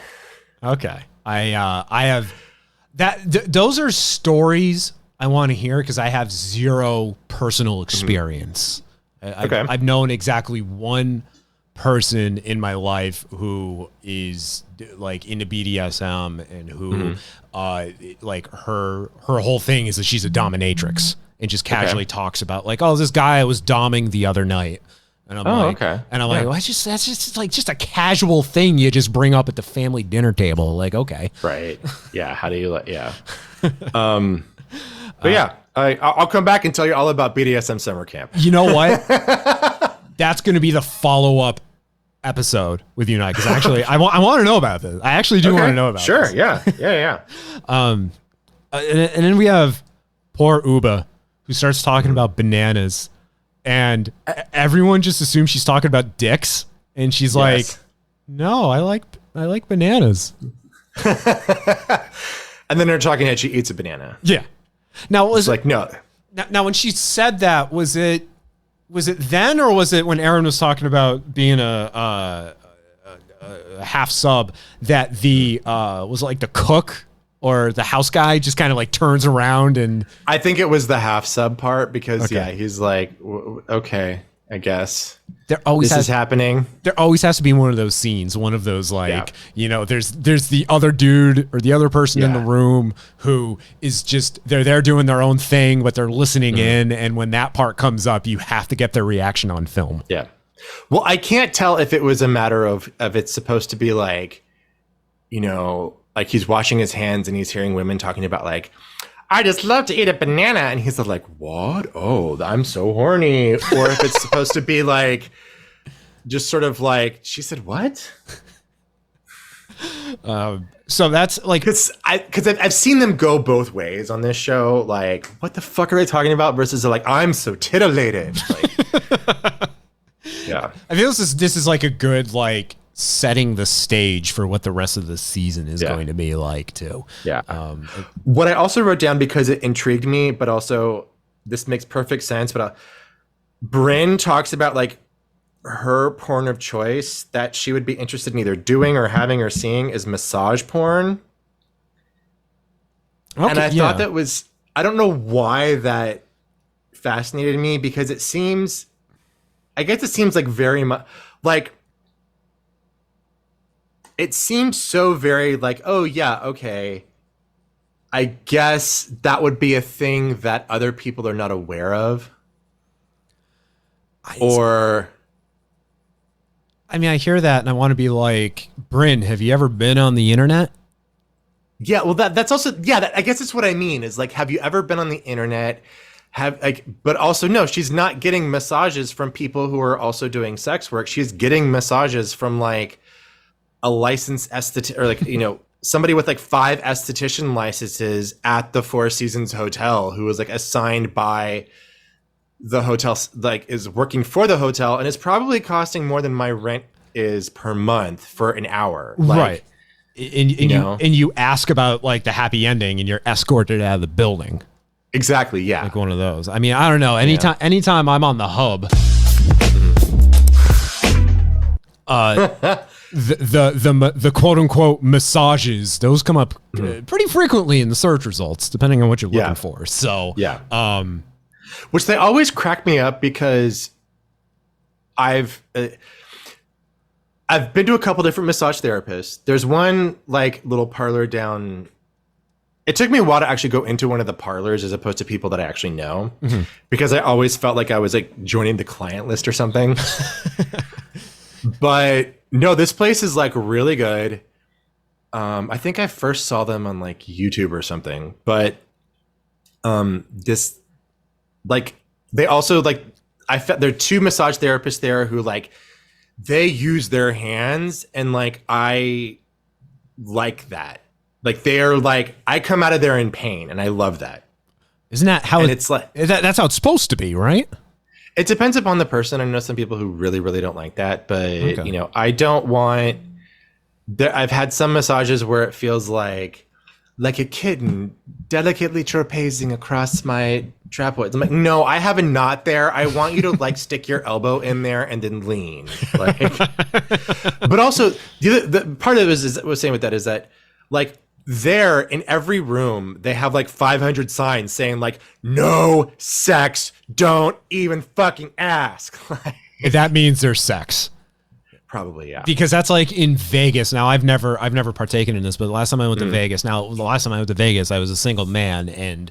Okay. I have that. Those are stories I want to hear, because I have zero personal experience. I've known exactly one person in my life who is like into BDSM, and who like her whole thing is that she's a dominatrix, and just casually talks about like, oh, this guy I was doming the other night. And I'm like, well, that's just like just a casual thing you just bring up at the family dinner table. Like, okay. Right. Yeah. How do you like, yeah. But yeah, I'll come back and tell you all about BDSM summer camp. You know what? That's going to be the follow-up episode with you and I, because actually I want to know about this. I actually do want to know about this. Sure. Yeah. And then we have poor Uba, who starts talking about bananas, and everyone just assumes she's talking about dicks, and she's like, no, I like bananas. And then her talking head, she eats a banana. Yeah. Now was like, no. Now when she said that, was it then, or was it when Aaron was talking about being a half sub, that the was it like the cook or the house guy just kind of like turns around? And I think it was the half sub part, because he's like, okay, I guess this is happening. There always has to be one of those scenes, one of those like, you know, there's the other dude or the other person in the room who is just, they're there doing their own thing, but they're listening in. And when that part comes up, you have to get their reaction on film. Yeah. Well, I can't tell if it was a matter of it's supposed to be like, you know, like he's washing his hands and he's hearing women talking about like, I just love to eat a banana. And he's like, what? Oh, I'm so horny. Or if it's supposed to be like, just sort of like, she said, what? So that's like, because I've seen them go both ways on this show. Like, what the fuck are they talking about? Versus like, I'm so titillated. Like, yeah. I feel this is like a good, like, setting the stage for what the rest of the season is going to be like too. Yeah. What I also wrote down, because it intrigued me, but also this makes perfect sense. But Brynn talks about like her porn of choice that she would be interested in either doing or having or seeing is massage porn. Okay, and I thought that was, I don't know why that fascinated me, because it seems like very much like, it seems so very like, oh yeah, okay, I guess that would be a thing that other people are not aware of. I mean, I hear that and I want to be like, Brynn, have you ever been on the internet? Yeah, well, that's also, I guess that's what I mean, is like, have you ever been on the internet? But also, no, she's not getting massages from people who are also doing sex work. She's getting massages from like a licensed esthetician, or like, you know, somebody with like 5 esthetician licenses at the Four Seasons Hotel, who was like assigned by the hotel, like is working for the hotel, and is probably costing more than my rent is per month for an hour. Like, right. And you ask about like the happy ending, and you're escorted out of the building. Exactly. Yeah. Like one of those. I mean, I don't know. Anytime I'm on the hub, the quote unquote massages, those come up pretty frequently in the search results, depending on what you're looking for. So which they always crack me up, because I've been to a couple different massage therapists. There's one like little parlor down. It took me a while to actually go into one of the parlors as opposed to people that I actually know, because I always felt like I was like joining the client list or something. But no, this place is like really good. I think I first saw them on like YouTube or something, but this like they also like there are two massage therapists there who like they use their hands, and like I like that. Like they're like I come out of there in pain, and I love that. Isn't that how it's like that's how it's supposed to be, right? It depends upon the person. I know some people who really, really don't like that, but you know, I don't want. I've had some massages where it feels like a kitten delicately trapezing across my trapezoids. I'm like, no, I have a knot there. I want you to like stick your elbow in there and then lean. Like, but also the part of it is what I was saying with that is that like there in every room they have like 500 signs saying like no sex, don't even fucking ask. That means there's sex. Probably, yeah. Because that's like in Vegas. Now I've never partaken in this, but the last time I went to Vegas, I was a single man and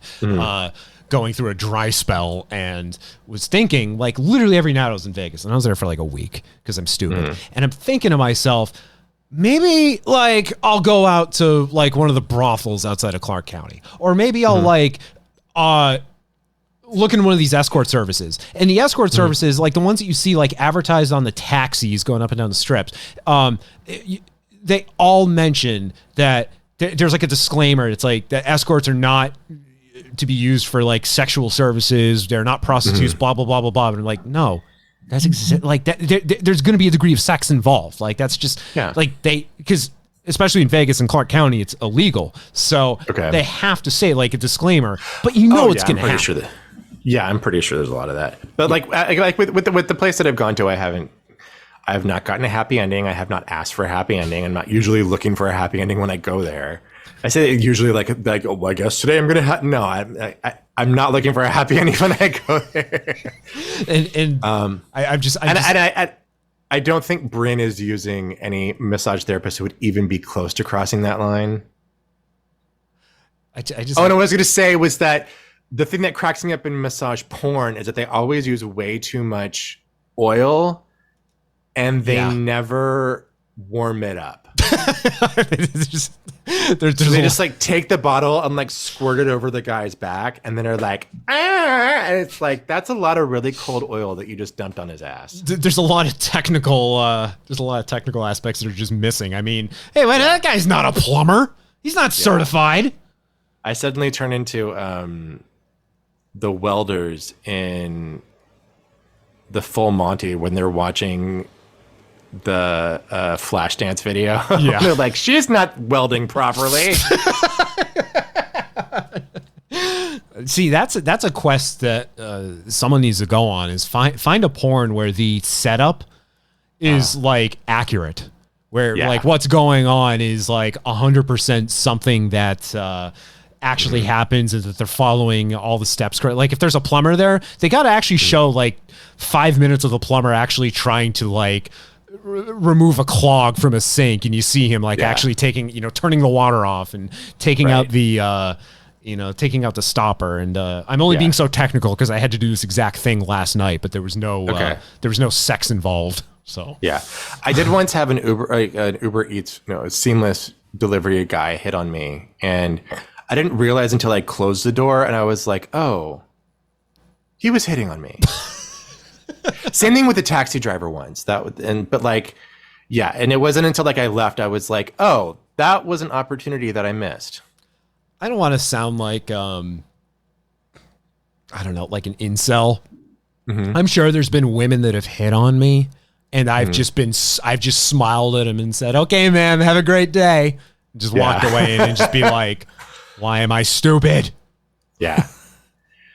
going through a dry spell and was thinking like literally every night I was in Vegas, and I was there for like a week because I'm stupid. And I'm thinking to myself, maybe like I'll go out to like one of the brothels outside of Clark County, or maybe I'll like look in one of these escort services. And the escort services, like the ones that you see like advertised on the taxis going up and down the strips, they all mention that there's like a disclaimer. It's like that escorts are not to be used for like sexual services. They're not prostitutes, blah, blah, blah, blah, blah. But I'm like, no, that's like that. There's going to be a degree of sex involved. Like that's just like because especially in Vegas and Clark County, it's illegal. So they have to say like a disclaimer, but you know it's going to happen. Yeah, I'm pretty sure there's a lot of that. But like with the place that I've gone to, I have not gotten a happy ending. I have not asked for a happy ending. I'm not usually looking for a happy ending when I go there. I say usually like oh, well, I guess today I'm gonna no. I'm not looking for a happy ending when I go there. I don't think Bryn is using any massage therapist who would even be close to crossing that line. And what I was gonna say was that. The thing that cracks me up in massage porn is that they always use way too much oil and they never warm it up. They just like take the bottle and like squirt it over the guy's back and then they're like, and it's like, that's a lot of really cold oil that you just dumped on his ass. There's a lot of technical aspects that are just missing. I mean, hey, wait, that guy's not a plumber. He's not certified. I suddenly turn into, the welders in the Full Monty when they're watching the Flashdance video. Yeah. They're like, she's not welding properly. See, that's a quest that someone needs to go on is find a porn where the setup is like accurate, where like what's going on is like 100% something that actually happens, is that they're following all the steps correct. Like if there's a plumber there, they got to actually show like 5 minutes of the plumber actually trying to like remove a clog from a sink, and you see him like actually taking, turning the water off and taking out the taking out the stopper. And I'm only being so technical because I had to do this exact thing last night, but there was no sex involved. So I did once have an Uber Eats, a seamless delivery guy hit on me, and I didn't realize until I closed the door, and I was like, oh, he was hitting on me. Same thing with the taxi driver once. And it wasn't until like I left, I was like, oh, that was an opportunity that I missed. I don't want to sound like, I don't know, like an incel. I'm sure there's been women that have hit on me, and I've just smiled at them and said, okay, man, have a great day. Just walked away and just be like, why am I stupid? Yeah.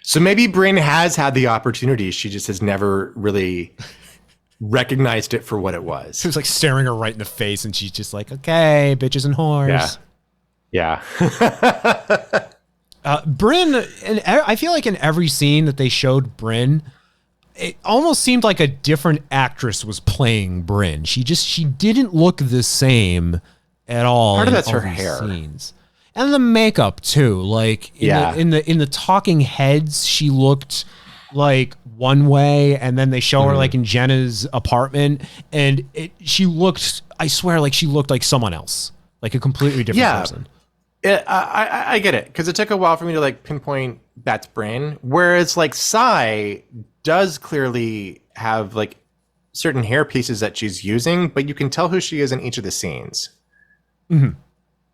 So maybe Bryn has had the opportunity. She just has never really recognized it for what it was. He was like staring her right in the face, and she's just like, okay, bitches and whores. Yeah. Bryn, and I feel like in every scene that they showed Bryn, it almost seemed like a different actress was playing Bryn. She didn't look the same at all. Part of that's her hair. Scenes. And the makeup too. Like in the talking heads, she looked like one way, and then they show her like in Jenna's apartment, and she looked, I swear, like she looked like someone else. like a completely different person. I get it, because it took a while for me to like pinpoint that's Bryn, whereas like Sai does clearly have like certain hair pieces that she's using, but you can tell who she is in each of the scenes.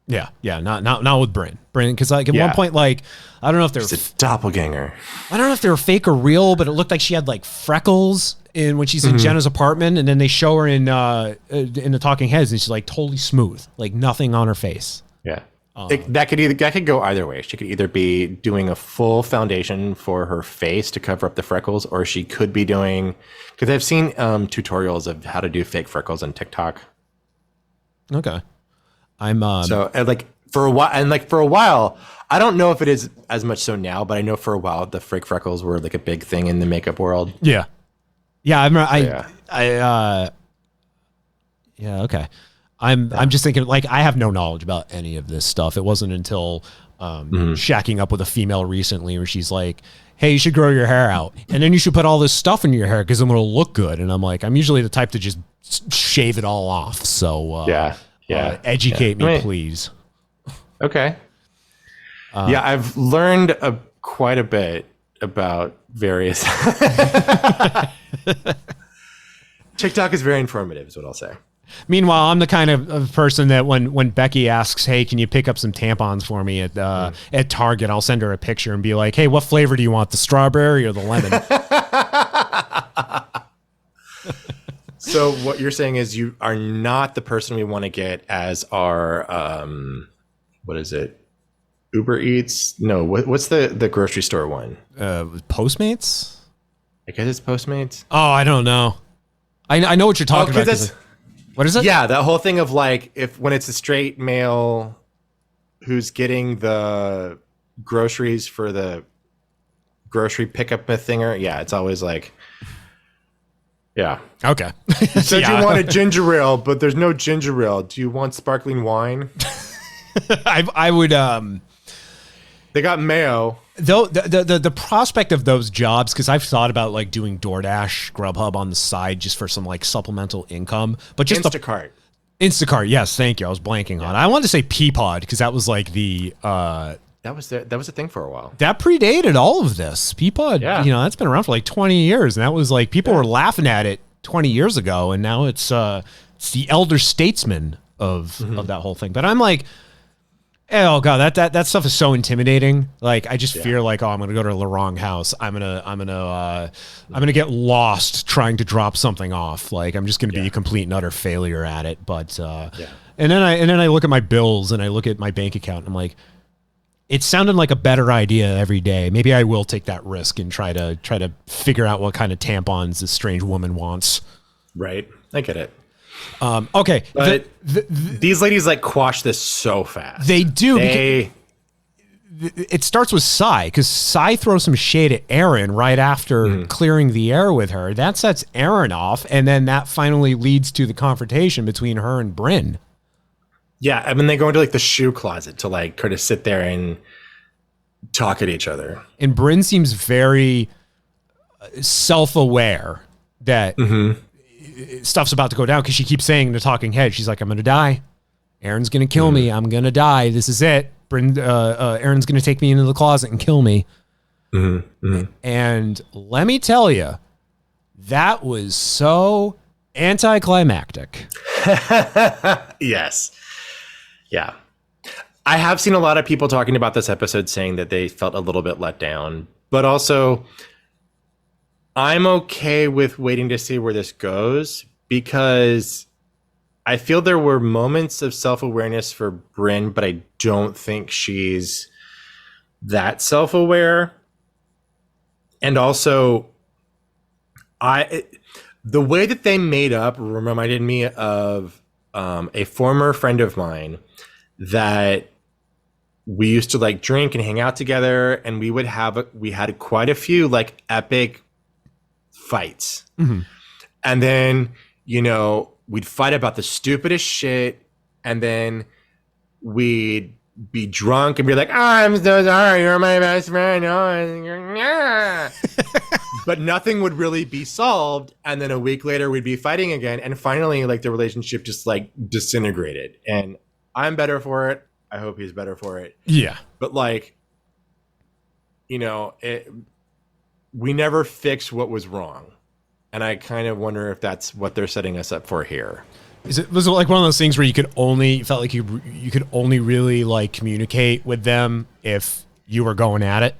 Yeah, not with Bryn, because like at one point, like I don't know if they're a doppelganger. I don't know if they were fake or real, but it looked like she had like freckles in when she's in Jenna's apartment, and then they show her in the Talking Heads, and she's like totally smooth, like nothing on her face. Yeah. That could go either way. She could either be doing a full foundation for her face to cover up the freckles, or she could be doing, because I've seen tutorials of how to do fake freckles on TikTok. Okay, I'm so for a while, I don't know if it is as much so now, but I know for a while the fake freckles were like a big thing in the makeup world. Yeah. Okay. I'm just thinking, like, I have no knowledge about any of this stuff. It wasn't until shacking up with a female recently where she's like, hey, you should grow your hair out. And then you should put all this stuff in your hair because it'll look good. And I'm like, I'm usually the type to just shave it all off. So educate me, please. Okay. I've learned quite a bit about various. TikTok is very informative, is what I'll say. Meanwhile, I'm the kind of person that when Becky asks, hey, can you pick up some tampons for me at Target, I'll send her a picture and be like, hey, what flavor do you want, the strawberry or the lemon? So what you're saying is you are not the person we want to get as our, what is it? Uber Eats? No, what's the grocery store one? Postmates? I guess it's Postmates. Oh, I don't know. I know what you're talking about. What is it? Yeah, that whole thing of like when it's a straight male who's getting the groceries for the grocery pickup thinger. Yeah, it's always like, yeah. Okay. You said you want a ginger ale, but there's no ginger ale. Do you want sparkling wine? I would. They got mayo. Though the prospect of those jobs, because I've thought about like doing DoorDash, Grubhub on the side just for some like supplemental income, but just Instacart. Yes, thank you. I was blanking on it. I wanted to say Peapod because that was like the that was a thing for a while. That predated all of this. Peapod, that's been around for like 20 years, and that was like people were laughing at it 20 years ago, and now it's the elder statesman of that whole thing. But I'm like, oh god, that stuff is so intimidating. Like I just fear like, oh, I'm gonna go to the wrong house. I'm gonna get lost trying to drop something off. Like I'm just gonna be a complete and utter failure at it. But and then I look at my bills and I look at my bank account and I'm like, it sounded like a better idea every day. Maybe I will take that risk and try to figure out what kind of tampons this strange woman wants. Right, I get it. Okay, but these ladies like quash this so fast. They do. It starts with Sai, because Sai throws some shade at Aaron right after clearing the air with her. That sets Aaron off, and then that finally leads to the confrontation between her and Bryn. Yeah, I mean they go into like the shoe closet to like kind of sit there and talk at each other. And Bryn seems very self-aware that. Stuff's about to go down because she keeps saying in the talking head, she's like, I'm gonna die, Aaron's gonna kill me, I'm gonna die, this is it. Aaron's gonna take me into the closet and kill me. And let me tell you, that was so anticlimactic. Yes. Yeah, I have seen a lot of people talking about this episode saying that they felt a little bit let down, but also I'm okay with waiting to see where this goes because I feel there were moments of self-awareness for Bryn, but I don't think she's that self-aware. And also, the way that they made up reminded me of a former friend of mine that we used to like drink and hang out together, and we had quite a few like epic fights. And then we'd fight about the stupidest shit, and then we'd be drunk and be like, I'm so sorry, you're my best friend. But nothing would really be solved, and then a week later we'd be fighting again, and finally like the relationship just like disintegrated. And I'm better for it. I hope he's better for it. Yeah. But like, you know, we never fixed what was wrong. And I kind of wonder if that's what they're setting us up for here. Was it like one of those things where you felt like you could only really like communicate with them if you were going at it?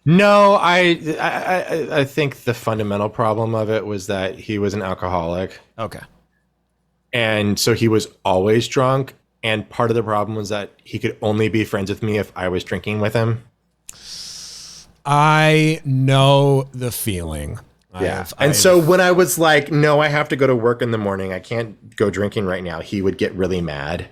No, I think the fundamental problem of it was that he was an alcoholic. Okay. And so he was always drunk. And part of the problem was that he could only be friends with me if I was drinking with him. I know the feeling. Yeah. So when I was like, no, I have to go to work in the morning, I can't go drinking right now, he would get really mad.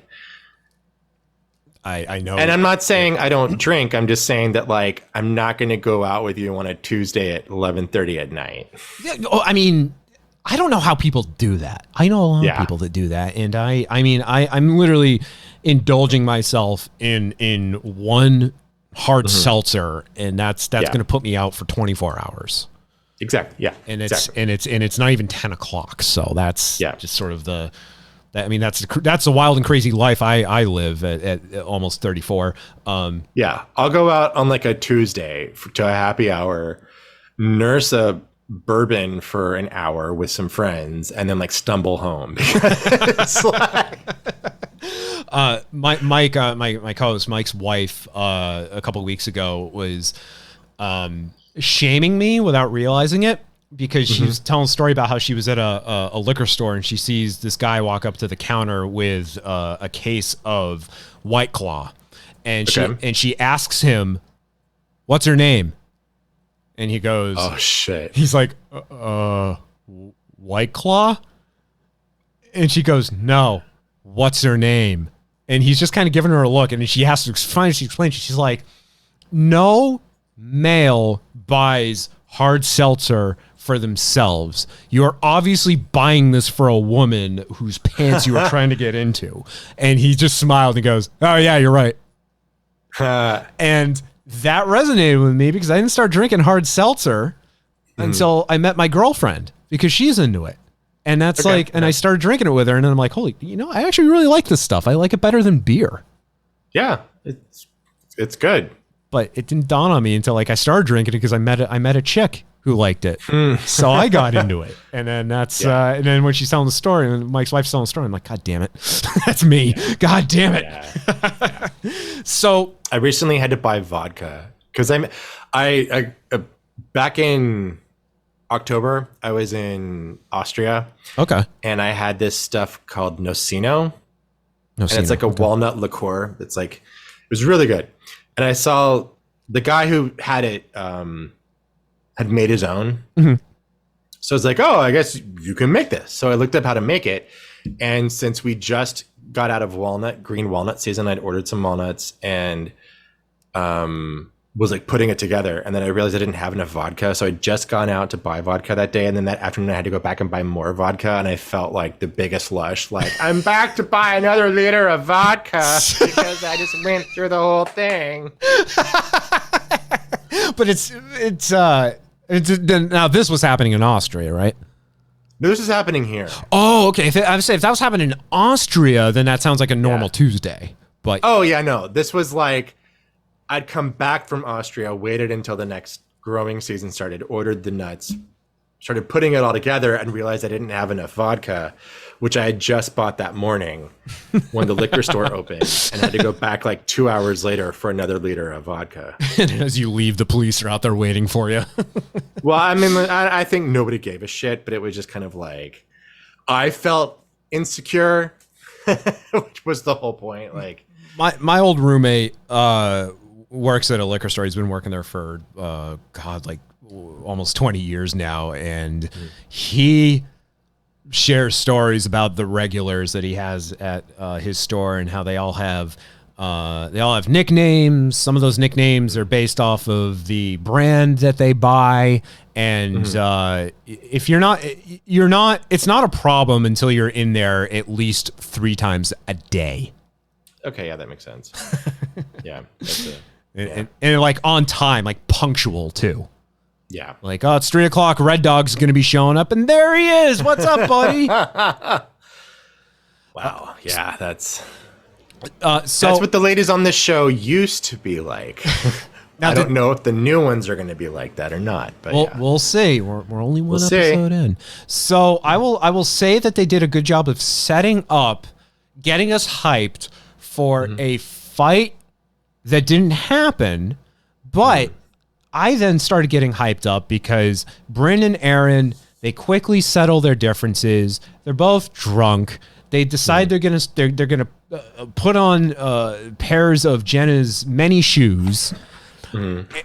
I know. And I'm not saying I don't drink. I'm just saying that, like, I'm not going to go out with you on a Tuesday at 11:30 at night. Yeah, I mean, I don't know how people do that. I know a lot of people that do that. And I'm literally indulging myself in one hard seltzer, and that's going to put me out for 24 hours. Exactly. Yeah. And it's not even 10 o'clock. So that's just sort of that's a wild and crazy life I live at almost 34. Yeah. I'll go out on like a Tuesday to a happy hour, nurse a bourbon for an hour with some friends, and then like stumble home. It's like... my co-host Mike's wife a couple of weeks ago was shaming me without realizing it, because she was telling a story about how she was at a liquor store and she sees this guy walk up to the counter with a case of White Claw, and she asks him, "What's her name?" And he goes, "Oh shit." He's like, White Claw? And she goes, "No, what's her name?" And he's just kind of giving her a look, and she has to finally explain. She's like, "No male buys hard seltzer for themselves. You're obviously buying this for a woman whose pants you were trying to get into." And he just smiled and goes, "Oh yeah, you're right." And that resonated with me because I didn't start drinking hard seltzer until I met my girlfriend, because she's into it. And that's I started drinking it with her, and then I'm like, holy, I actually really like this stuff. I like it better than beer. Yeah, it's good. But it didn't dawn on me until like I started drinking it, because I met a chick who liked it. So I got into it. And then and then when she's telling the story, and Mike's wife's telling the story, I'm like, God damn it. That's me. Yeah. God damn it. Yeah. So I recently had to buy vodka because I back in October, I was in Austria. Okay. And I had this stuff called Nocino. And it's like a walnut liqueur. It's like, it was really good. And I saw the guy who had it had made his own. So I was like, oh, I guess you can make this. So I looked up how to make it. And since we just got out of green walnut season, I'd ordered some walnuts and was like putting it together. And then I realized I didn't have enough vodka. So I'd just gone out to buy vodka that day. And then that afternoon I had to go back and buy more vodka. And I felt like the biggest lush. Like, I'm back to buy another liter of vodka because I just went through the whole thing. But now this was happening in Austria, right? No, this is happening here. Oh, okay. If that was happening in Austria, then that sounds like a normal Tuesday. But oh yeah, no. This was like, I'd come back from Austria, waited until the next growing season started, ordered the nuts, started putting it all together, and realized I didn't have enough vodka, which I had just bought that morning when the liquor store opened, and had to go back like 2 hours later for another liter of vodka. And as you leave, the police are out there waiting for you. Well, I mean, I think nobody gave a shit, but it was just kind of like, I felt insecure, which was the whole point. Like, my old roommate works at a liquor store. He's been working there for almost 20 years now, and he shares stories about the regulars that he has at his store, and how they all have nicknames. Some of those nicknames are based off of the brand that they buy, and if you're not, it's not a problem until you're in there at least 3 times a day. Okay, yeah, that makes sense. Yeah, that's it. And like on time, like punctual too. Yeah. Like, oh, it's 3 o'clock. Red Dog's going to be showing up, and there he is. What's up, buddy? Wow. Yeah, that's So what the ladies on this show used to be like. Now I don't know if the new ones are going to be like that or not, but we'll see. We're only one see. episode in. So I will say that they did a good job of setting up, getting us hyped for a fight that didn't happen, but I then started getting hyped up because Bryn and Aaron, they quickly settle their differences. They're both drunk. They decide they're gonna put on pairs of Jenna's many shoes.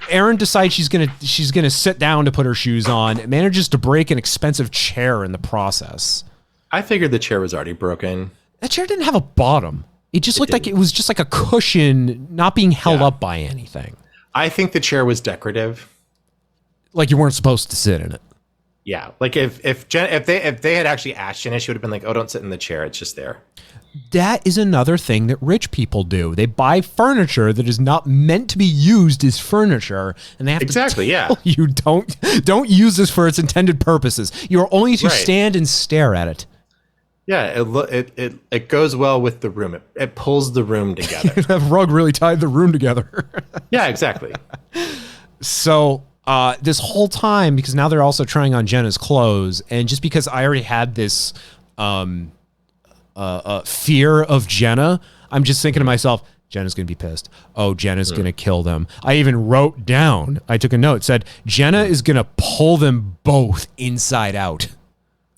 Aaron decides she's gonna sit down to put her shoes on. Manages to break an expensive chair in the process. I figured the chair was already broken. That chair didn't have a bottom. It just looked like it was just like a cushion, not being held up by anything. I think the chair was decorative. Like you weren't supposed to sit in it. Yeah, like if they had actually asked Jenna, she would have been like, "Oh, don't sit in the chair; it's just there." That is another thing that rich people do. They buy furniture that is not meant to be used as furniture, and they have to tell you don't use this for its intended purposes. You are only to stand and stare at it. Yeah, it goes well with the room. It pulls the room together. That rug really tied the room together. Yeah, exactly. So this whole time, because now they're also trying on Jenna's clothes, and just because I already had this fear of Jenna, I'm just thinking to myself, Jenna's going to be pissed. Oh, Jenna's going to kill them. I even wrote down, I took a note, said, Jenna is going to pull them both inside out.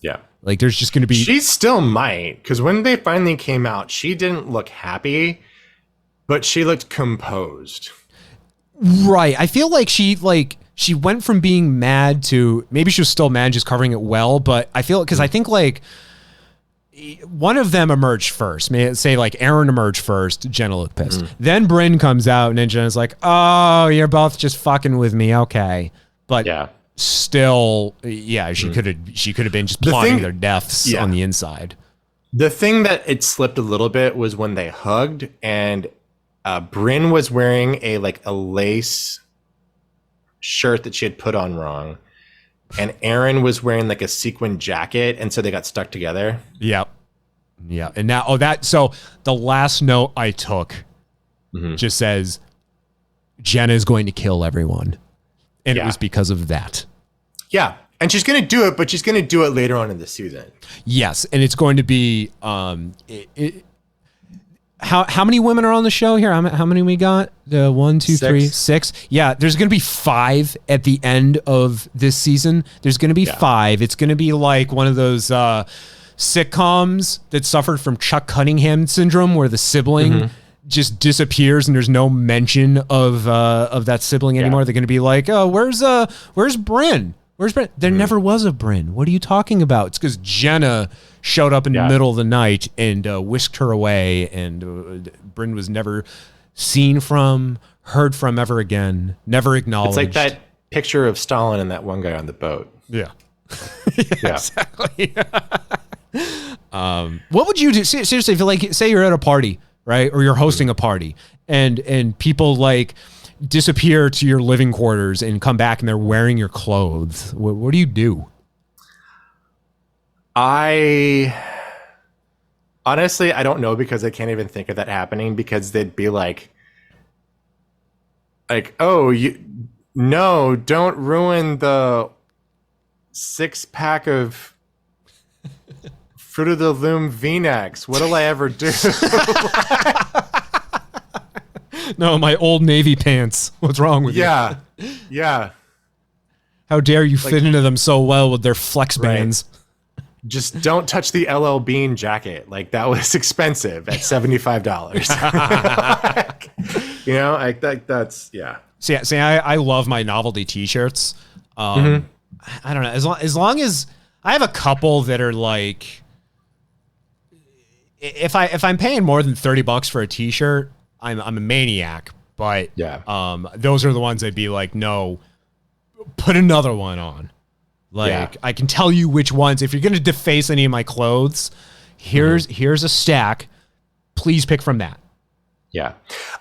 Yeah. Like there's just going to be... She still might, because when they finally came out, she didn't look happy, but she looked composed. Right. I feel like she went from being mad to... Maybe she was still mad, just covering it well, but I feel... Because I think like... One of them emerged first. May say like Aaron emerged first. Jenna looked pissed. Then Bryn comes out, and then Jenna's like, "Oh, you're both just fucking with me, okay?" But still, she could have been just plotting their deaths on the inside. The thing that it slipped a little bit was when they hugged, and Bryn was wearing a lace shirt that she had put on wrong. And Aaron was wearing like a sequin jacket, and so they got stuck together. Yep. Yeah. And now, so the last note I took just says, Jenna is going to kill everyone. And it was because of that. Yeah. And she's going to do it, but she's going to do it later on in the season. Yes. And it's going to be, how many women are on the show here? How many we got? 1, 2, 3, 6. Yeah, there's going to be 5 at the end of this season. There's going to be 5. It's going to be like one of those sitcoms that suffered from Chuck Cunningham syndrome, where the sibling just disappears and there's no mention of that sibling anymore. They're going to be like, "Oh, where's Bryn? Where's Bryn?" There never was a Bryn. What are you talking about? It's because Jenna showed up in the middle of the night and whisked her away, and Bryn was never seen from, heard from ever again, never acknowledged. It's like that picture of Stalin and that one guy on the boat. Yeah. Exactly. What would you do? Seriously, if like, say you're at a party, right? Or you're hosting a party, and people like disappear to your living quarters and come back and they're wearing your clothes. What do you do? Honestly, I don't know, because I can't even think of that happening, because they'd be like, "Oh, no, don't ruin the 6-pack of Fruit of the Loom V-necks. What'll I ever do?" No, my Old Navy pants. What's wrong with you? Yeah. How dare you fit into them so well with their flex bands? Just don't touch the LL Bean jacket. Like, that was expensive at $75. That's. See, I love my novelty T-shirts. I don't know. As long as I have a couple that are like, if I'm paying more than $30 for a T-shirt, I'm a maniac. But those are the ones I'd be like, no, put another one on. Like, I can tell you which ones. If you're going to deface any of my clothes, here's a stack. Please pick from that. Yeah.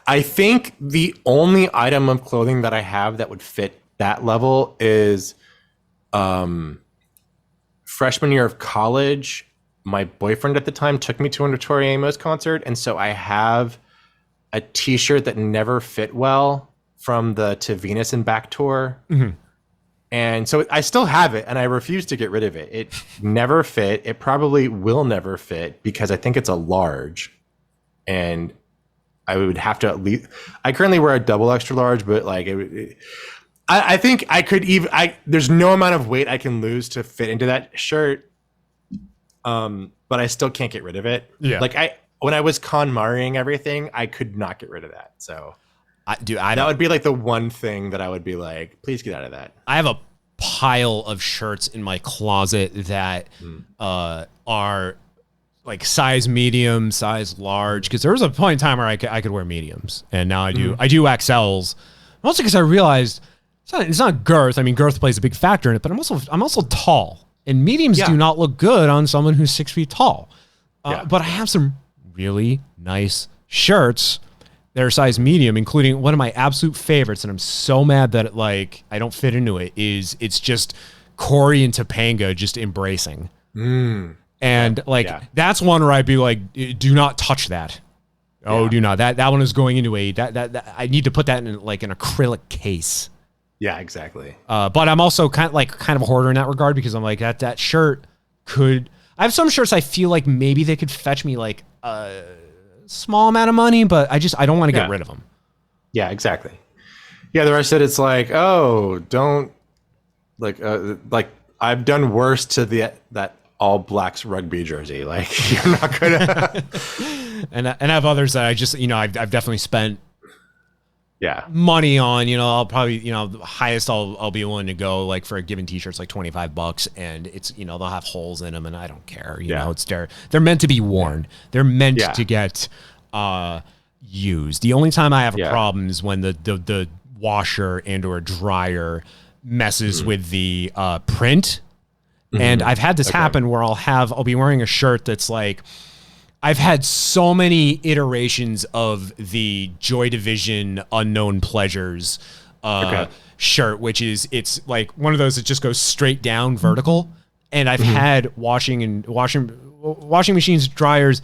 I think the only item of clothing that I have that would fit that level is freshman year of college. my boyfriend at the time took me to a Tori Amos concert, and so I have a T-shirt that never fit well from the To Venus and Back tour. Mm-hmm. And so I still have it, and I refuse to get rid of it. It never fit. It probably will never fit because I think it's a large, and I would have to at least. I currently wear a double extra large, but like I think I could even. There's no amount of weight I can lose to fit into that shirt, but I still can't get rid of it. Yeah. Like when I was KonMariing everything, I could not get rid of that. So. That would be like the one thing that I would be like, please get out of that. I have a pile of shirts in my closet that are like size medium, size large. Because there was a point in time where I could wear mediums, and now I do. I do XLs, mostly because I realized it's not girth. I mean, girth plays a big factor in it, but I'm also tall, and mediums do not look good on someone who's 6 feet tall. But I have some really nice shirts. Their size medium, including one of my absolute favorites, and I'm so mad that I don't fit into it. It's just Corey and Topanga just embracing, and that's one where I'd be like, do not touch that. Oh, do not. That one is going into that I need to put that in like an acrylic case. Yeah, exactly. But I'm also kind of a hoarder in that regard because I'm like that shirt could. I have some shirts I feel like maybe they could fetch me like small amount of money, but I don't want to get rid of them. Yeah, exactly. Yeah, the rest of it, it's like, oh, don't like I've done worse to that all blacks rugby jersey. Like you're not gonna. and I have others that I just I've definitely spent money on. I'll probably the highest I'll be willing to go like for a given t-shirt's like $25, and it's they'll have holes in them, and I don't care. You know, it's they're meant to be worn. They're meant to get used. The only time I have a problem is when the washer and or dryer messes with the print. And I've had this happen where I'll be wearing a shirt that's like, I've had so many iterations of the Joy Division Unknown Pleasures shirt, which is, it's like one of those that just goes straight down vertical. And I've had washing machines, dryers,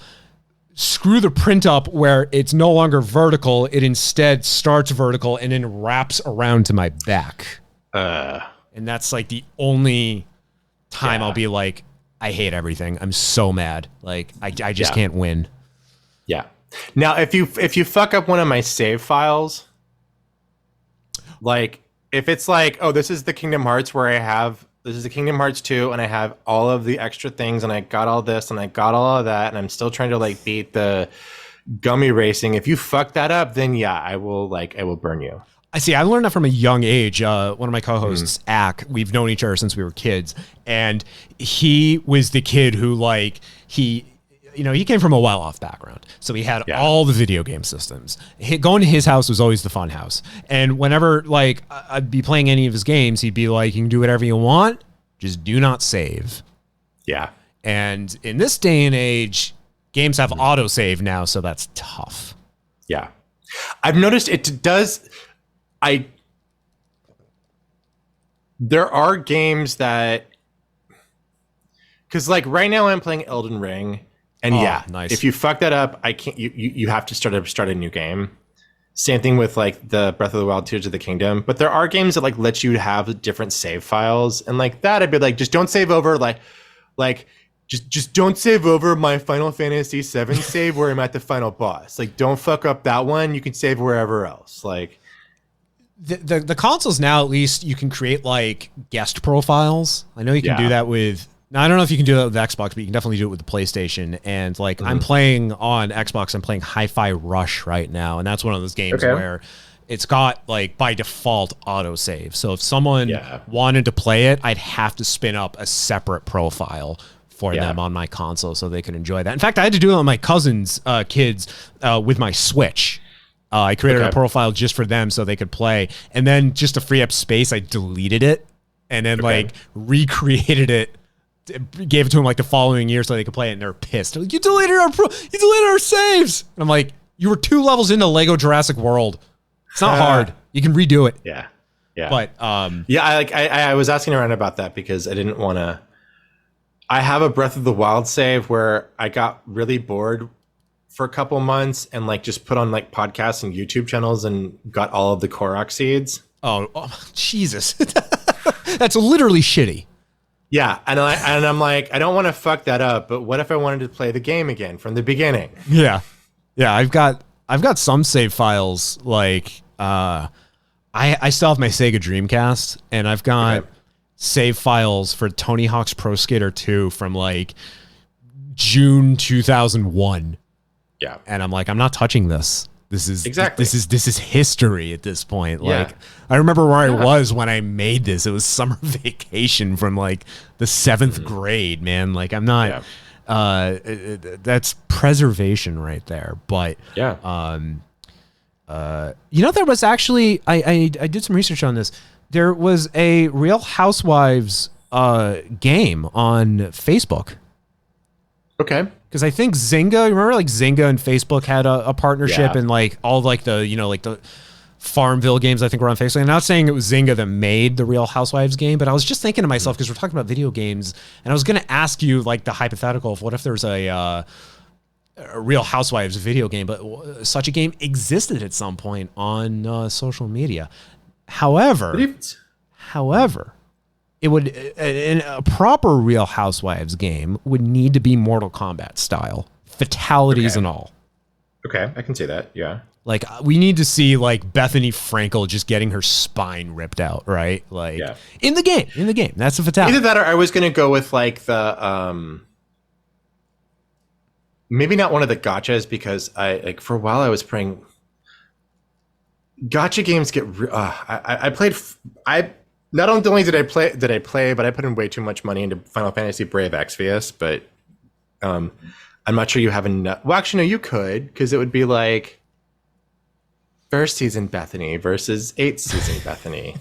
screw the print up where it's no longer vertical. It instead starts vertical and then wraps around to my back. And that's like the only time I'll be like, I hate everything. I'm so mad. Like I just can't win. Yeah. Now, if you fuck up one of my save files, like if it's like, oh, this is the Kingdom Hearts this is the Kingdom Hearts 2, and I have all of the extra things, and I got all this, and I got all of that, and I'm still trying to like beat the gummy racing. If you fuck that up, then I will burn you. I see. I learned that from a young age. One of my co-hosts, Ack, we've known each other since we were kids, and he was the kid who he came from a well-off background, so he had all the video game systems. Going to his house was always the fun house, and whenever I'd be playing any of his games, he'd be like, "You can do whatever you want, just do not save." Yeah. And in this day and age, games have autosave now, so that's tough. Yeah, I've noticed it does. There are games that, because like right now I'm playing Elden Ring, and nice. If you fuck that up, I can't. You have to start a new game. Same thing with like the Breath of the Wild, Tears of the Kingdom. But there are games that like let you have different save files, and like that, I'd be like, just don't save over just don't save over my Final Fantasy VII save where I'm at the final boss. Like, don't fuck up that one. You can save wherever else. Like. The consoles now, at least you can create like guest profiles. I know you can do that with. Now I don't know if you can do that with Xbox, but you can definitely do it with the PlayStation. And like I'm playing on Xbox, I'm playing Hi-Fi Rush right now, and that's one of those games where it's got like by default autosave. So if someone wanted to play it, I'd have to spin up a separate profile for them on my console so they could enjoy that. In fact, I had to do it on my cousin's kids with my Switch. I created a profile just for them so they could play. And then just to free up space, I deleted it and then recreated it, gave it to them like the following year so they could play it, and they're pissed. They're like, you deleted our saves. And I'm like, you were 2 levels into Lego Jurassic World. It's not hard. You can redo it. Yeah. Yeah. But I was asking around about that because I didn't want to I have a Breath of the Wild save where I got really bored for a couple months and like just put on like podcasts and YouTube channels and got all of the Korok seeds. Oh Jesus. That's literally shitty. Yeah, and I'm like, I don't want to fuck that up, but what if I wanted to play the game again from the beginning? Yeah. I've got some save files like I still have my Sega Dreamcast, and I've got save files for Tony Hawk's Pro Skater 2 from like June 2001. Yeah, and I'm like, I'm not touching this. This is exactly this is history at this point. Like, I remember where I was when I made this. It was summer vacation from like the 7th grade, man. Like, I'm not. That's preservation right there. But there was actually I did some research on this. There was a Real Housewives game on Facebook. Okay. Because I think Zynga, remember like Zynga and Facebook had a partnership, and like all like the, like the Farmville games I think were on Facebook. I'm not saying it was Zynga that made the Real Housewives game, but I was just thinking to myself, because we're talking about video games, and I was going to ask you like the hypothetical of what if there's a Real Housewives video game, but such a game existed at some point on social media. However, it would, in a proper Real Housewives game would need to be Mortal Kombat style, fatalities and all. Okay, I can see that. Yeah, like we need to see like Bethany Frankel just getting her spine ripped out, right? Like in the game, that's a fatality. Either that, or I was gonna go with like the maybe not one of the gotchas, because I like for a while I was playing. Gotcha games get. I played. Not only did I play, but I put in way too much money into Final Fantasy Brave Exvius. But I'm not sure you have enough. Well, actually, no, you could, because it would be like first season Bethany versus 8th season Bethany.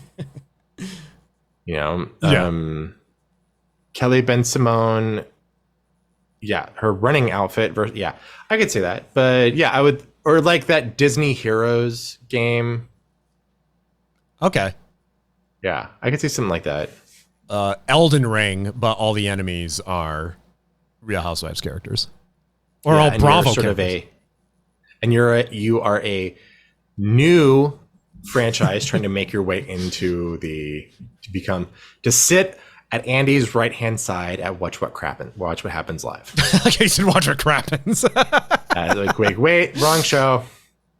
Kelly Ben Simone. Yeah, her running outfit. I could say that. But yeah, I would, or like that Disney Heroes game. Okay. Yeah, I could see something like that. Elden Ring, but all the enemies are Real Housewives characters, or all Bravo characters. You are a new franchise trying to make your way into to sit at Andy's right hand side at Watch What Happens Live. Okay, you said Watch What Happens. Like wait, wrong show.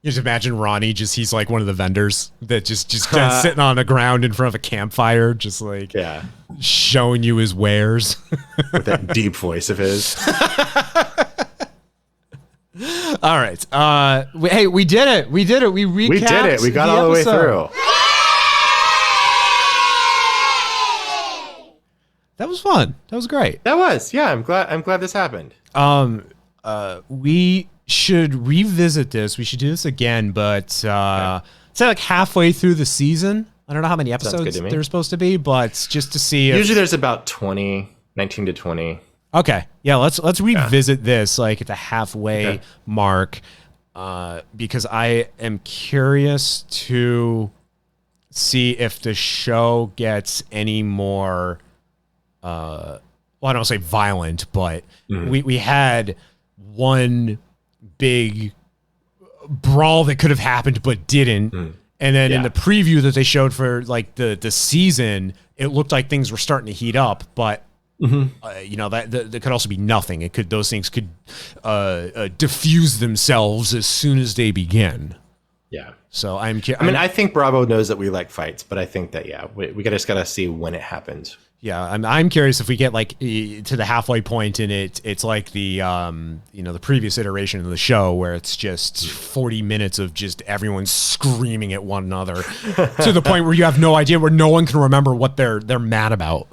You just imagine Ronnie, he's like one of the vendors that just kind of sitting on the ground in front of a campfire, just like showing you his wares. With that deep voice of his. All right. Hey, we did it. We did it. We recapped. We did it. We got all the way through. That was fun. That was great. That was. Yeah, I'm glad this happened. We should revisit this. We should do this again, but say like halfway through the season. I don't know how many episodes there's supposed to be, but just to see. Usually there's about 19 to 20. Okay. Yeah, let's revisit this like at the halfway mark, because I am curious to see if the show gets any more well, I don't say violent, but we had one big brawl that could have happened but didn't. And then in the preview that they showed for like the season, it looked like things were starting to heat up, but that could also be nothing. Those things could diffuse themselves as soon as they begin. Yeah. So I think Bravo knows that we like fights, but I think that we just gotta see when it happens. Yeah, I'm curious if we get like to the halfway point and it's like the the previous iteration of the show where it's just 40 minutes of just everyone screaming at one another to the point where you have no idea, where no one can remember what they're mad about.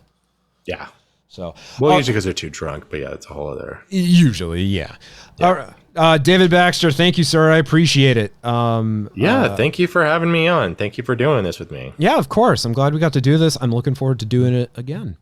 Yeah. So usually because they're too drunk, but yeah, it's a whole other. Usually, yeah. All right. David Baxter, thank you, sir. I appreciate it. Thank you for having me on. Thank you for doing this with me. Yeah, of course. I'm glad we got to do this. I'm looking forward to doing it again.